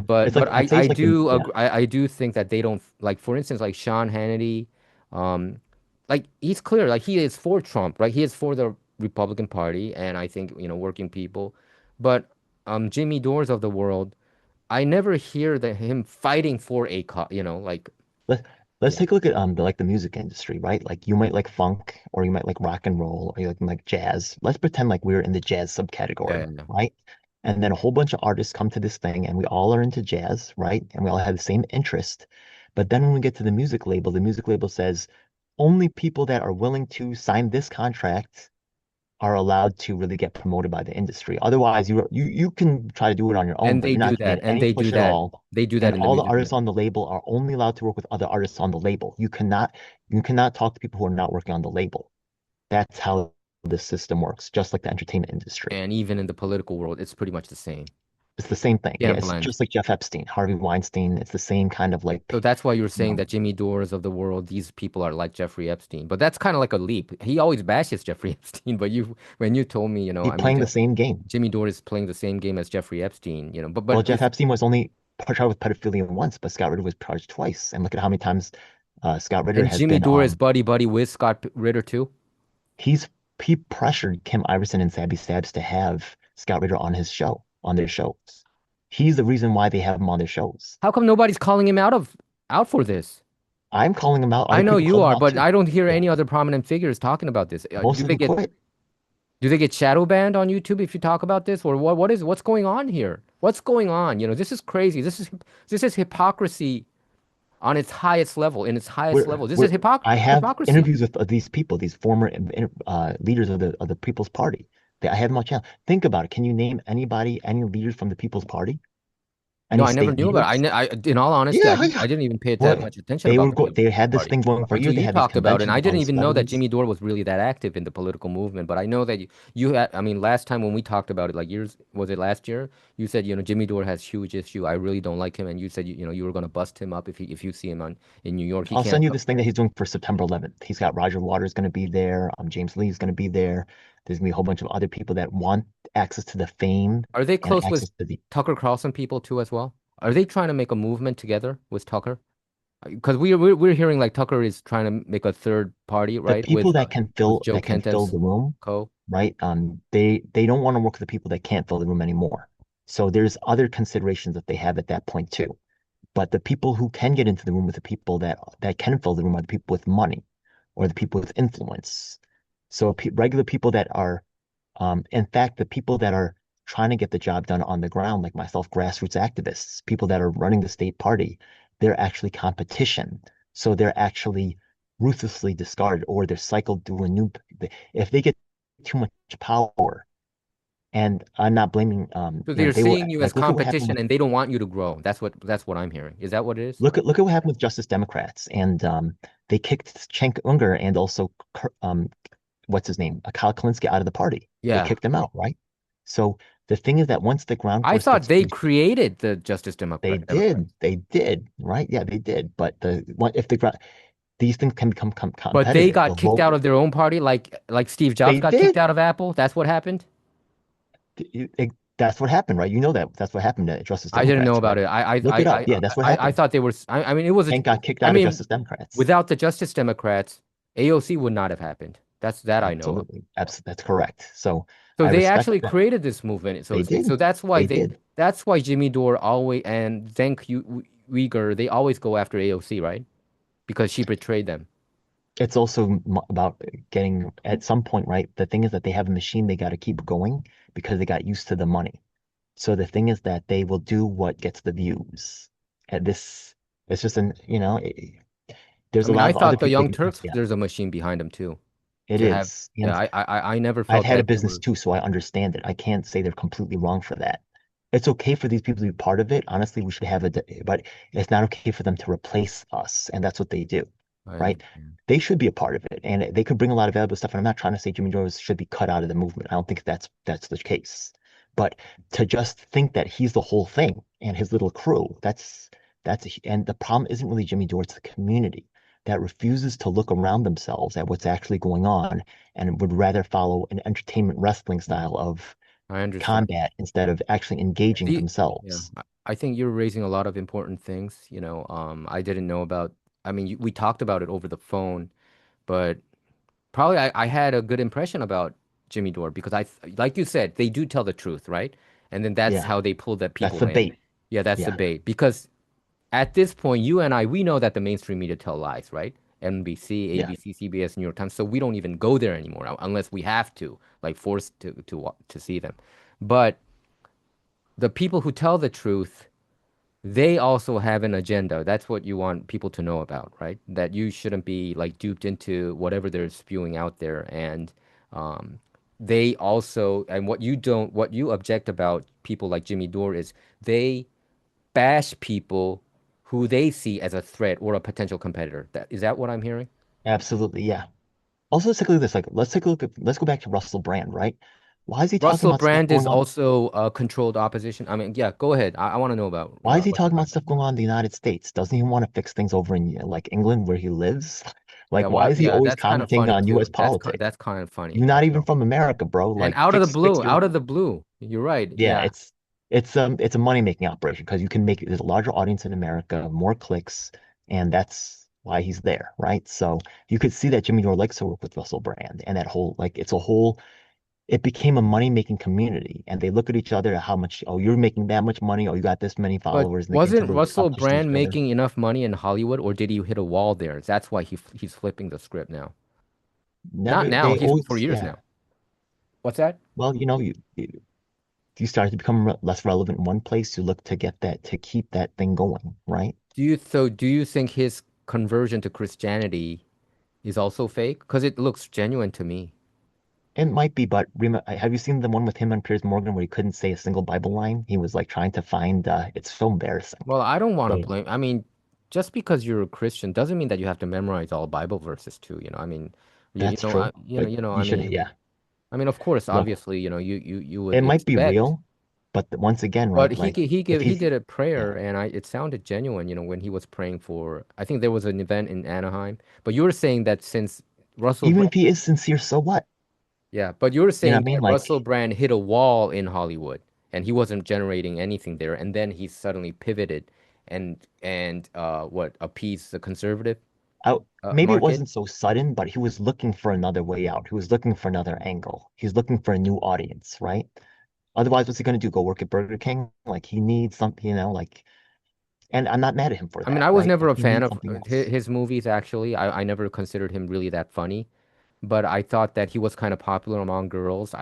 but it's but like I'd say I it's like the do yeah. I do think that they don't like, for instance, like Sean Hannity, um, like he's clear, like he is for Trump, right? He is for the Republican Party, and I think working people, but Jimmy Dores of the world, I never hear him fighting for a like Let, let's yeah, take a look at the music industry, right? Like you might like funk or you might like rock and roll or you like jazz. Let's pretend like we're in the jazz yeah, subcategory, yeah. right? And then a whole bunch of artists come to this thing and we all are into jazz, right? And we all have the same interest. But then when we get to the music label says only people that are willing to sign this contract are allowed to really get promoted by the industry. Otherwise, you can try to do it on your own, And but they you're do not that, getting and any they do push at that. all. They do that And in the all the music artists business. on the label are only allowed to work with other artists on the label. You cannot talk to people who are not working on the label. That's how the system works, just like the entertainment industry. And even in the political world, it's pretty much the same. It's the same thing. Yeah, Can't it's blend. just like Jeff Epstein, Harvey Weinstein. It's the same kind of So like, that's why you're you saying know, that Jimmy Dores of the world, these people are like Jeffrey Epstein. But that's kind of like a leap. He always bashes Jeffrey Epstein, but when you told me, he's I mean, playing the same game. Jimmy Dore is playing the same game as Jeffrey Epstein, but Well, but Jeff it's Epstein was only charged with pedophilia once, but Scott Ritter was charged twice. And look at how many times Scott Ritter and has Jimmy been Dore is buddy with Scott Ritter too. he's he pressured Kim Iverson and Sabby Stabs to have Scott Ritter on his show, on their shows. He's the reason why they have him on their shows. How come nobody's calling him out for this? I'm calling him out. I Other know people you call him are, out but too. I don't hear Yeah. any other prominent figures talking about this. Most of them quit. Do they get shadow banned on YouTube if you talk about this, or what's going on here? What's going on? This is crazy. This is hypocrisy on its highest level. In its highest We're, level, this is we're, I have hypocrisy. interviews with these people, these former leaders of the People's Party. I have them on channel. Think about it. Can you name anybody, any leaders from the People's Party? No, Any I never state knew about it. leaders? In all honesty, Yeah, yeah. I didn't even pay that What much attention they about were the they People's had this Party thing going for until years. They you had these talked about it. And conventions I with all didn't these even know that celebrities. Jimmy Dore was really that active in the political movement. But I know that you had, I mean, last time when we talked about it, like was it last year? You said, Jimmy Dore has huge issue. I really don't like him. And you said, you were going to bust him up if you see him in New York. He I'll can't send you come. this thing that he's doing for September 11th. He's got Roger Waters going to be there. James Lee's going to be there. There's going to be a whole bunch of other people that want access to the fame Are they and close with access to the Tucker Carlson people too as well? Are they trying to make a movement together with Tucker? Because we're hearing like Tucker is trying to make a third party, the right? people With Joe that can fill Kent's the room, co. right? They don't want to work with the people that can't fill the room anymore. So there's other considerations that they have at that point too. But the people who can get into the room with the people that can fill the room are the people with money or the people with influence. So regular people that are, in fact, the people that are trying to get the job done on the ground, like myself, grassroots activists, people that are running the state party, they're actually competition. So they're actually ruthlessly discarded or they're cycled through a new, if they get too much power, and I'm not blaming, So they're they will seeing you as like look at what happened competition with and they don't want you to grow. That's what I'm hearing. Is that what it is? look at what happened with Justice Democrats, and they kicked Cenk Unger and also what's his name, Kyle Kalinske out of the party. They Yeah. kicked him out, right? So the thing is that once the ground I force thought gets they too, created the Justice Democrats. they did, right? Yeah, they did. But if these things can become But they competitive, the got kicked out local of their own party, like Steve Jobs they got kicked did. out of Apple. That's what happened. That's what happened, right? You know that that's what happened to Justice I didn't know Democrats, about right? it. Look it up. Yeah, that's what I happened. thought they were. I mean, it was. Hank got kicked I out of mean, Justice Democrats. without the Justice Democrats, AOC would not have happened. That I know of. Absolutely. That's correct. So So I they respect actually that. created this movement, so They to speak. So did. that's why They did. That's why Jimmy Dore always and Uyghur, they always go after AOC, right? Because she betrayed them. It's also about getting at some point, right? The thing is that they have a machine they got to keep going because they got used to the money. So the thing is that they will do what gets the views. And this, it's just I there's a mean, lot I of other thought the people they Young can come. Turks, Yeah, there's a machine behind them too. it To have, is. yeah, And I never I've felt had a that they business were. too, so I understand it. I can't say they're completely wrong for that. It's okay for these people to be part of it. Honestly, we should have but it's not okay for them to replace us, and that's what they do, I right? understand. They should be a part of it, and they could bring a lot of valuable stuff. And I'm not trying to say Jimmy Dore should be cut out of the movement. I don't think that's the case. But to just think that he's the whole thing and his little crew, and the problem isn't really Jimmy Dore, it's the community that refuses to look around themselves at what's actually going on and would rather follow an entertainment wrestling style of I understand. combat instead of actually engaging The yeah, themselves. I think you're raising a lot of important things. I didn't know about. I mean, we talked about it over the phone, but probably I had a good impression about Jimmy Dore because like you said, they do tell the truth, right? And then that's Yeah, how they pull the that's people the in. bait. Yeah, that's the Yeah, bait. Because at this point, you and I, we know that the mainstream media tell lies, right? NBC, yeah, ABC, CBS, New York Times. So we don't even go there anymore unless we have to, like forced to see them. But the people who tell the truth, they also have an agenda. That's what you want people to know about, right? That you shouldn't be like duped into whatever they're spewing out there. And um, they also, and what you object about people like Jimmy Dore is they bash people who they see as a threat or a potential competitor. Is that what I'm hearing? absolutely. Yeah. Also, let's take a look at this. Like, let's take a look at, let's go back to Russell Brand, right? Why is he talking Russell about stuff Brand is going on? also controlled opposition. I mean, yeah, go ahead. I want to know about Why is he Russell talking about Brand. stuff going on in the United States? Doesn't he want to fix things over in like England where he lives? Yeah, Like, why is he yeah, always that's kind of commenting funny on US too. politics? That's kind of funny. You're not even from America, bro. And Like, fix your out of the blue, you're right. yeah, Yeah, it's a money making operation because you can make there's a larger audience in America, more clicks, and that's why he's there, right? So you could see that Jimmy Dore likes to work with Russell Brand and that whole like it became a money making community and they look at each other at how much, oh, you're making that much money, oh, you got this many but followers, and they get into wasn't little Russell competition with Brand each other. making enough money in Hollywood, or did he hit a wall there? That's why he's flipping the script now. Not Never, now. they He's for always, years yeah. now. What's that? Well, you start to become less relevant in one place, you look to get that to keep that thing going, right? Do you think his conversion to Christianity is also fake? Because it looks genuine to me. It might be, but have you seen the one with him and Piers Morgan where he couldn't say a single Bible line? He was like trying to find, it's so embarrassing. Well, I don't want to So blame. I mean, just because you're a Christian doesn't mean that you have to memorize all Bible verses too. I mean, that's true, but I you should, mean, yeah. of course, Look, obviously, you would it might be expect. real, but once again, But right? Like if he he's, did a prayer, yeah, and it sounded genuine. When he was praying for, I think there was an event in Anaheim. But you were saying that since Russell even Brand, if he is sincere, so what? yeah, but you were You know what saying I mean? that Like Russell Brand hit a wall in Hollywood, and he wasn't generating anything there, and then he suddenly pivoted and what appeased the conservative maybe it market. wasn't so sudden, but he was looking for another way out. He was looking for another angle. He's looking for a new audience, right? Otherwise, what's he going to do? Go work at Burger King? Like he needs something, like, and I'm not mad at him for I mean, that, I was right? never Like a he fan needs of something else. his movies, actually. I never considered him really that funny, but I thought that he was kind of popular among girls.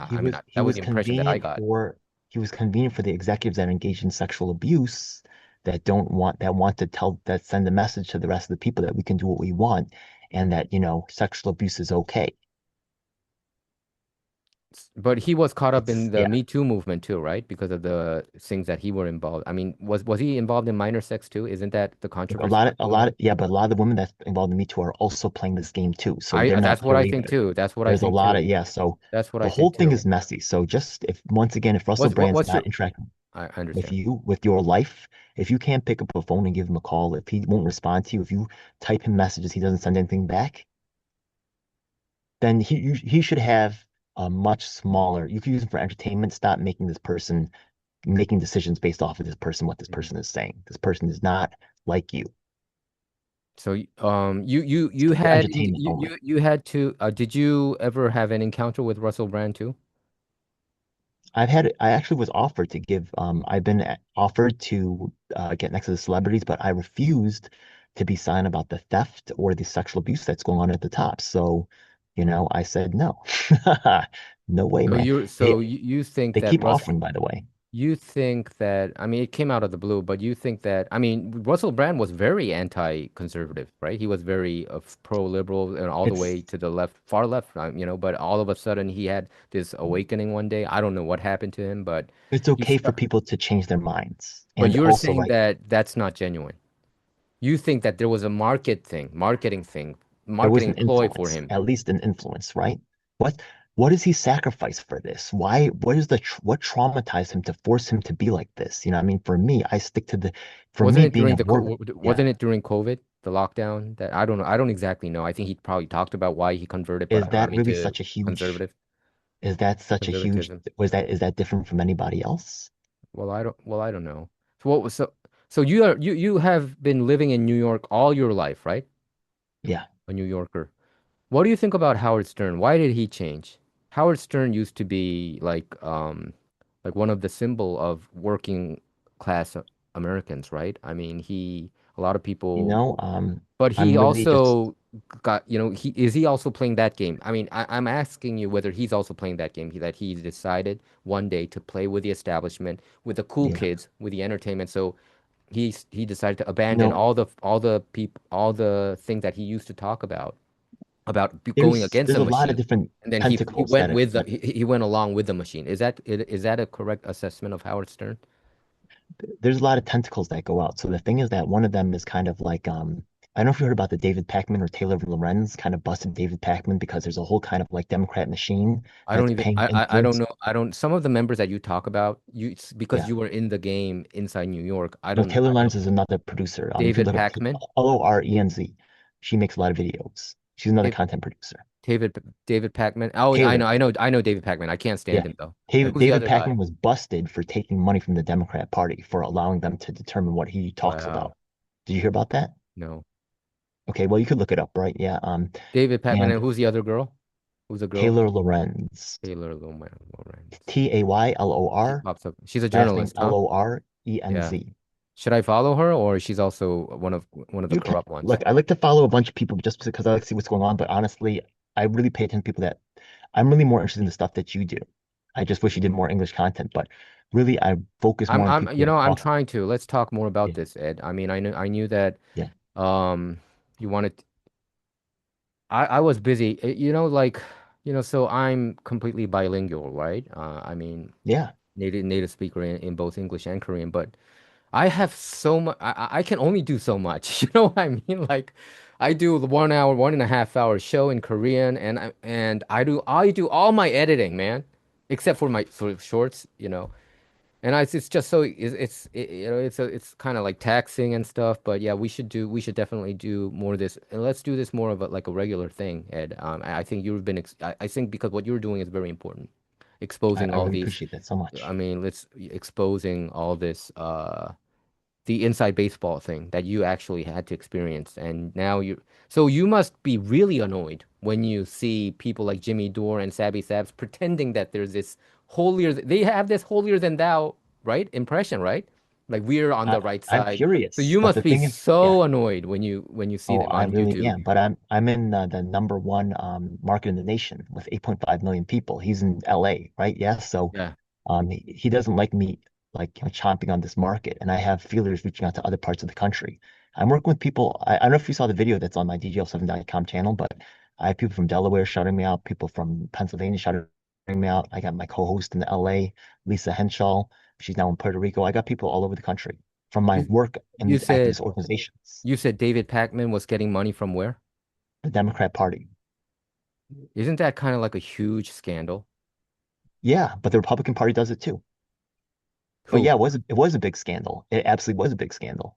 He That was was the impression that I convenient got. for he was convenient for the executives that engage in sexual abuse that want to send a message to the rest of the people that we can do what we want and that, sexual abuse is okay. But he was caught up It's in the yeah. Me Too movement too, right? Because of the things that he were involved. I mean, was he involved in minor sex too? Isn't that the controversy that's A going lot on? of, yeah, but a lot of the women that's involved in Me Too are also playing this game too. So they're not That's what I pure think either. too. That's what I There's a think lot too. of, yeah. So That's what the I whole think thing too. is messy. So just if once again, if Russell Brand's What's not your? interacting I with understand. you, with your life, if you can't pick up a phone and give him a call, if he won't respond to you, if you type him messages, he doesn't send anything back, then he should have a much smaller. You can use them for entertainment. Stop making this person making decisions based off of this person, what this Mhm. person is saying. This person is not like you. So, It's you good for had entertainment only. you had to. Did you ever have an encounter with Russell Brand too? I actually was offered to give, I've been offered to get next to the celebrities, but I refused to be silent about the theft or the sexual abuse that's going on at the top. So, I said no. No way, man. They You think they that keep offering, by the way. You think that, I mean, it came out of the blue, but you think that, I mean, Russell Brand was very anti-conservative, right? He was very pro-liberal and all the way It's to the left, far left, but all of a sudden he had this awakening one day. I don't know what happened to him, but it's he okay for stuck. people to change their minds. But And you're also, saying that that's not genuine. You think that there was a marketing thing, there was an marketing ploy for influence, him. at least an influence, right? What what does he sacrifice for this? Why what is what traumatized him to force him to be like this? I mean, for me, I stick to the for Wasn't me it being during a work, yeah. wasn't it during COVID, the lockdown? That I don't know. I don't exactly know. I think he probably talked about why he converted, Is I that mean, really to such a huge conservative is that such a huge conservatism. was that is that different from anybody else? Well, I don't know. So what was so you have been living in New York all your life, right? Yeah. A New Yorker. What do you think about Howard Stern? Why did he change? Howard Stern used to be like one of the symbol of working class Americans, right? I mean, he a lot of You people, know, but he I'm really just also got, he also playing that game? I mean, I'm asking you whether he's also playing that game, that he decided one day to play with the establishment, with the cool yeah. kids, with the entertainment. So he decided to You abandon know, all the things that he used to talk about going against there's the a lot of machine, different and then he tentacles went that with he went along with the machine. Is that a correct assessment of Howard Stern? there's a lot of tentacles that go out. So the thing is that one of them is kind of like I don't know if you heard about the David Pacman or Taylor Lorenz kind of busted David Pacman because there's a whole kind of like Democrat machine I don't that's even paying I don't influence. know. I don't Some of the members that you talk about, because Yeah. you were in the game inside New York. No, Taylor I Lorenz don't is another producer. You can David look up Pacman, Lorenz. She makes a lot of videos. She's another Dave, content producer. David Pacman. Oh, Taylor. I know David Pacman. I can't Yeah. stand him though. And who's the David other guy? Pacman was busted for taking money from the Democrat Party for allowing them to determine what he talks Wow. about. Did you hear about that? No. Okay, well you could look it up, right? Yeah. David Pacman, And and who's the other girl? Who's the girl? Taylor Lorenz. Taylor Lorenz. She Taylor, pops up. She's a last name journalist, huh? Yeah. Lorenz. Should I follow her, or she's also one of the You can corrupt ones? look, I like to follow a bunch of people just because I like to see what's going on, but honestly, I really pay attention to people that I'm really more interested in the stuff that you do. I just wish you did more English content, but really I focus more on people that I'm talk. trying to. Let's talk more about Yeah, this, Ed. I mean, I knew that yeah, um you wanted. I was busy. So I'm completely bilingual, right? I mean, yeah. native speaker in both English and Korean, but I have so much. I can only do so much. You know what I mean? Like, I do the 1 hour, 1.5 hour show in Korean, and I do all my editing, man, except for my for shorts, And it's just so it's kind of like taxing and stuff. But yeah, we should definitely do more of this, and let's do this more of like a regular thing, Ed. I think you've been I think because what you're doing is very important, exposing I all really these. appreciate that so I much. mean, let's exposing all this the inside baseball thing that you actually had to experience. And now so you must be really annoyed when you see people like Jimmy Dore and Sabby Sabs pretending that there's this they have this holier than thou, right? Impression, right? Like we're on the right I'm side. So furious, you but the must be thing is, yeah. so annoyed when you see Oh, them I on really YouTube. am. But I'm in the number one market in the nation with 8.5 million people. He's in LA, right? Yeah. So Yeah. he doesn't like me like chomping on this market, and I have feelers reaching out to other parts of the country. I'm working with people. I don't know if you saw the video that's on my DGL7.com channel, but I have people from Delaware shouting me out, people from Pennsylvania shouting me out. I got my co-host in LA, Lisa Henshaw. She's now in Puerto Rico. I got people all over the country from my You work in you these said activist organizations, you said David Pacman was getting money from where? the Democrat Party. Isn't that kind of like a huge scandal? Yeah, but the Republican Party does it too. But Who? yeah, it was a big scandal. It absolutely was a big scandal.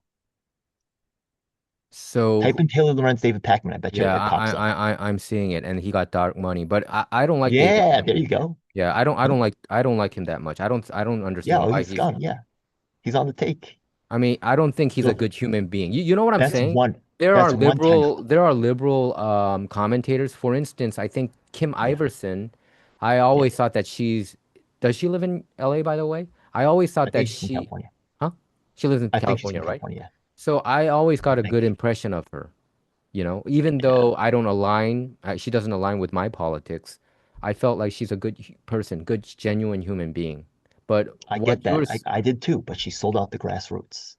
So Type in Taylor Lorenz, David Pacman. I bet you yeah, it pops up. I'm seeing it, and he got dark money, but I don't like David Yeah, there Pacman. you go. Yeah, I don't like him that much. I don't Yeah, understand oh, why he's he's. gone. Yeah, he's on the take. I mean, I don't think he's a So good human being. You know what I'm that's saying? one. That's one time. There are liberal commentators. For instance, I think Kim Yeah, Iverson. I yeah. always thought that does she live in LA, by the way? I always I thought that think she's in she, California. huh? She lives in I think she's from California, right? California. So I always I got a good think. impression of her. Even Yeah, though I don't align, she doesn't align with my politics. I felt like she's a good person, good, genuine human being. But I what get that. yours, I did too, but she sold out the grassroots.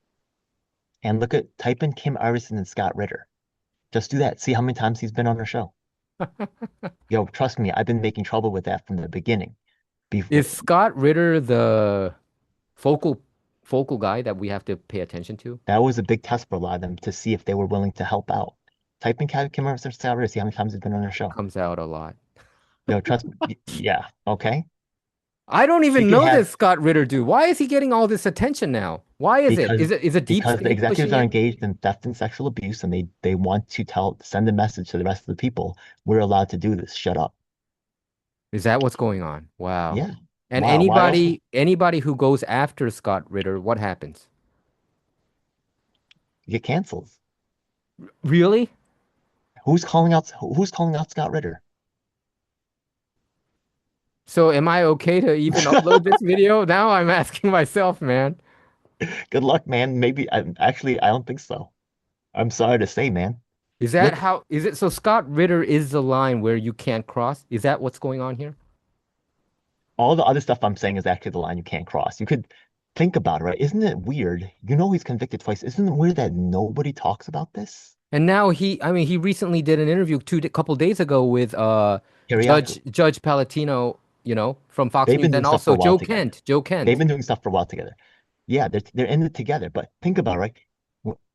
And look at type in Kim Iverson and Scott Ritter. Just do that. See how many times he's been on her show. Yo, trust me, I've been making trouble with that from the beginning. is Before Scott Ritter the focal focal guy that we have to pay attention to? that was a big test for a lot of them to see if they were willing to help out. Type in Kim Iverson and Scott Ritter, see how many times he's been on her show. Comes out a lot. Yo, trust me. Yeah, okay. I don't She even could know have this Scott Ritter dude. Why is he getting all this attention now? Why is it? because Is it deep the state executives pushing are him? engaged in theft and sexual abuse and they want to send a message to the rest of the people. We're allowed to do this. Shut up. Is that what's going on? Wow. Yeah. And Wow. Why else would anybody who goes after Scott Ritter, what happens? you get canceled? Really? Who's calling out Scott Ritter? So am I okay to even upload this video? Now I'm asking myself, man. Good luck, man. I don't think so. I'm sorry to say, man. Is that Look, how is it? So Scott Ritter is the line where you can't cross? Is that what's going on here? all the other stuff I'm saying is actually the line you can't cross. You could think about it, right? Isn't it weird? You know he's convicted twice. Isn't it weird that nobody talks about this? And now I mean, he recently did an interview couple days ago with Kiriakou. Judge Palatino, from Fox They've News, been doing and stuff for also a while together. Joe They've Kent. been doing stuff for a while together. Yeah, they're in it together. But think about it, right?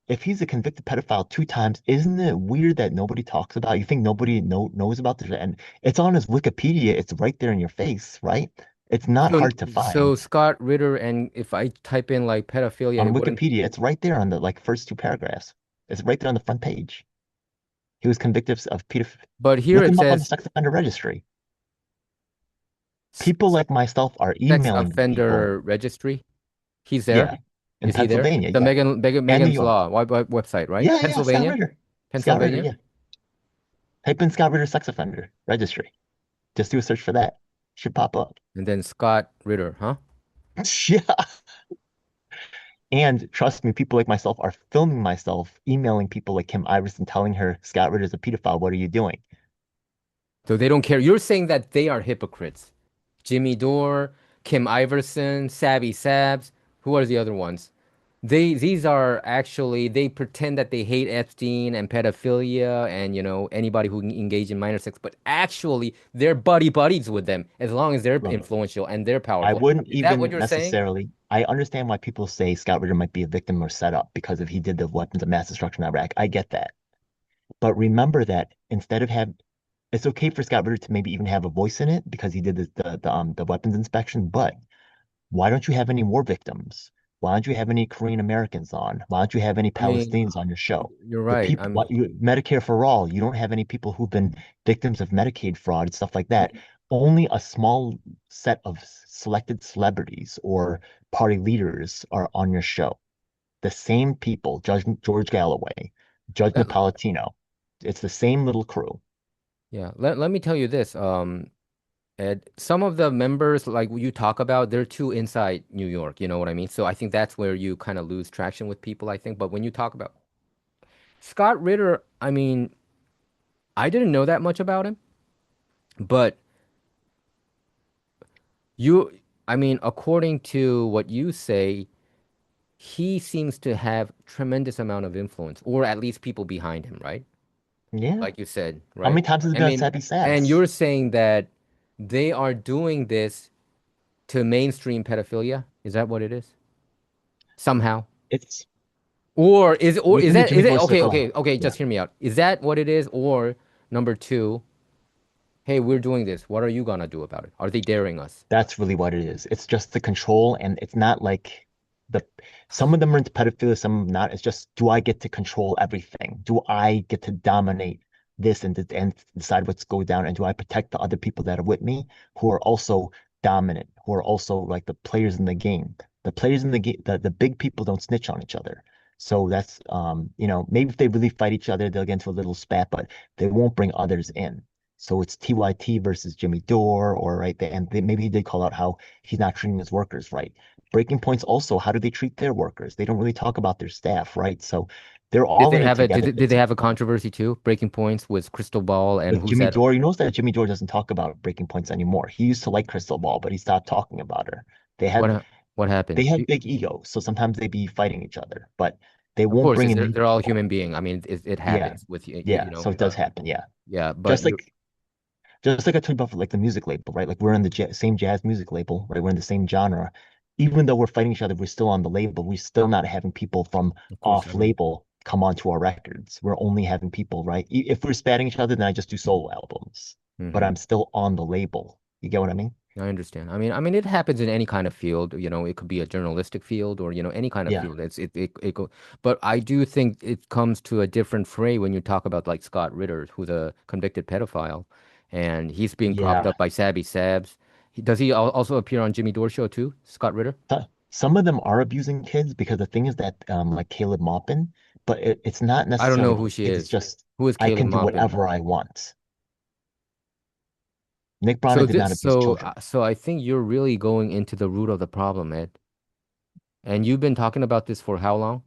If he's a convicted pedophile two times, isn't it weird that nobody talks about it? You think nobody knows about this? And it's on his Wikipedia. It's right there in your face, right? It's not So hard to find. Scott Ritter, and if I type in like pedophilia, On it wouldn't. Wikipedia, it's right there on the like first two paragraphs. It's right there on the front page. He was convicted of pedophilia. But here Look it him up on the says sex offender registry. s- People s- like myself are sex emailing people. offender registry. He's there. Yeah, in Is he there? Pennsylvania, The yeah, and New Megan's York. Law website, right? Yeah, yeah, Scott Pennsylvania, Ritter. Scott Ritter, Pennsylvania, yeah. Type in Scott Ritter sex offender registry. Just do a search for that. Should pop up. and then Scott Ritter, huh? Yeah. And trust me, people like myself are filming myself, emailing people like Kim Iverson, telling her Scott Ritter's a pedophile. What are you doing? So they don't care. You're saying that they are hypocrites. Jimmy Dore, Kim Iverson, Savvy Sabs. Who are the other ones? These are actually they pretend that they hate Epstein and pedophilia and anybody who engage in minor sex, but actually they're buddies with them as long as they're Look, influential and they're I powerful. wouldn't Is that what even you're saying? necessarily. I understand why people say Scott Ritter might be a victim or set up because if he did the weapons of mass destruction in Iraq. I get that. But remember that instead of have it's okay for Scott Ritter to maybe even have a voice in it because he did the weapons inspection, but why don't you have any war victims? Why don't you have any Korean Americans on? Why don't you have any I mean, Palestinians on your show? you're The right. people, Medicare for all, you don't have any people who've been victims of Medicaid fraud and stuff like that. Only a small set of selected celebrities or party leaders are on your show. The same people, Judge George Galloway, Judge Let, Napolitano. It's the same little crew. yeah, let me tell you this. Ed, some of the members, like you talk about, they're too inside New York. You know what I mean? So I think that's where you kind of lose traction with people, I think. But when you talk about Scott Ritter, I mean, I didn't know that much about him, but you, I mean, according to what you say, he seems to have tremendous amount of influence, or at least people behind him, right? Yeah. Like you said, How right? many times has it I been on mean, Sappy and Sass? you're saying that they are doing this to mainstream pedophilia? Is that what it is? Somehow? It's Or we need to is make it more okay, circle. Yeah. just hear me out. Is that what it is? Or number two, hey, we're doing this. What are you gonna do about it? Are they daring us? That's really what it is. It's just the control, and it's not like the some of them are into pedophilia, some of them not. It's just, do I get to control everything? Do I get to dominate this and decide what's go down? And do I protect the other people that are with me who are also dominant, who are also like the players in the game? The players in the game, the big people don't snitch on each other. So that's maybe if they really fight each other, they'll get into a little spat, but they won't bring others in. So it's TYT versus Jimmy Dore, or right there, and maybe he did call out how he's not treating his workers right. Breaking Point's also, how do they treat their workers? They don't really talk about their staff, right? So they're Did all they in it have a together. did they have a controversy too? Breaking Points with Crystal Ball and With who's Jimmy that? Dore, you notice that Jimmy Dore doesn't talk about Breaking Points anymore. He used to like Crystal Ball, but he stopped talking about her. They What have what they happened? have big egos, so sometimes they be fighting each other, but they Of won't course, bring is in new they're all people. human being. I mean, it Yeah, happens with yeah. So it does happen. Yeah, yeah, but just you're like just like I told you about for like the music label, right? Like we're in the same jazz music label, right? We're in the same genre. Even though we're fighting each other, we're still on the label. We're still not having people from of course. I off mean, label come onto our records. We're only having people, right? If we're spatting each other, then I just do solo albums, but hmm I'm still on the label. You get what I mean? I understand. I mean, it happens in any kind of field. It could be a journalistic field or any kind of Yeah, field. It go. But I do think it comes to a different fray when you talk about like Scott Ritter, who's a convicted pedophile, and he's being propped yeah. up by Sabby Sabs. Does he also appear on Jimmy Dore show too, Scott Ritter? Some of them are abusing kids because the thing is that, like Caleb Maupin, but it's not I don't know necessarily who she kids. It's is. just Who is I Caleb can do Maupin? whatever I want. Nick Brana So did not this, abuse so children. so I think you're really going into the root of the problem, Ed. And you've been talking about this for how long?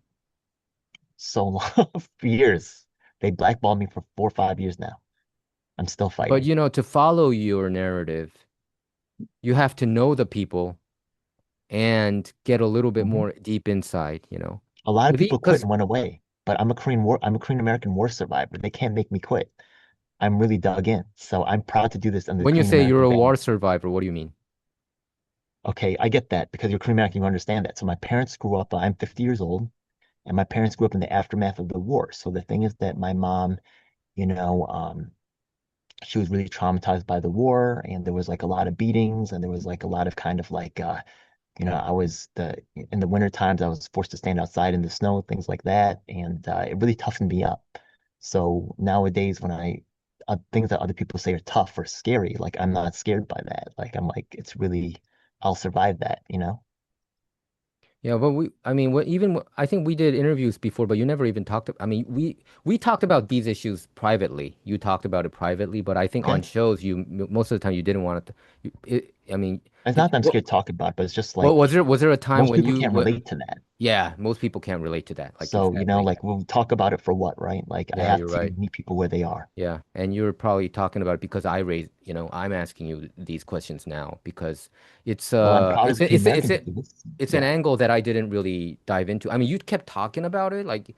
So long, for years. They blackballed me for 4 or 5 years now. I'm still But fighting. to follow your narrative, you have to know the people and get a little bit Mhm. more deep inside. A lot of With people quit because and went away, but I'm a Korean American war survivor. They can't make me quit. I'm really dug in. So I'm proud to do this under the when you Korean say you're American a banner. war survivor, what do you mean? Okay, I get that because you're Korean American, you understand that. So my parents grew up, I'm 50 years old, and my parents grew up in the aftermath of the war. So the thing is that my mom, you know, um, she was really traumatized by the war, and there was like a lot of beatings, and there was like a lot of kind of like I was the in the winter times I was forced to stand outside in the snow, things like that, and it really toughened me up. So nowadays, when things that other people say are tough or scary, like I'm not scared by that. Like I'm like, it's really, I'll survive that, you know? Yeah, but I mean, I think we did interviews before, but you never even talked. I mean, we talked about these issues privately. You talked about it privately, but I think on Okay. shows, most of the time you didn't want it. I mean, It's did not that I'm scared to talk about it, but it's just well, like was there a time most when people you can't relate to that. yeah, most people can't relate to that. Like So, exactly. like we'll talk about it for what, right? Like I Yeah, have you're to right. meet people where they are. Yeah, and you're probably talking about it because I'm asking you these questions now because it's Well, I'm proud as a Korean it's American a, to do this. it's an Yeah. angle that I didn't really dive into. I mean, you kept talking about it, like,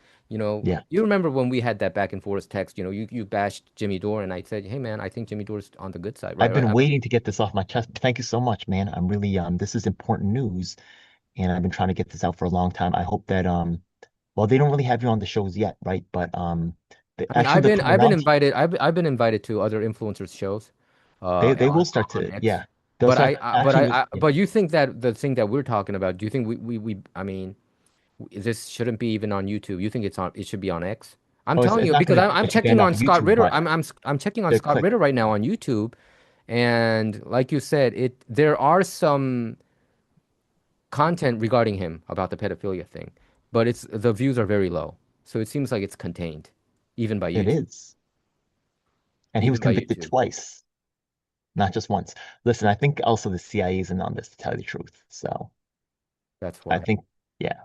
Yeah. you remember when we had that back and forth text, you bashed Jimmy Dore and I said, "Hey man, I think Jimmy Dore's on the good side." Right? I've Right? been waiting to get this off my chest. Thank you so much, man. I'm really this is important news, and I've been trying to get this out for a long time. I hope that well, they don't really have you on the shows yet, right? But I mean, actually they're putting round I've been invited to other influencers shows they will start on to, X. yeah. They'll start actually yeah. But you think that the thing that we're talking about, do you think I mean, this shouldn't be even on YouTube. You think it should be on X? I'm Oh, telling it's you not because gonna I'm get you checking banned off on of Scott YouTube, Ritter. but I'm checking on they're Scott quick. Ritter right now on YouTube, and like you said, there are some content regarding him about the pedophilia thing, but it's the views are very low. So it seems like it's contained, even by It YouTube. is. And he was Even by convicted YouTube. twice, not just once. Listen, I think also the CIA is in on this, to tell you the truth. So That's I why. think, yeah,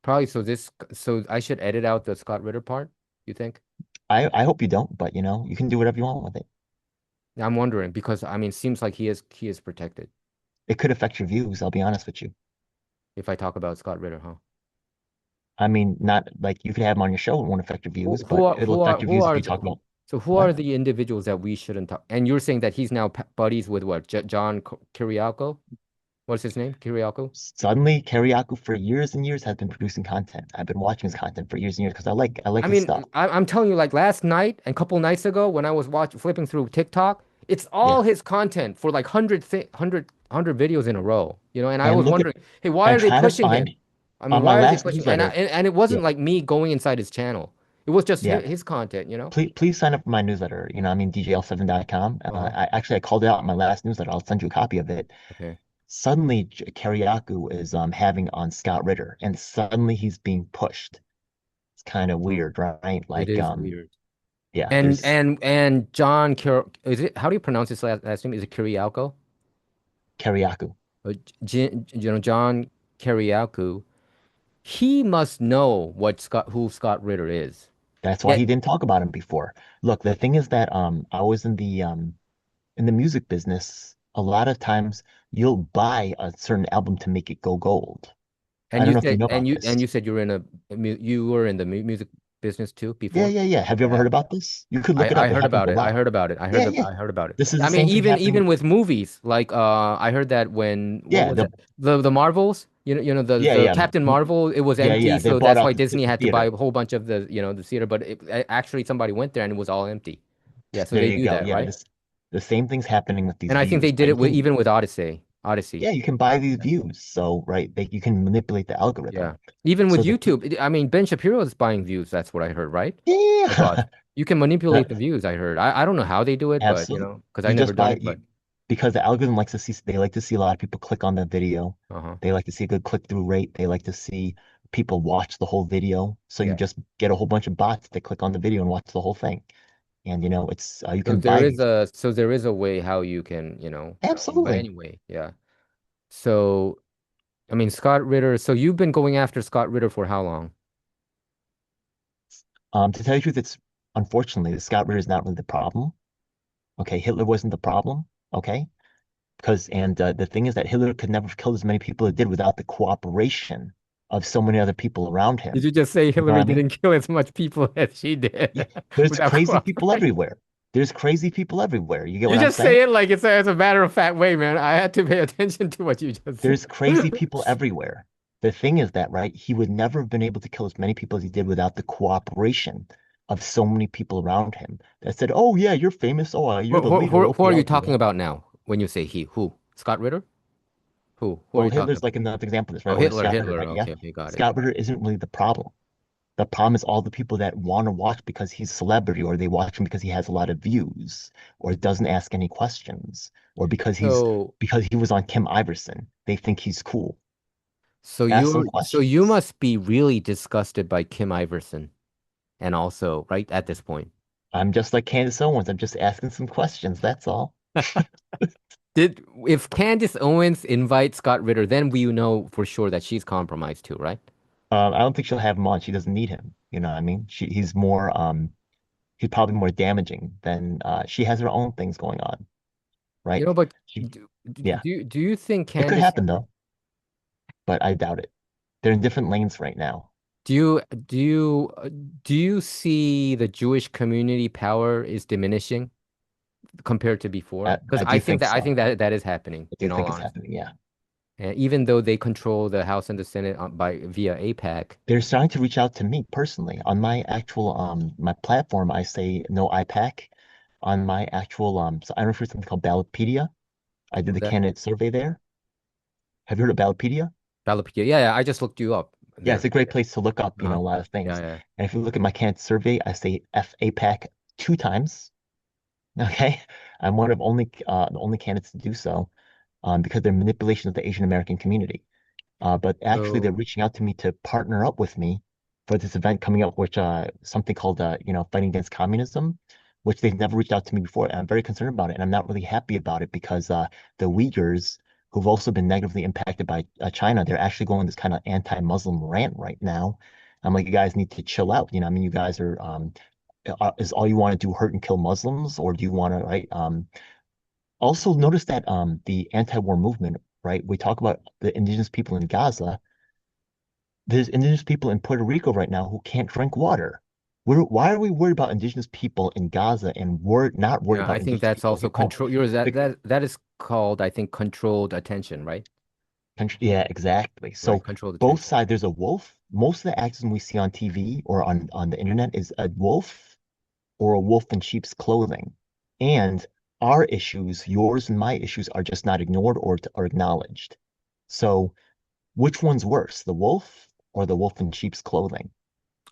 Probably so I should edit out the Scott Ritter part, you think? I hope you don't, but you can do whatever you want with it. I'm wondering because I mean, seems like he is protected It could affect your views, I'll be honest with you. if I talk about Scott Ritter, huh? I mean, not like you could have him on your show, it won't affect your Who views, who but are it'll who affect are your who views if are you the talk about so who are what? the individuals that we shouldn't talk? And you're saying that he's now buddies with what? John Kiriakou? What's his name? Kiriakou? Suddenly, Kariakou for years and years has been producing content. I've been watching his content for years and years because I like I his mean, stuff. I'm telling you, like last night and a couple nights ago when I was flipping through TikTok, it's Yeah. all his content for like 100 100 videos in a row, and I And was look at wondering, hey, why and are they trying to pushing find him? I mean, on my why are they last pushing? And newsletter. it Yeah, wasn't like me going inside his channel. It was just yeah. his content, Please sign up for my newsletter. I mean, DJL7.com. Uh-huh. I called it out in my last newsletter. I'll send you a copy of it. Okay. Suddenly, Kariakou is having on Scott Ritter, and suddenly he's being pushed. It's kind of weird, right? It Like, is weird. yeah, And there's and and John is it how do you pronounce his last name? Is it Kiriakou? Kariakou. John Kiriakou. He must know who Scott Ritter is. That's why Yet, he didn't talk about him before. Look, the thing is that I was in the music business. A lot of times you'll buy a certain album to make it go gold. I and don't you know if you said know and about this. you said you were in the music business too Yeah, before. yeah, yeah. Have you ever Yeah. heard about this? You could look it I up. It heard happens about a it. I lot. heard about it. Yeah, yeah. I heard about it. This is the I mean, same thing happening even with, with movies, like I heard that when what yeah, was it? The Marvels, yeah, the yeah, Captain Marvel, it was yeah, empty, yeah. They so bought that's out why Disney the had to buy theater. a whole bunch of the theater. But actually, somebody went there and it was all empty. Yeah, so There they you do go. that, Yeah, right? the same thing's happening with these And I think they views, did right? it even with Odyssey. Odyssey. Yeah, you can buy these Yeah. views. So, right, you can manipulate the Yeah. algorithm. Even with So YouTube, I mean, Ben Shapiro is buying views. That's what I heard, right? I thought yeah, you can Uh, manipulate the views. I heard. I don't know how they do it, but absolutely. because I You never just done buy it. But you because the algorithm likes to see they like to see a lot of people click on the video. uh-huh. They like to see a good click-through rate. They like to see people watch the whole video. So you Yeah. just get a whole bunch of bots that click on the video and watch the whole thing. And it's you So can buy these. there is a way how you can, but Absolutely. anyway, yeah. So I mean, Scott Ritter. So you've been going after Scott Ritter for how long? To tell you the truth, it's unfortunately the Scott Ritter is not really the problem. Okay, Hitler wasn't the problem. Okay, because the thing is that Hitler could never have killed as many people as he did without the cooperation of so many other people around Did him. you just say You know what Hillary I mean? didn't kill as much people as she Yeah, did there's without crazy people cooperation? everywhere. There's crazy people everywhere. You get You what I'm just saying? say it like it's a matter of fact way, man. I had to pay attention to what you just said. There's crazy people everywhere. The thing is that, right, he would never have been able to kill as many people as he did without the cooperation of so many people around him that said, "Oh yeah, you're famous. Oh, you're the leader. Who Okay, are you I'll do talking that." about now when you say he? Who? Scott Ritter? Who are Well, you talking Hitler's about? like another example of this, right? Oh, Or Scott Ritter, Hitler. right? Yeah. Okay, okay, got it. Scott Ritter isn't really the problem. The problem is all the people that want to watch because he's a celebrity, or they watch him because he has a lot of views, or doesn't ask any questions, or So, because he was on Kim Iverson. They think he's cool. Ask some so you questions. must be really disgusted by Kim Iverson, and also, right at this point, I'm just like Candace Owens. I'm just asking some questions. That's all. did if Candace Owens invites Scott Ritter, then we know for sure that she's compromised too, right? I don't think she'll have him on. She doesn't need him. You know what I mean? He's probably more damaging than she has her own things going on, right? But She, yeah, do you think it could Candace happen though, but I doubt it. They're in different lanes right now. do you do you do you see the Jewish community power is diminishing compared to before? Because I do think I so. think that that is happening I do in all think it's honesty. happening. Yeah. And even though they control the House and the Senate via APAC, They're starting to reach out to me personally on my actual my platform. I say no IPAC on my actual so I refer to something called Ballotpedia. I did who's the that? candidate survey there. Have you heard of Ballotpedia? Balopedia. Yeah, yeah, I just looked you up Yeah, it's there. a great place to look up, Uh-huh. a lot of Yeah, things. yeah. And if you look at my candidate survey, I say FAPAC two times. Okay. I'm one of only the only candidates to do so because they're manipulation of the Asian American community. But actually, they're So, reaching out to me to partner up with me for this event coming up, which something called fighting against communism, which they've never reached out to me before. And I'm very concerned about it, and I'm not really happy about it because the Uyghurs, who've also been negatively impacted by China, they're actually going this kind of anti-Muslim rant right now. I'm like, you guys need to chill out. I mean, you guys are is all you want to do hurt and kill Muslims, or do you want to, right? Also, notice that the anti-war movement, right? We talk about the indigenous people in Gaza. There's indigenous people in Puerto Rico right now who can't drink water. Why are we worried about indigenous people in Gaza and not worried yeah, I about think indigenous that's people also here home? control. Yours The that is called, I think, controlled attention, right? country, yeah, exactly. Right, So controlled both attention. sides, there's a wolf. Most of the activism we see on TV or on the internet is a wolf or a wolf in sheep's clothing. And our issues, yours and my issues, are just not ignored or acknowledged. So which one's worse, the wolf or the wolf in sheep's clothing?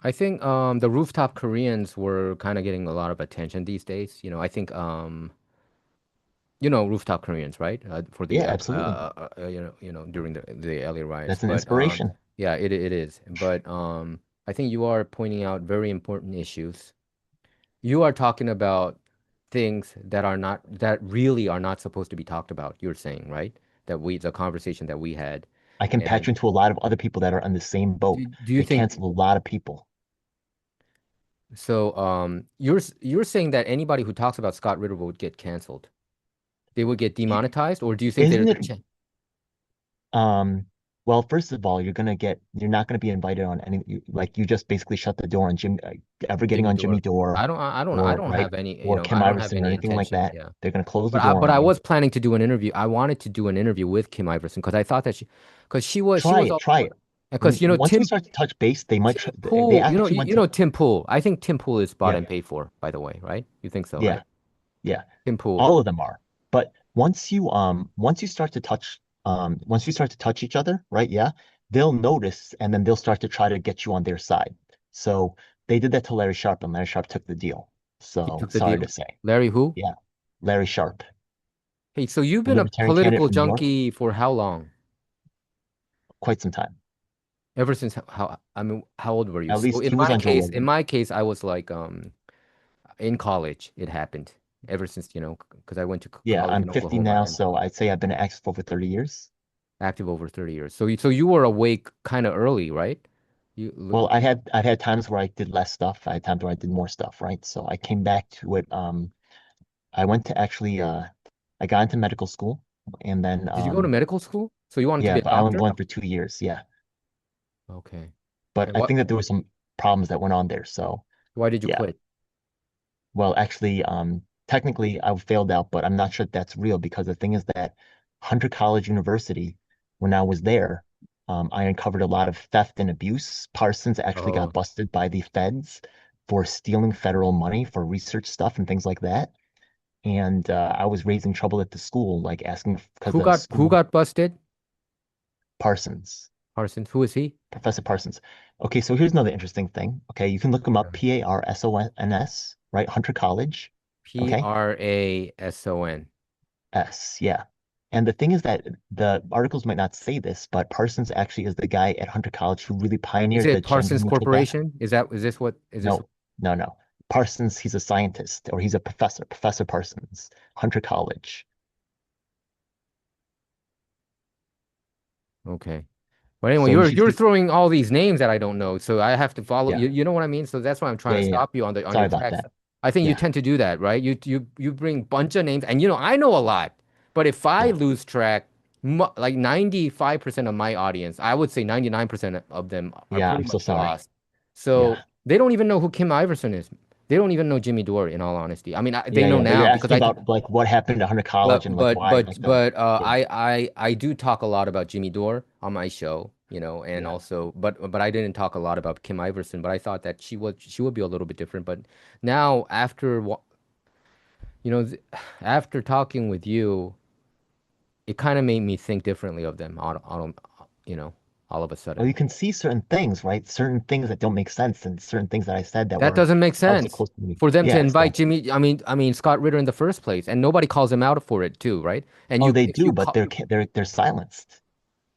I think the rooftop Koreans were kind of getting a lot of attention these days. I think rooftop Koreans, right? For the Yeah, absolutely. during the LA riots. That's an But inspiration. yeah, it is. But I think you are pointing out very important issues. You are talking about things that really are not supposed to be talked about. You're saying, right? The conversation that we had, I can patch and into a lot of other people that are on the same boat. do you They think cancel a lot of people. so? You're saying that anybody who talks about Scott Ritter would get canceled. They would get demonetized, or do you think Isn't there's it a chance? Um, well, first of all, you're not going to be invited on like you just basically shut the door on ever getting Jimmy on Jimmy Dore. Dore I or don't right have any, or Kim I don't have Iverson or any anything like intention. that. Yeah. They're going to close the But door I on you. was planning to do an interview. I wanted to do an interview with Kim Iverson because I thought that because she Try was it, all try it. because Once we start to touch base, Tim they Pool, actually went to Tim Pool. I think Tim Pool is bought yeah, and paid for, by the way, right? You think so, yeah, right? yeah. Tim Pool. All of them are. But once you start to touch each other, right? Yeah, they'll notice and then they'll start to try to get you on their side. So they did that to Larry Sharp and Larry Sharp took the deal. He So took the sorry to deal. say. Larry who? Yeah, Larry Sharp, Hey, so you've the been a libertarian candidate political from New York, junkie for how long? quite some time. Ever since I mean, how old were you? At So least he was on Joe in Rogan. my case, I was like in college. It happened ever since, because I went to Yeah, college I'm in 50 Oklahoma now, and so I'd say I've been active for over 30 years. active over 30 years. So you were awake kind of early, right? You look, Well, I've had times where I did less stuff. I had times where I did more stuff, right? So I came back to it. I went to actually I got into medical school and then did you go to medical school? So you wanted to yeah, be a but I only doctor? went for 2 years, yeah. Okay. But And I think that there were some problems that went on there. So why did you yeah. quit? Well, actually, technically I failed out, but I'm not sure that's real because the thing is that Hunter College University, when I was there, I uncovered a lot of theft and abuse. Parsons actually got Oh, busted by the feds for stealing federal money for research stuff and things like that. And I was raising trouble at the school, like asking because the who school got busted? Parsons, Parsons. Who is he? Professor Parsons. Okay, so here's another interesting thing. Okay, you can look him up, Yeah. Parsons, right? Hunter College. Okay. Prason. Yeah. And the thing is that the articles might not say this, but Parsons actually is the guy at Hunter College who really Is pioneered the it gender Parsons neutral bathroom. Corporation? Is this what is this? No, no. Parsons, he's a scientist or he's a professor, Professor Parsons, Hunter College. Okay. But anyway, So you should you're see. throwing all these names that I don't know, so I have to follow Yeah, you. You know what I mean? So that's why I'm trying to yeah. stop you on Sorry your about tracks. that. I think you Yeah, tend to do that, right? You bring bunch of names, and I know a lot, but if I yeah, lose track, like 95% of my audience, I would say 99% of them are yeah. pretty I'm so much sorry. lost. So Yeah, they don't even know who Kim Iverson is. They don't even know Jimmy Dore, in all honesty. I mean, they yeah, know yeah. But now you're because asking I about like what happened to Hunter College and like why, like the yeah, I do talk a lot about Jimmy Dore on my show, and yeah. also but I didn't talk a lot about Kim Iverson, but I thought that she would be a little bit different. But now you know th- after talking with you, it kind of made me think differently of them you know, all of a Well, sudden. you can see certain things, right? Certain things that don't make sense, and certain things that I said that That were doesn't make obviously sense close to me. for them to Yeah, invite exactly. Jimmy. I mean Scott Ritter in the first place, and nobody calls him out for it too, right? And Oh, you they if do, you but call they're silenced.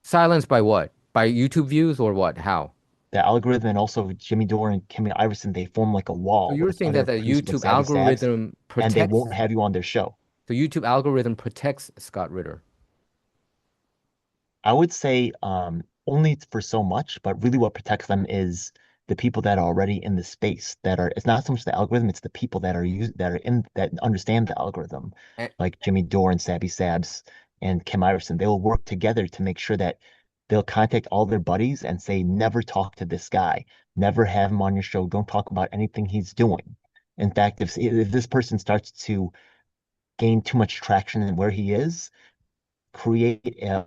silenced by what? By YouTube views or what? How? The algorithm and also Jimmy Dore and Kimmy Iverson, they form like a So wall you're with saying that other the producers like YouTube Savvy Sabs, algorithm and they protects won't have you on their show. the YouTube algorithm protects Scott Ritter. I would say only for so much, but really what protects them is the people that are already in the space that are it's not so much the algorithm, it's the people that are in that understand the algorithm, And, like Jimmy Dore and Savvy Sabs and Kim Iverson. They will work together to make sure that they'll contact all their buddies and say, never talk to this guy, never have him on your show, don't talk about anything he's doing. In fact, if this person starts to gain too much traction in where he is, create an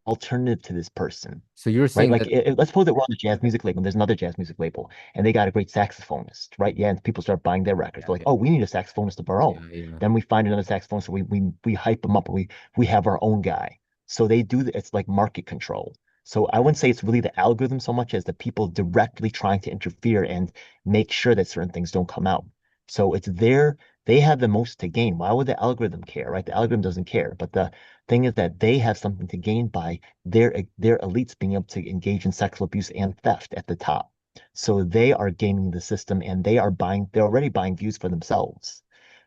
alternative to this person, So you're right? saying Like, that, let's suppose that we're on a jazz music label and there's another jazz music label and they got a great saxophonist, right? Yeah, and people start buying their records. yeah, They're like, yeah, oh, we need a saxophonist of our yeah, own. yeah. Then we find another saxophonist, so we hype them up, and we have our own guy. So they do it's like market control. So I wouldn't say it's really the algorithm so much as the people directly trying to interfere and make sure that certain things don't come out. So it's their they have the most to gain. Why would the algorithm care, right? The algorithm doesn't care, but the thing is that they have something to gain by their elites being able to engage in sexual abuse and theft at the top. So they are gaming the system and they're already buying views for themselves.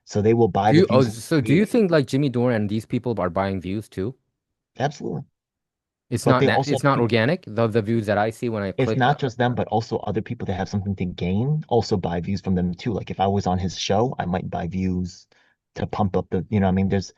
So they will buy Do the you, oh, views so do you creating. think like Jimmy Dore and these people are buying views too? Absolutely. It's But not they also it's not organic. The views that I see when I it's click. not just them, but also other people that have something to gain also buy views from them too. Like if I was on his show, I might buy views to pump up I mean, there's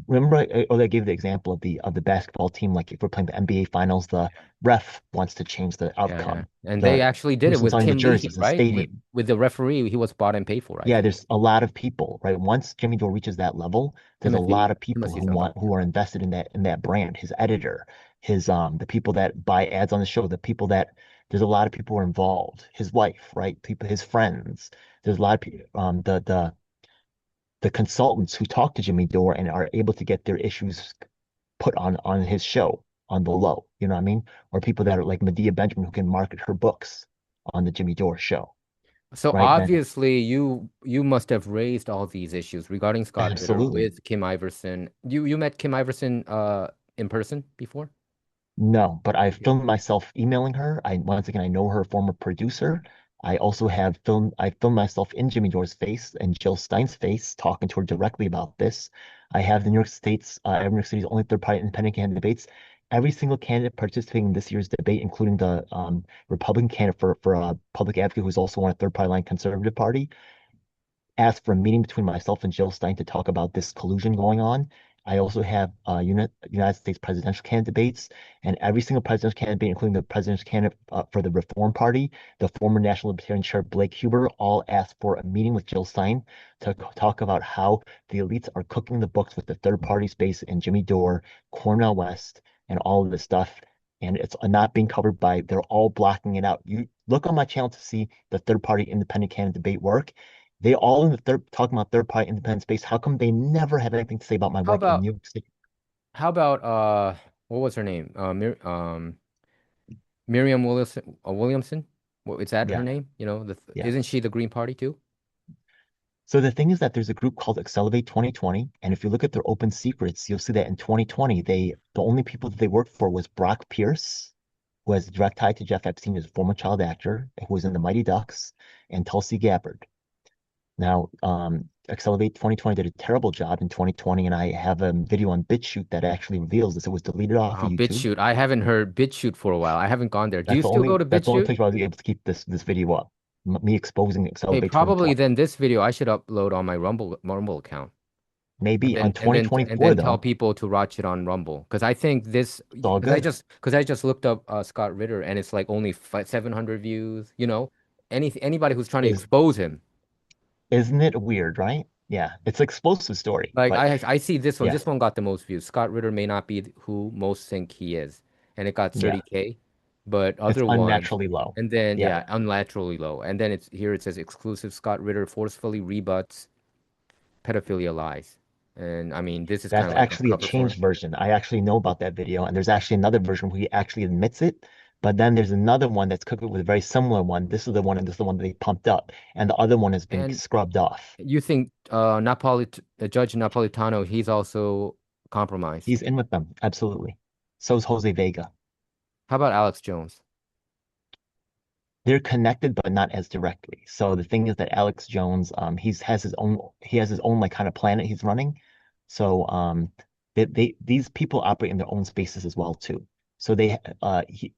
remember I gave the example of the basketball team, like if we're playing the NBA finals, the ref wants to change the Yeah, yeah. outcome. And they The actually did it person with selling the Kim Lee, jerseys, the right? With stadium. the referee, he was bought and paid for, I Yeah, think. there's a lot of people, right? Once Jimmy Dore reaches that level, there's a lot Timothy, of people Timothy something. who are invested in that brand, his editor, his the people that buy ads on the show, the people that there's a lot of people who are involved, his wife, right? People, his friends. There's a lot of people, the consultants who talk to Jimmy Dore and are able to get their issues put on his show on the low, you know what I mean? Or people that are like Medea Benjamin who can market her books on the Jimmy Dore show, So right? Then obviously you must have raised all these issues regarding Scott Ritter absolutely. with Kim Iverson. You met Kim Iverson in person before? No, but I Okay. filmed myself emailing her. I once again I know her former producer. I filmed myself in Jimmy Dore's face and Jill Stein's face talking to her directly about this. I have the New York City's only third-party independent candidate debates. Every single candidate participating in this year's debate, including the Republican candidate for public advocate who's also on a third party line conservative party, asked for a meeting between myself and Jill Stein to talk about this collusion going on. I also have United States presidential candidate debates, and every single presidential candidate, including the presidential candidate for the Reform Party, the former National Libertarian Chair Blake Huber, all asked for a meeting with Jill Stein to talk about how the elites are cooking the books with the third party space in Jimmy Dore, Cornel West, and all of this stuff. And it's not being covered by, they're all blocking it out. You look on my channel to see the third party independent candidate debate work. They all in the third talking about third party independent space. How come they never have anything to say about my How work in about New York City? how about what was her name? Miriam Williamson? What is that her Yeah, name? You know, yeah. isn't she the Green Party too? So the thing is that there's a group called Accelerate 2020, and if you look at their open secrets, you'll see that in 2020, the only people that they worked for was Brock Pierce, who has a direct tie to Jeff Epstein, who's a former child actor, who was in the Mighty Ducks, and Tulsi Gabbard. Now, Accelerate 2020 did a terrible job in 2020, and I have a video on BitChute that actually reveals this. It was deleted off of YouTube. BitChute. I haven't heard BitChute for a while. I haven't gone there. Do you still go to That's the only BitChute? place where I was able to keep this video up. Me exposing Hey, Accelerate probably 2020. then this video I should upload on my Rumble account. Maybe on And 2024 then tell though, people to watch it on Rumble because I think this it's all good. because I just looked up Scott Ritter and it's like only 700 views. You know, anybody who's trying to Is expose him. isn't it weird, right? Yeah, it's an explosive story, Like but I see this one. yeah, This one got the most views. Scott Ritter may not be who most think he is, and it got yeah, 30K, but it's other ones, unnaturally low. and then Yeah, yeah, unnaturally low. And then it's here it says exclusive Scott Ritter forcefully rebuts pedophilia lies. And I mean, this is kind that's of like a actually a cover for him. changed version. I actually know about that video, and there's actually another version where he actually admits it. But then there's another one that's cooked with a very similar one. This is the one, and this is the one that they pumped up, and the other one has been And scrubbed off. you think Judge Napolitano, he's also compromised. He's in with them, absolutely. So is Jose Vega. How about Alex Jones? They're connected, but not as directly. So the thing is that Alex Jones, he has his own like kind of planet he's running. So these people operate in their own spaces as well too. So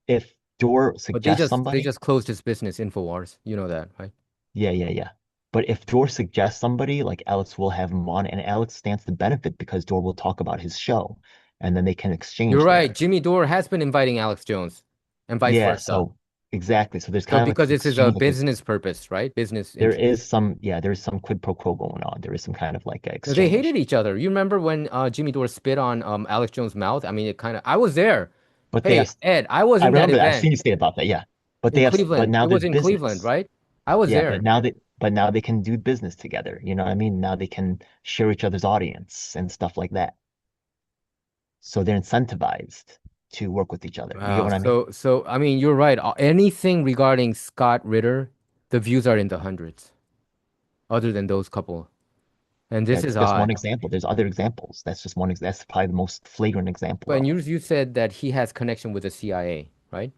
if Dore But suggests they somebody, just closed his business, InfoWars. You know that, right? yeah, yeah, yeah. But if Dore suggests somebody, like Alex will have him on, and Alex stands to benefit because Dore will talk about his show, and then they can You're exchange right. there. Jimmy Dore has been inviting Alex Jones, and vice Yeah, versa. so exactly. So there's So kind of like because this this is a exchange, like this. business purpose, right? Business There interest. is some, yeah, there is some quid pro quo going on. There is some kind of like a No, they hated exchange. each other. You remember when Jimmy Dore spit on Alex Jones' mouth? I mean, it kind of. I was there. But they Hey, have, Ed, I was I in that remember that. I've event seen you state about that. Yeah. But in they have, but Cleveland. now It there's was in Cleveland, business. right? I was Yeah. there. But now they can do business together. You know what I mean? Now they can share each other's audience and stuff like that. So they're incentivized to work with each other. You get Wow. what I mean? So I mean, you're right. Anything regarding Scott Ritter, the views are in the hundreds, other than those couple. And this That's is just one odd. example. There's other examples. That's just one. That's probably the most flagrant example, But though. you said that he has connection with the CIA, right?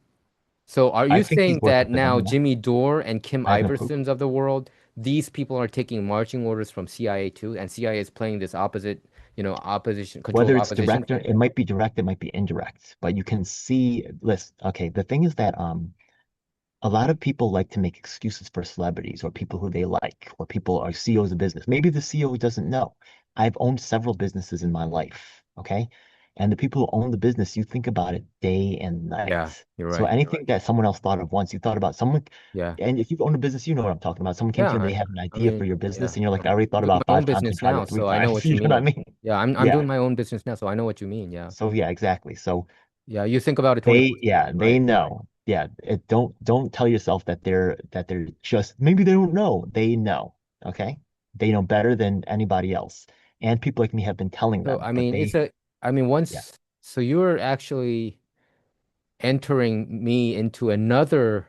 So are I you think he's saying working that for them. now Yeah. Jimmy Dore and Kim I have no proof. Iversons of the world, these people are taking marching orders from CIA too, and CIA is playing this opposite, opposition, controlled Whether it's opposition direct or thing? it might be direct, it might be indirect, but you can see, listen, okay, the thing is that a lot of people like to make excuses for celebrities or people who they like, or people are CEOs of business. Maybe the CEO doesn't know. I've owned several businesses in my life, okay? And the people who own the business, you think about it day and Yeah, night. you're So right. You're anything right. that someone else thought of once, you thought about someone, Yeah. and if you've owned a business, you know what I'm talking about. Someone came to Yeah, you and they have an I idea for mean, your yeah. business, and you're like, I already I'm thought doing about my own 5 times and business tried now, like three so I know times. what you You know what I mean. mean? Yeah, I'm Yeah. doing my own business now, so I know what you mean. Yeah. So yeah, exactly. So Yeah, you think about it 24/7. they Right. know. Yeah, don't tell yourself that they're just maybe they don't know. They know. Okay? They know better than anybody else. And people like me have been telling So them, I but mean, they yeah. so you're actually entering me into another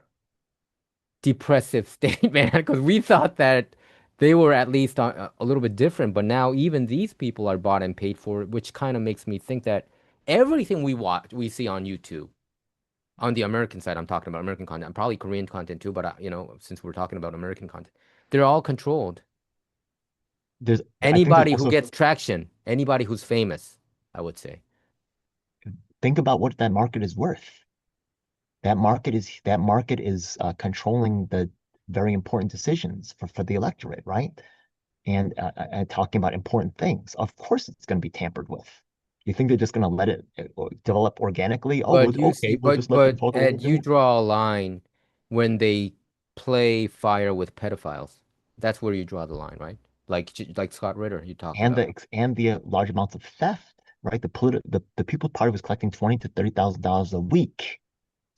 depressive state, man, because we thought that they were at least a little bit different, but now even these people are bought and paid for, which kind of makes me think that everything we see on YouTube, on the American side, I'm talking about American content, probably Korean content too, but since we're talking about American content, they're all controlled. There's I think there's Anybody who also gets traction, anybody who's famous, I would say. think about what that market is worth. That market is controlling the very important decisions for the electorate, right? And talking about important things. Of course, it's going to be tampered with. You think they're just going to let it develop organically? Oh, But you see, okay, we'll just let them but talk Ed, you organically. draw a line when they play fire with pedophiles. That's where you draw the line, right? Like Scott Ritter you talked And about. the large amounts of theft, right? The People's Party was collecting 20 to 30,000 dollars a week.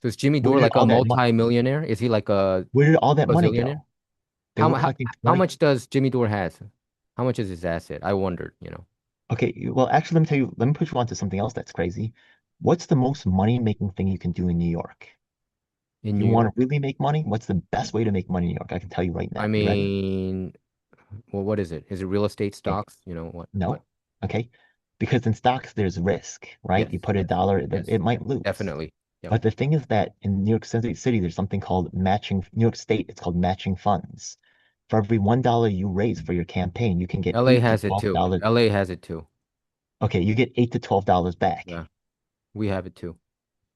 So is Jimmy Where Dore did like a all that money? multi-millionaire? Is he like a Where did all that money bazillionaire? go? They were How collecting how 20. much does Jimmy Dore has? How much is his asset? I wondered. Okay, well, actually, let me tell you. Let me put you on to something else that's crazy. What's the most money-making thing you can do in New York? In You New want to York. really make money? What's the best way to make money in New York? I can tell you right I now. You ready? mean, well, what is it? Is it real estate Okay. stocks? You know what? No. Okay. Because in stocks, there's risk, right? Yes, You put a yes, dollar, yes, it might yes, lose. definitely. Yep. But the thing is that in New York City, there's something called matching, New York State, it's called matching funds. For every $1 you raise for your campaign, you can get LA eight to has it twelve too. dollars. LA has it too. Okay, you get $8 to $12 back. Yeah, we have it too.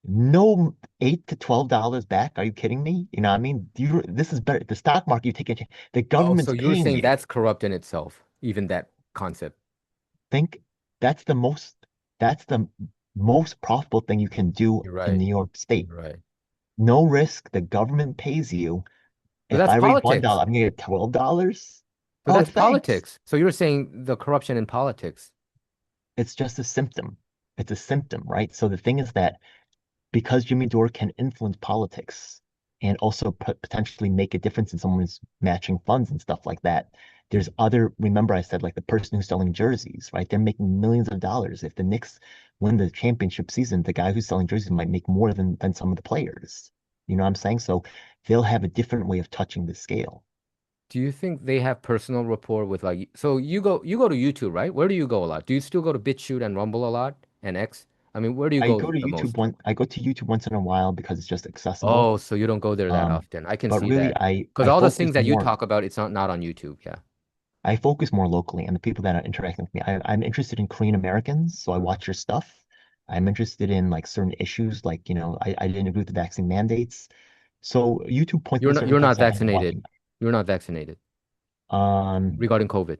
No, $8 to $12 back. Are you kidding me? You know what I mean? This is better. The stock market, you take a chance. The Oh, so government's you're paying saying you. that's corrupt in itself, even that concept. Think that's the most that's the most profitable thing you can do You're in right. New York State. You're right. No risk. The government pays you. So If that's I raise politics. $1, I'm gonna get $12. So Oh, that's thanks. politics. So you're saying the corruption in politics. It's just a symptom. It's a symptom, right? So the thing is that because Jimmy Dore can influence politics and also potentially make a difference in someone's matching funds and stuff like that. There's other, remember I said like the person who's selling jerseys, right? They're making millions of dollars. If the Knicks win the championship season, the guy who's selling jerseys might make more than some of the players. You know what I'm saying? So they'll have a different way of touching the scale. Do you think they have personal rapport with so you go to YouTube, right? Where do you go a lot? Do you still go to BitChute and Rumble a lot and X? I mean, where do you go the most? I go to YouTube once in a while because it's just accessible. Oh, so you don't go there that Um, often. I can but see really that. Because I all the focus things that you more talk about, it's not on YouTube. Yeah. I focus more locally and the people that are interacting with me. I'm interested in Korean Americans, so I Mhm. watch your stuff. I'm interested in like certain issues, like, I didn't agree with the vaccine mandates. So YouTube points me You're to not certain you're things not and I'm vaccinated. watching You're not vaccinated them. regarding COVID.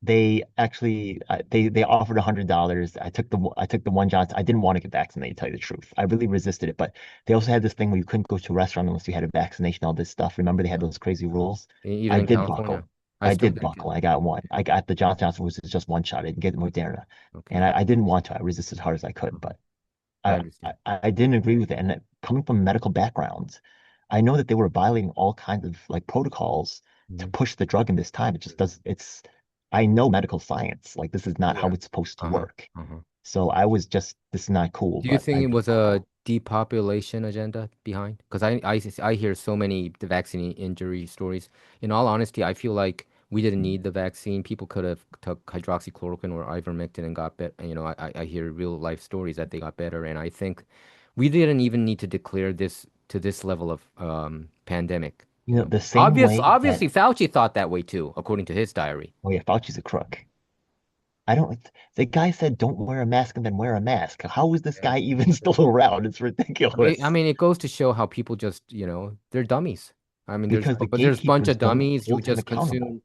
They actually they offered $100. I took the one Johnson. I didn't want to get vaccinated, to tell you the truth. I really resisted it, but they also had this thing where you couldn't go to a restaurant unless you had a vaccination, all this stuff. Remember they had those crazy rules? Even I in did California. buckle. I I still did didn't get buckle. it. I got one. I got the Johnson was just one shot. I didn't get the Moderna. Okay, And I didn't want to. I resisted as hard as I could, mhm, but I I, understand. I didn't agree with it. And coming from medical backgrounds, I know that they were violating all kinds of like protocols to Mhm. push the drug in this time. It just does, I know medical science. Like this is not how Yeah. it's supposed to Uh-huh. work. Uh-huh. So I was just, this is not cool, Do you but think I it did was a buckle. depopulation agenda behind? Because I hear so many the vaccine injury stories. In all honesty, I feel like we didn't need the vaccine. People could have took hydroxychloroquine or ivermectin and got better. You know, I hear real life stories that they got better, and I think we didn't even need to declare this to this level of pandemic. You You know, know, the same way that, obviously Fauci thought that way too, according to his diary. oh yeah, Fauci's a crook. I don't, the guy said, don't wear a mask and then wear a mask. How is this Yeah. guy even still around? It's I ridiculous. mean, it goes to show how people just, they're dummies. I mean, Because the but there's a bunch gatekeepers of don't dummies who hold him just accountable. consume.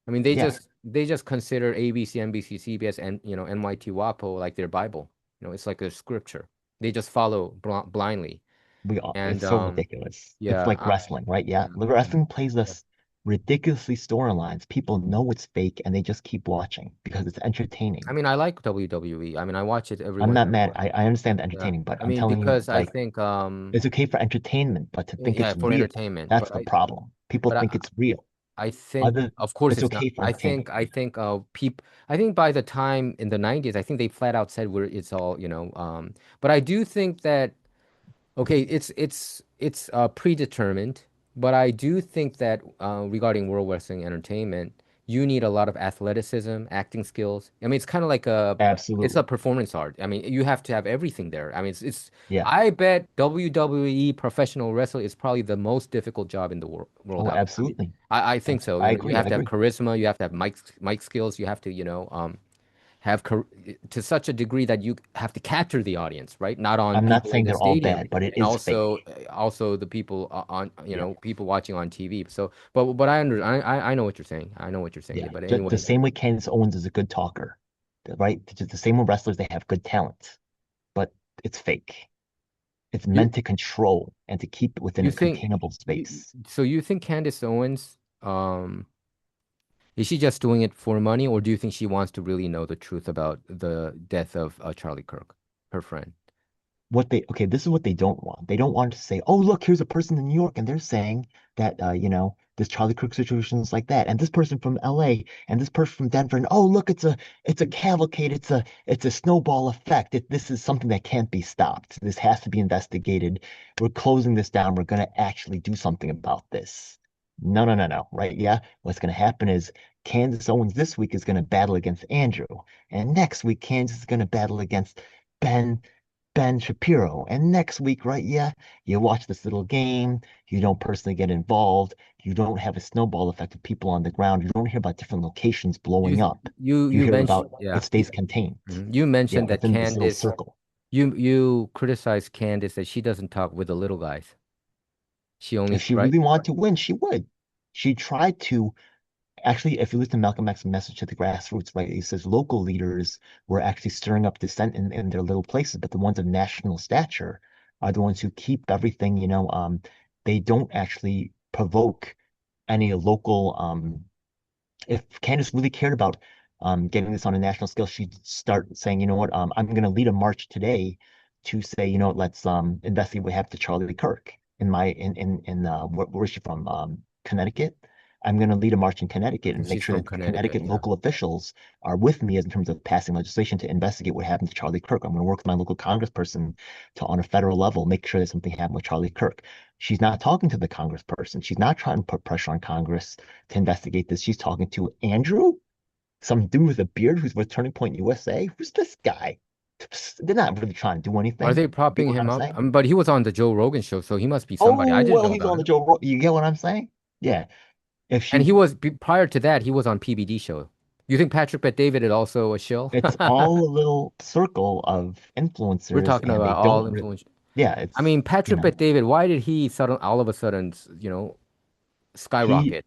I mean, Yeah, they just consider ABC, NBC, CBS, and NYT WAPO like their Bible. You know, it's like a scripture. They just follow blindly. And it's so ridiculous. It's yeah, like wrestling, right? Yeah. yeah, Wrestling plays yeah. us ridiculously storylines. People know it's fake and they just keep watching because it's I entertaining. mean, I like WWE. I mean, I watch it every I'm once not in a mad. while. I understand the Yeah, entertaining, but I I'm mean, telling you, because I like, think it's okay for entertainment, but to think yeah, it's for real, entertainment. that's the problem. People But think it's real. I think, Other, of course, it's it's not. okay for entertainment. I think by the time in the 90s, I think they flat out said where it's all, but I do think that okay, it's predetermined, but I do think that regarding World Wrestling Entertainment, you need a lot of athleticism, acting skills. I mean, it's kind of like it's a Absolutely. performance art. I mean, you have to have everything there. I mean, Yeah. I bet WWE professional wrestling is probably the most difficult job in the world Oh, out there. I mean, absolutely. I think so. I You know, you agree. I have to have agree. charisma, you have to have mic skills, you have to, have to such a degree that you have to capture the audience, right? Not on I'm not people in saying the they're all stadium, bad, but it and is fake. also the people on Yeah. people watching on TV. So, but I know what you're saying. I know what you're saying. Yeah, Yeah, but the anyway, same way Candace Owens is a good talker, right? Just the same with wrestlers, they have good talent, but it's fake. It's you meant to control and to keep it within you a think containable you space. so you think Candace Owens is she just doing it for money, or do you think she wants to really know the truth about the death of Charlie Kirk, her friend? Okay, this is what they don't want. They don't want to say, oh, look, here's a person in New York, and they're saying that, this Charlie Kirk situation is like that, and this person from LA, and this person from Denver, and oh, look, it's a cavalcade, it's a snowball effect. This is something that can't be stopped. This has to be investigated. We're closing this down. We're going to actually do something about this. No, no, no, no, right? Yeah. What's going to happen is Candace Owens this week is going to battle against Andrew, and next week, Candace is going to battle against Ben. Ben Shapiro. And next week, right? Yeah, you watch this little game. You don't personally get involved. You don't have a snowball effect of people on the ground. You don't hear about different locations blowing You up. You you hear about mentioned yeah. it stays contained. You Yeah, mentioned that within this little Candace circle. you criticize Candace that she doesn't talk with the little guys. She only If she right. really wanted to win, she would. She tried to. Actually, if you listen to Malcolm X's message to the grassroots, right, he says local leaders were actually stirring up dissent in their little places, but the ones of national stature are the ones who keep everything, they don't actually provoke any local, if Candace really cared about getting this on a national scale, she'd start saying, you know what, I'm going to lead a march today to say, let's investigate what happened to Charlie Kirk where is she from? Connecticut. I'm going to lead a march in I Connecticut think and make she's sure from that Connecticut. Connecticut Yeah. local officials are with me in terms of passing legislation to investigate what happened to Charlie Kirk. I'm going to work with my local congressperson to, on a federal level, make sure that something happened with Charlie Kirk. She's not talking to the congressperson. She's not trying to put pressure on Congress to investigate this. She's talking to Andrew, some dude with a beard who's with Turning Point USA. Who's this guy? They're not really trying to do Are anything. they You get propping what him I'm up? saying? But he was on the Joe Rogan show, so he must be somebody. I Oh, didn't well, know he's about on the him. Joe. You get what I'm saying? Yeah. If And she, prior to that, he was on PBD show. You think Patrick Bet David is also a shill? it's all a little circle of We're influencers, talking and they about all don't really. influence. Yeah, I mean, you Patrick know, Bet David, why did he all of a sudden, he skyrocket?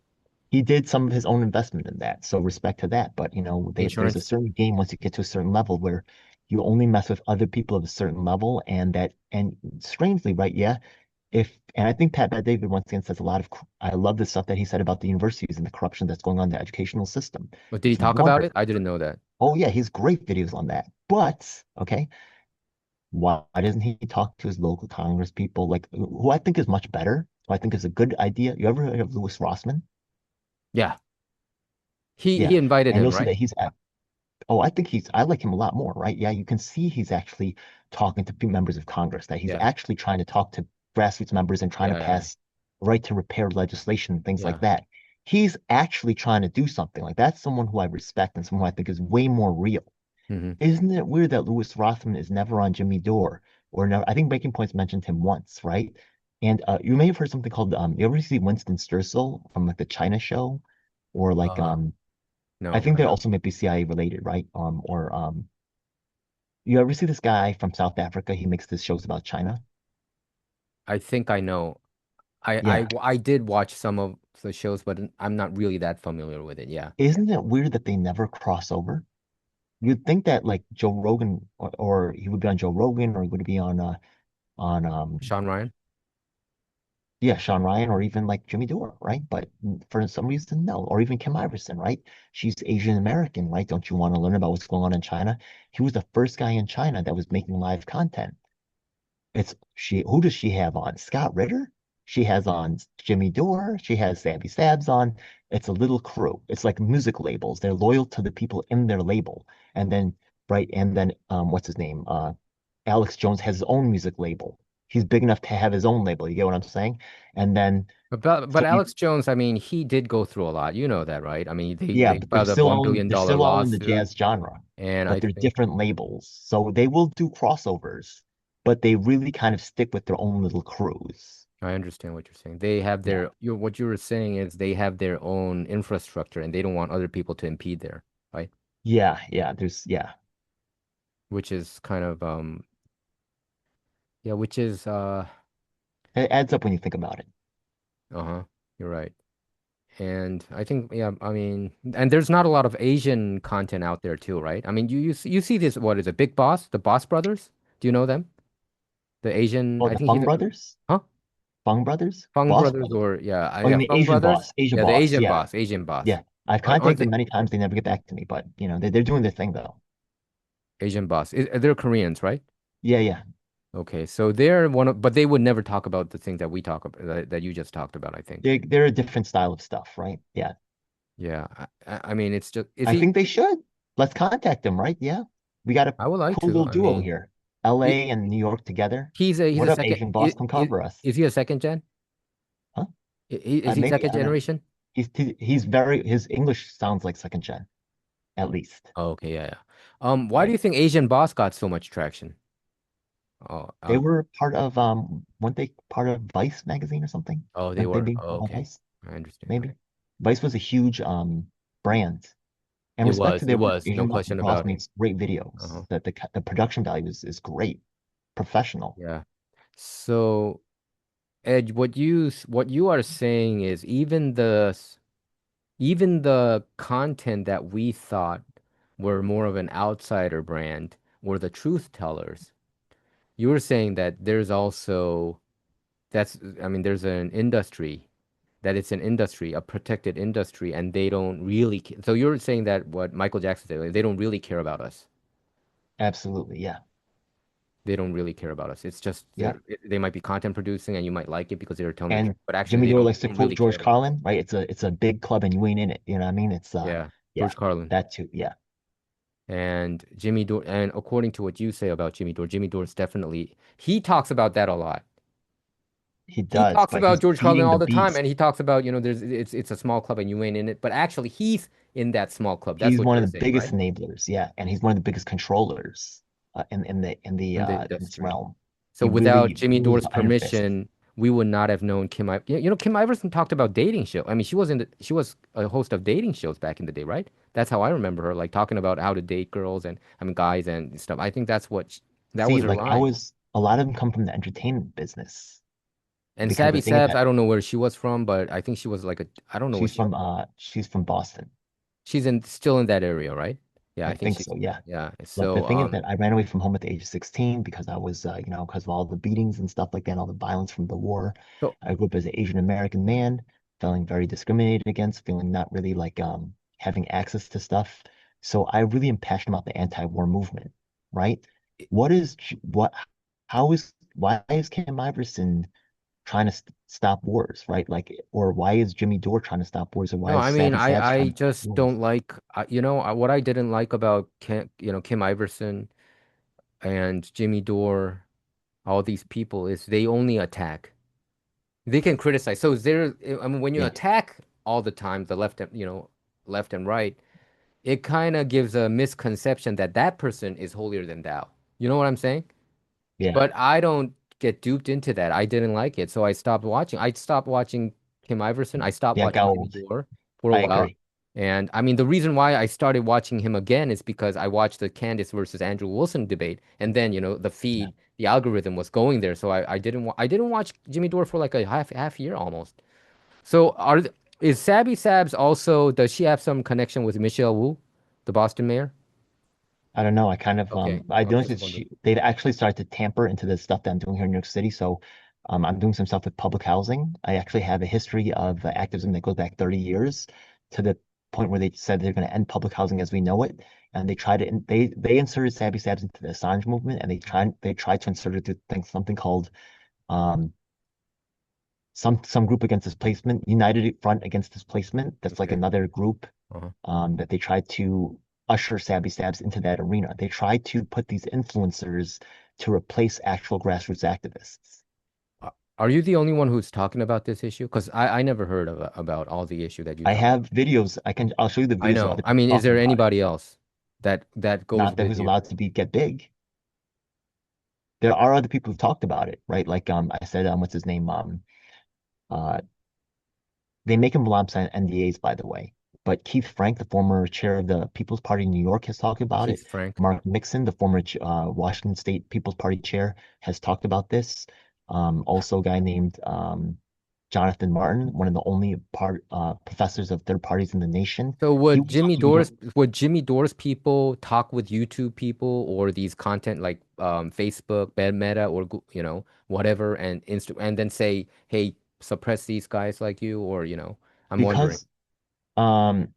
he did some of his own investment in that, so respect to that. But there's a Insurance? certain game once you get to a certain level where you only mess with other people of a certain level, and strangely, right? Yeah, if and I think Pat David once again says a lot of. I love the stuff that he said about the universities and the corruption that's going on in the educational system. But did he It's talk about wonderful. it? I didn't know that. Oh yeah, he's great videos on that. But okay, why doesn't he talk to his local Congress people, like who I think is much better? Who I think is a good idea. You ever heard of Louis Rossman? Yeah. He Yeah, he invited and him, you'll see right? that I think I like him a lot more, right? Yeah, you can see he's actually talking to members of Congress, that he's Yeah. actually trying to talk to grassroots members and trying to Yeah, yeah, pass right to repair legislation and things like yeah. that. He's actually trying to do something. Like that's someone who I respect and someone who I think is way more real. Hmm. Isn't it weird that Louis Rothman is never on Jimmy Dore or never? I think Breaking Point's mentioned him once, right? And you may have heard something called you ever see Winston Sturzel from like the China show, or like Uh, I no, think I they don't. also might be CIA related, right? Or you ever see this guy from South Africa? He makes these shows about China. I think I know. Yeah. I did watch some of the shows, but I'm not really that familiar with it. Yeah. Isn't it weird that they never cross over? You'd think that like Joe Rogan or he would be on Joe Rogan or he would be on Sean Ryan? yeah, Sean Ryan or even like Jimmy Dore, right? But for some reason, no. Or even Kim Iverson, right? She's Asian American, right? Don't you want to learn about what's going on in China? He was the first guy in China that was making live content. It's she. Who does she have on? Scott Ritter. She has on Jimmy Dore. She has Savvy Sabs on. It's a little crew. It's like music labels. They're loyal to the people in their label. And then right, and then what's his name? Alex Jones has his own music label. He's big enough to have his own label. You get what I'm saying? And then But so you, Alex Jones, I mean, he did go through a lot. You know that, right? I mean, yeah, they but filed a $1 billion they're still all in the lawsuit, jazz genre, and but I they're think different labels. So they will do crossovers, but they really kind of stick with their own little crews. I understand what you're saying. They have Yeah. what you were saying is they have their own infrastructure, and they don't want other people to impede there, right? Yeah. Which is kind of yeah, which is It adds up when you think about it. uh-huh, you're right. And I think, yeah, I mean, and there's not a lot of Asian content out there too, right? I mean, you see this, what is it, Big Boss, the Boss Brothers? Do you know them? The Asian, Oh, I the think he's Fung a, brothers? huh? Fung brothers? Fung Boss Brothers brothers? or yeah, Oh, you yeah, mean Fung Asian Brothers. boss, Asia Yeah, the boss. Asian Yeah. boss, Asian boss. Yeah. I've Aren't contacted they them many times. They never get back to me, but they're doing their thing though. Asian boss? They're Koreans, right? Yeah. Okay, so they're one of, but they would never talk about the things that we talk about that you just talked about, I think. They're a different style of stuff, right? Yeah. Yeah, I mean, it's just, is I he? think they should. Let's contact them, right? Yeah. We got a I would like cool to. little I duo mean, here. he, LA and New York together. he's What a up, second. Asian boss? Come cover us. Is he a second gen? Huh? Is he Maybe, second I don't know. generation? He's very his English sounds like second gen, at least. Oh, okay, yeah, yeah. Why do Right. you think Asian Boss got so much traction? Oh, They were part of weren't they part of Vice magazine or something? oh, they Weren't they were. being Oh, bought by okay, Vice? I understand. Maybe. Vice was a huge brand. And respect to It their work. was, no Asian question Boss about it. makes great videos. Uh-huh. That the production value is great, professional. Yeah. So, Ed, what you are saying is even the content that we thought were more of an outsider brand were the truth tellers. You were saying that there's also that's I mean there's an industry that it's an industry, a protected industry, and they don't really so you're saying that what Michael Jackson said, like, they don't really care about us. Absolutely. Yeah. They don't really care about us. It's just Yeah. they might be content producing and you might like it because they're telling the truth, And but actually Jimmy they Dore likes to don't quote really care George about us. Carlin, right? It's a big club and you ain't in it. You know what I mean? It's Yeah, yeah, George Carlin. that too. Yeah. And Jimmy Dore, and according to what you say about Jimmy Dore's definitely, he talks about that a lot. He He does, talks but about he's George Carlin feeding the all the time, beast. and he talks about, there's it's a small club and you ain't in it. But actually, he's in that small club. That's He's what one of you're the saying, biggest right? enablers, yeah, and he's one of the biggest controllers In the in this industry. realm. So He without really Jimmy rules Dore's the iron fist. permission, we would not have known Kim. Kim Iverson talked about dating show. I mean, she was a host of dating shows back in the day, right? That's how I remember her, like talking about how to date girls and I mean guys and stuff. I think that was See, her like line. a lot of them come from the entertainment business. And because the Sabby thing is Sabs, that I don't know where she was from, but I think she was like a, I don't know where she's from Boston. she's in still in that area, right? Yeah, I I think think she's so, yeah. yeah. Look, the So thing is that I ran away from home at the age of 16 because I was, because of all the beatings and stuff like that, all the violence from the war. so I grew up as an Asian American man, feeling very discriminated against, feeling not really like having access to stuff. So I really am passionate about the anti-war movement, right? What is what? How is why is Kim Iverson trying to stop wars, right? Like, or why is Jimmy Dore trying to stop wars, or why no, is I mean Savvy Savs I trying to stop just wars? don't like what I didn't like about Kim Iverson and Jimmy Dore, all these people is they only attack. They can criticize. So there, I mean, when you Yeah, attack all the time, the left and left and right, it kind of gives a misconception that that person is holier than thou. You know what I'm saying? yeah, But I don't get duped into that. I didn't like it, so I stopped watching. I stopped watching Kim Iverson. I stopped yeah. It got watching Jimmy old. Dore for a I while. agree. And I mean, the reason why I started watching him again is because I watched the Candace versus Andrew Wilson debate, and then the Yeah. feed, the algorithm was going there, so I didn't watch Jimmy Dore for like a half year almost. So is Sabby Sabs also does she have some connection with Michelle Wu, the Boston mayor? I don't know. I kind of Okay, I okay, noticed just that wondering. they've actually started to tamper into the stuff that I'm doing here in New York City. So I'm doing some stuff with public housing. I actually have a history of activism that goes back 30 years to the point where they said they're going to end public housing as we know it. And they tried to they inserted Savvy Sabs into the Assange movement, and they tried to insert it to something called um some group against displacement, United Front Against Displacement. That's like Okay. another group Uh-huh. that they tried to usher Savvy Sabs into that arena. They tried to put these influencers to replace actual grassroots activists. Are you the only one who's talking about this issue? Because I never heard about all the issue that you I talk. have videos. I'll show you the I videos of know. other I people mean, is talking there about it. anybody else that goes Not that with who's you? allowed to get big. There are other people who've talked about it, right? Like I said, what's his name? Uh, they make him rely on NDAs, by the way. But Keith Frank, the former chair of the People's Party in New York, has talked about Keith it. Frank. Mark Nixon, the former Washington State People's Party chair, has talked about this. Also, a guy named Jonathan Martin, one of the only professors of third parties in the nation. So He was also doing, Would Jimmy Dore's people talk with YouTube people or these content like Facebook, Meta, or whatever, and and then say, hey, suppress these guys like you, or I'm wondering. because um,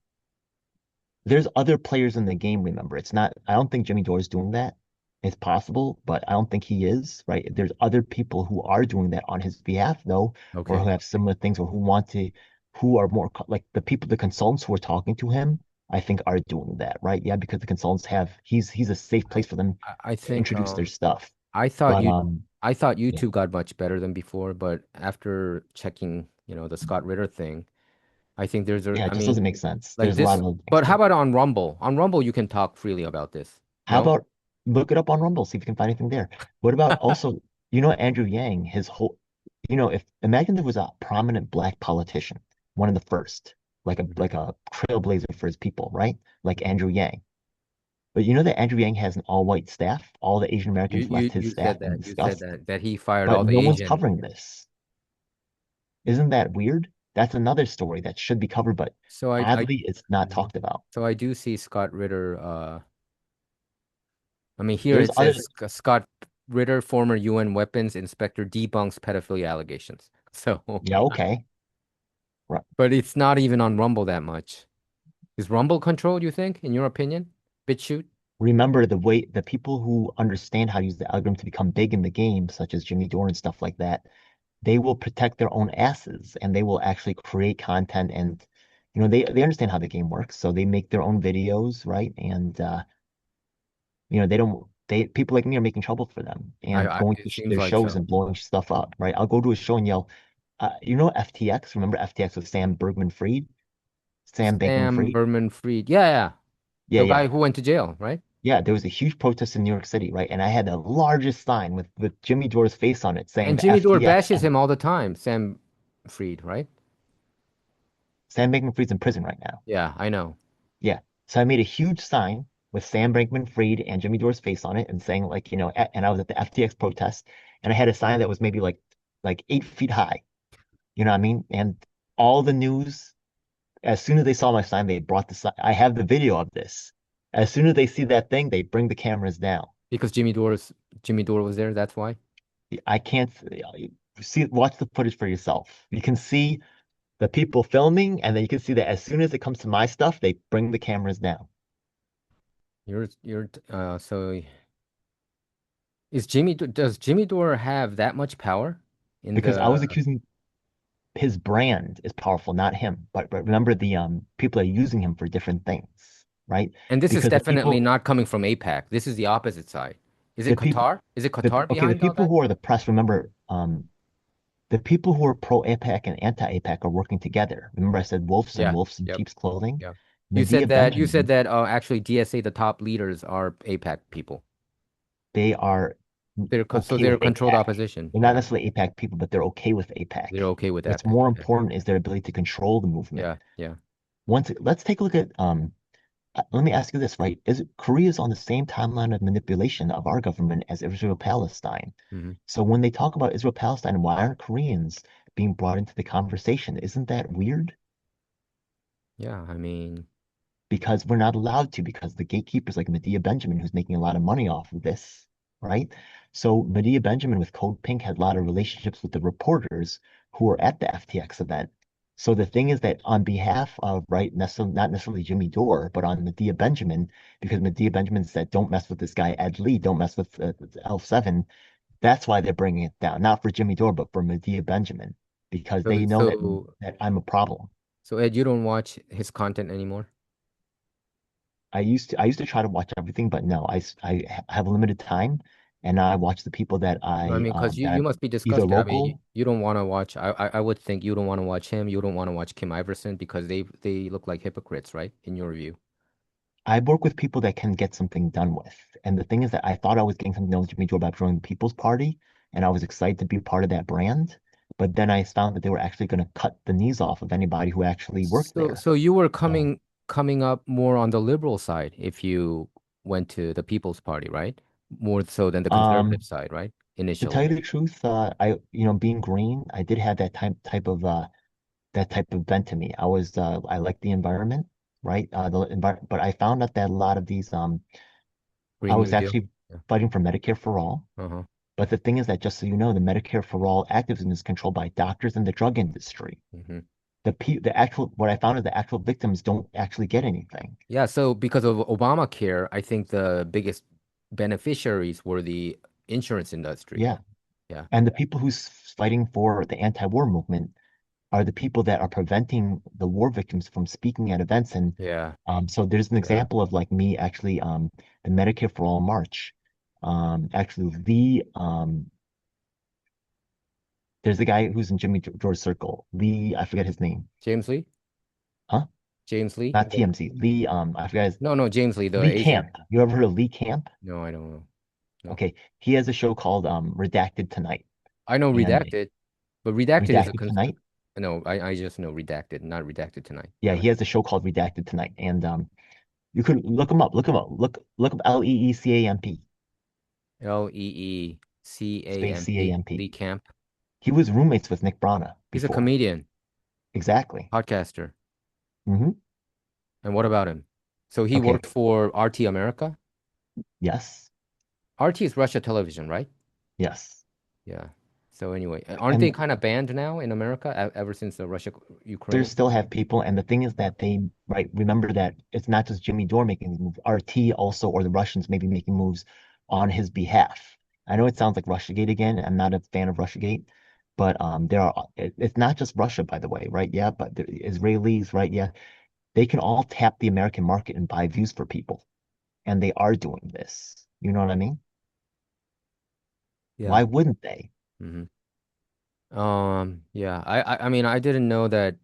there's other players in the game, remember. It's not, I don't think Jimmy Dore is doing that. It's possible, but I don't think he is, right? There's other people who are doing that on his behalf, though, or Okay. who have similar things, or who are more like the consultants who are talking to him, I think are doing that, right? Yeah, because the consultants he's a safe I place for them I to think introduce their stuff. I thought But you I thought yeah, YouTube got much better than before, but after checking, the Scott Ritter thing, I think yeah, it I just mean, doesn't make sense. like There's a lot this, of other things but how too. about on Rumble? On Rumble, you can talk freely about this. How No? about look it up on Rumble, see if you can find anything there. What about also, Andrew Yang, his whole, if imagine there was a prominent black politician, one of the first, Mhm. like a trailblazer for his people, right? Like Andrew Yang. But you know that Andrew Yang has an all-white staff. All the Asian Americans left his staff in You said disgust, that he fired but all the no one's Asian. covering this. Isn't that weird? That's another story that should be covered, but So oddly, it's not Mhm. talked about. So I do see Scott Ritter. I mean, here There's it other, says Scott Ritter, former UN weapons inspector, debunks pedophilia allegations. So, yeah, okay. Right. but it's not even on Rumble that much. Is Rumble controlled, you think, in your opinion? BitChute? Remember the people who understand how to use the algorithm to become big in the game, such as Jimmy Dore and stuff like that, they will protect their own asses and they will actually create content and they understand how the game works. So they make their own videos, right? And they don't they people like me are making trouble for them and going to It seems their like shows so. and blowing stuff up, right? I'll go to a show and yell, FTX? Remember FTX with Sam Bergman-Fried? Sam Sam Bankman-Fried? Berman-Fried. Yeah, yeah. Yeah, The yeah. guy who went to jail, right? Yeah, there was a huge protest in New York City, right? And I had the largest sign with Jimmy Dore's face on it saying And the Jimmy Dore FTX bashes him all the time. Sam Fried, right? Sam Bankman-Fried's in prison right now. Yeah, I know. Yeah. So I made a huge sign with Sam Bankman-Fried and Jimmy Dore's face on it and saying and I was at the FTX protest and I had a sign that was maybe like like 8 feet high. You know what I mean? And all the news, as soon as they saw my sign, they brought the sign. I have the video of this. As soon as they see that thing, they bring the cameras down. Because Jimmy Dore was there, that's why. I can't see, watch the footage for yourself. You can see the people filming, and then you can see that as soon as it comes to my stuff, they bring the cameras down. So does Jimmy Dore have that much power in Because I was the accusing his brand is powerful, not him. But remember the people are using him for different things, right? and this is Because the definitely people not coming from APAC. This is the opposite side. Is it the people Qatar? Is it Qatar the behind all people that? who are the press, remember, the people who are pro APAC and anti APAC are working together. Remember, I said wolves and Yeah. wolves in Yep. sheep's clothing. Yeah. Medea You said Benjamin, that actually DSA, the top leaders are APAC people. they are So okay they're with controlled APAC. opposition. They're not Yeah. necessarily APAC people, but they're okay with APAC. They're okay with What's APAC. more Yeah. important is their ability to control the movement. Yeah. Yeah. Let's take a look at let me ask you this, right? Is Korea's on the same timeline of manipulation of our government as Israel Palestine? Hmm. So when they talk about Israel Palestine, why aren't Koreans being brought into the conversation? Isn't that weird? Yeah. I mean, Because we're not allowed to, because the gatekeepers like Medea Benjamin, who's making a lot of money off of this, right? So Medea Benjamin with Code Pink had a lot of relationships with the reporters who were at the FTX event. So the thing is that on behalf of, right, not necessarily Jimmy Dore, but on Medea Benjamin, because Medea Benjamin said, don't mess with this guy, Ed Lee, don't mess with L7. That's why they're bringing it down, not for Jimmy Dore, but for Medea Benjamin, because so they know so that I'm a problem. so Ed, you don't watch his content anymore? I used to try to watch everything, but no, have limited time, and I watch the people No, I mean, because you that must be either disgusted. I mean, local. you don't want to watch. I would think you don't want to watch him. You don't want to watch Kim Iverson because they look like hypocrites, right? In your view. I work with people that can get something done with, and the thing is that I thought I was getting something done with Jimmy Joe about joining the People's Party, and I was excited to be part of that brand. But then I found that they were actually going to cut the knees off of anybody who actually worked there. So you were So, coming up more on the liberal side if you went to the People's Party, right? More so than the conservative um, side, right? to tell Initially. you the truth, being green, I did have that type of bent to me. I like the environment, right? But I found out that a lot of these I Green was New Deal. actually Yeah. fighting for Medicare for all. Uh-huh. But the thing is that just so you know, the Medicare for all activism is controlled by doctors and the drug industry. Hmm. The actual what I found is the actual victims don't actually get anything. Yeah, so because of Obamacare, I think the biggest beneficiaries were the insurance industry. Yeah. Yeah. And the people who's fighting for the anti-war movement are the people that are preventing the war victims from speaking at events. And Yeah. so there's an Yeah. example of like me actually the Medicare for All March. Actually the there's a guy who's in Jimmy George's circle. Lee, I forget his name. James Lee? Huh? James Lee? Not TMC. Lee, I forgot his No, James Lee, the Lee Asian. Camp. You ever heard of Lee Camp? No, I don't know. No. Okay. He has a show called Redacted Tonight. I know And Redacted, but Redacted is a Redacted cons Tonight? no, I just know Redacted, not Redacted Tonight. Yeah, Go he has a show called Redacted Tonight. And you could look him up. Look him up. Look up LEECAMP. Leecamp, Space CAMP. Lee Camp. He was roommates with Nick Brana He's a before. comedian, Exactly. podcaster. Hmm. And what about him? So he Okay. worked for RT America? Yes. RT is Russia television, right? Yes. Yeah. So anyway, aren't they And kind of banned now in America ever since the Russia there Ukraine? still have people, and the thing is that right, remember that it's not just Jimmy Dore making these moves. RT also, or the Russians may be making moves on his behalf. I know it sounds like Russiagate again. I'm not a fan of Russiagate, but it's not just Russia, by the way, right? Yeah, but the Israelis, right? Yeah, they can all tap the American market and buy views for people, and they are doing this. You know what I mean? Yeah. Why wouldn't they? Hmm. Yeah. I mean, I didn't know that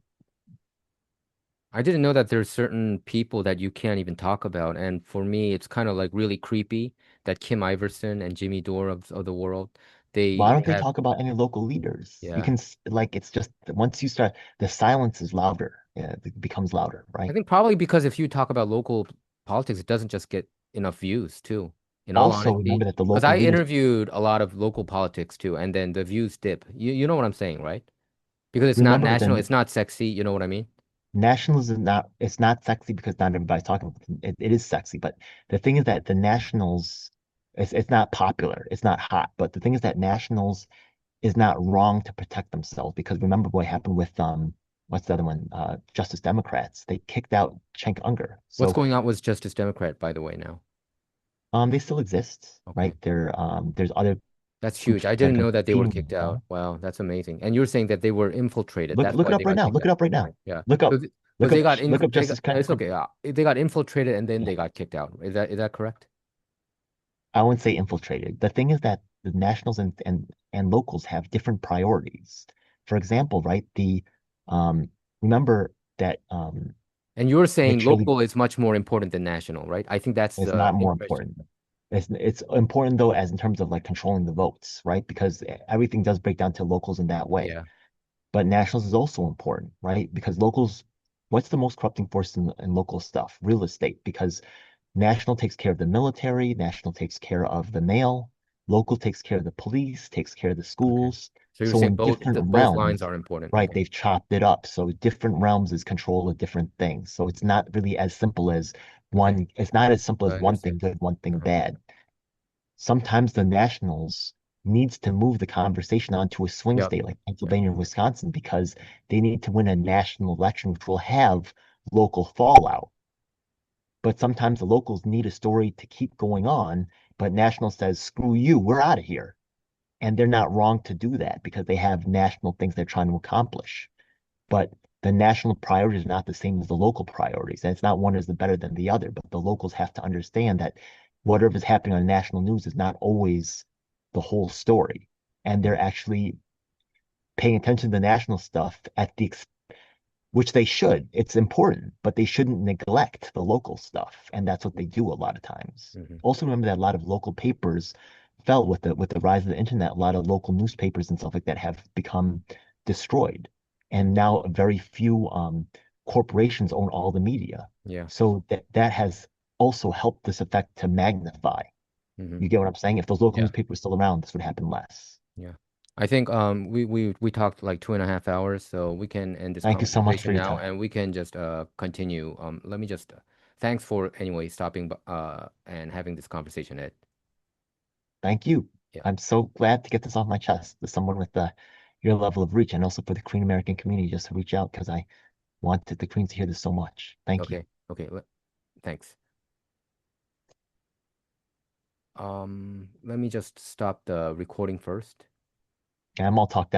there's certain people that you can't even talk about. And for me, it's kind of like really creepy that Kim Iverson and Jimmy Dore of the world, Why they don't they have, talk about any local leaders? You yeah. can like it's just once you start, the silence is louder. Yeah, it becomes louder, I right? think probably because if you talk about local politics, it doesn't just get enough views too. in all Also, honesty, remember that the because local I leaders, interviewed a lot of local politics too, and then the views dip. You know what I'm saying, right? Because it's not remember national, then it's not sexy. You know what I mean? nationalism is not, it's not sexy because not everybody's talking about it. It is sexy, but the thing is that the nationals, it's not popular, it's not hot. But the thing is that nationals is not wrong to protect themselves because remember what happened with what's the other one? Justice Democrats. They kicked out Cenk Unger. What's So going on with Justice Democrat, by the way, now? they still exist, Okay. right? There's other That's huge. groups I that are didn't know that they were competing with kicked out. them. Wow, that's amazing. And you're saying that they were infiltrated. That's Look why it they up right got now. kicked Look it out. up right now. Yeah. Look up Because they got look up they got Justice Cenk it's Unger. okay. They got infiltrated and then Yeah. they got kicked out. Is that correct? I wouldn't say infiltrated. The thing is that the nationals and locals have different priorities. For example, right, the remember that And you're the saying cheerleader local is much more important than national, right? I think that's is the not more impression. important. It's important though, as in terms of like controlling the votes, right? Because everything does break down to locals in that way. Yeah. But nationals is also important, right? Because locals, what's the most corrupting force in local stuff? Real estate, because national takes care of the military, national takes care of the mail, local takes care of the police, takes care of the Okay. schools. So you're So saying in different both lines realms, are important. right, Okay. they've chopped it up. So different realms is control of different things. So it's not really as simple as Okay. one, it's not as simple I as one thing understand. good, one thing Uh-huh. bad. Sometimes the nationals needs to move the conversation onto a swing Yep. state like Yep. Pennsylvania or Wisconsin because they need to win a national election, which will have local fallout. But sometimes the locals need a story to keep going on, but national says, screw you, we're out of here. And they're not wrong to do that because they have national things they're trying to accomplish. But the national priorities are not the same as the local priorities. And it's not one is the better than the other, but the locals have to understand that whatever is happening on national news is not always the whole story. And they're actually paying attention to the national stuff at the which they should. It's important, but they shouldn't neglect the local stuff, and that's what they do a lot of times. Hmm. Also, remember that a lot of local papers fell with the rise of the internet. A lot of local newspapers and stuff like that have become destroyed, and now very few corporations own all the media. Yeah. So that has also helped this effect to magnify. Hmm. You get what I'm saying? If those local Yeah. newspapers were still around, this would happen less. Yeah. I think we talked like 2.5 hours, so we can end this Thank you so much for conversation your now time. and we can just continue. Let me just thanks for anyway stopping and having this conversation, Ed. Thank you. Yeah. I'm so glad to get this off my chest to someone with your level of reach and also for the Korean American community just to reach out because I wanted the Koreans to hear this so much. Thank you. Okay. Okay. Thanks. Let me just stop the recording first. And I'm all talked out.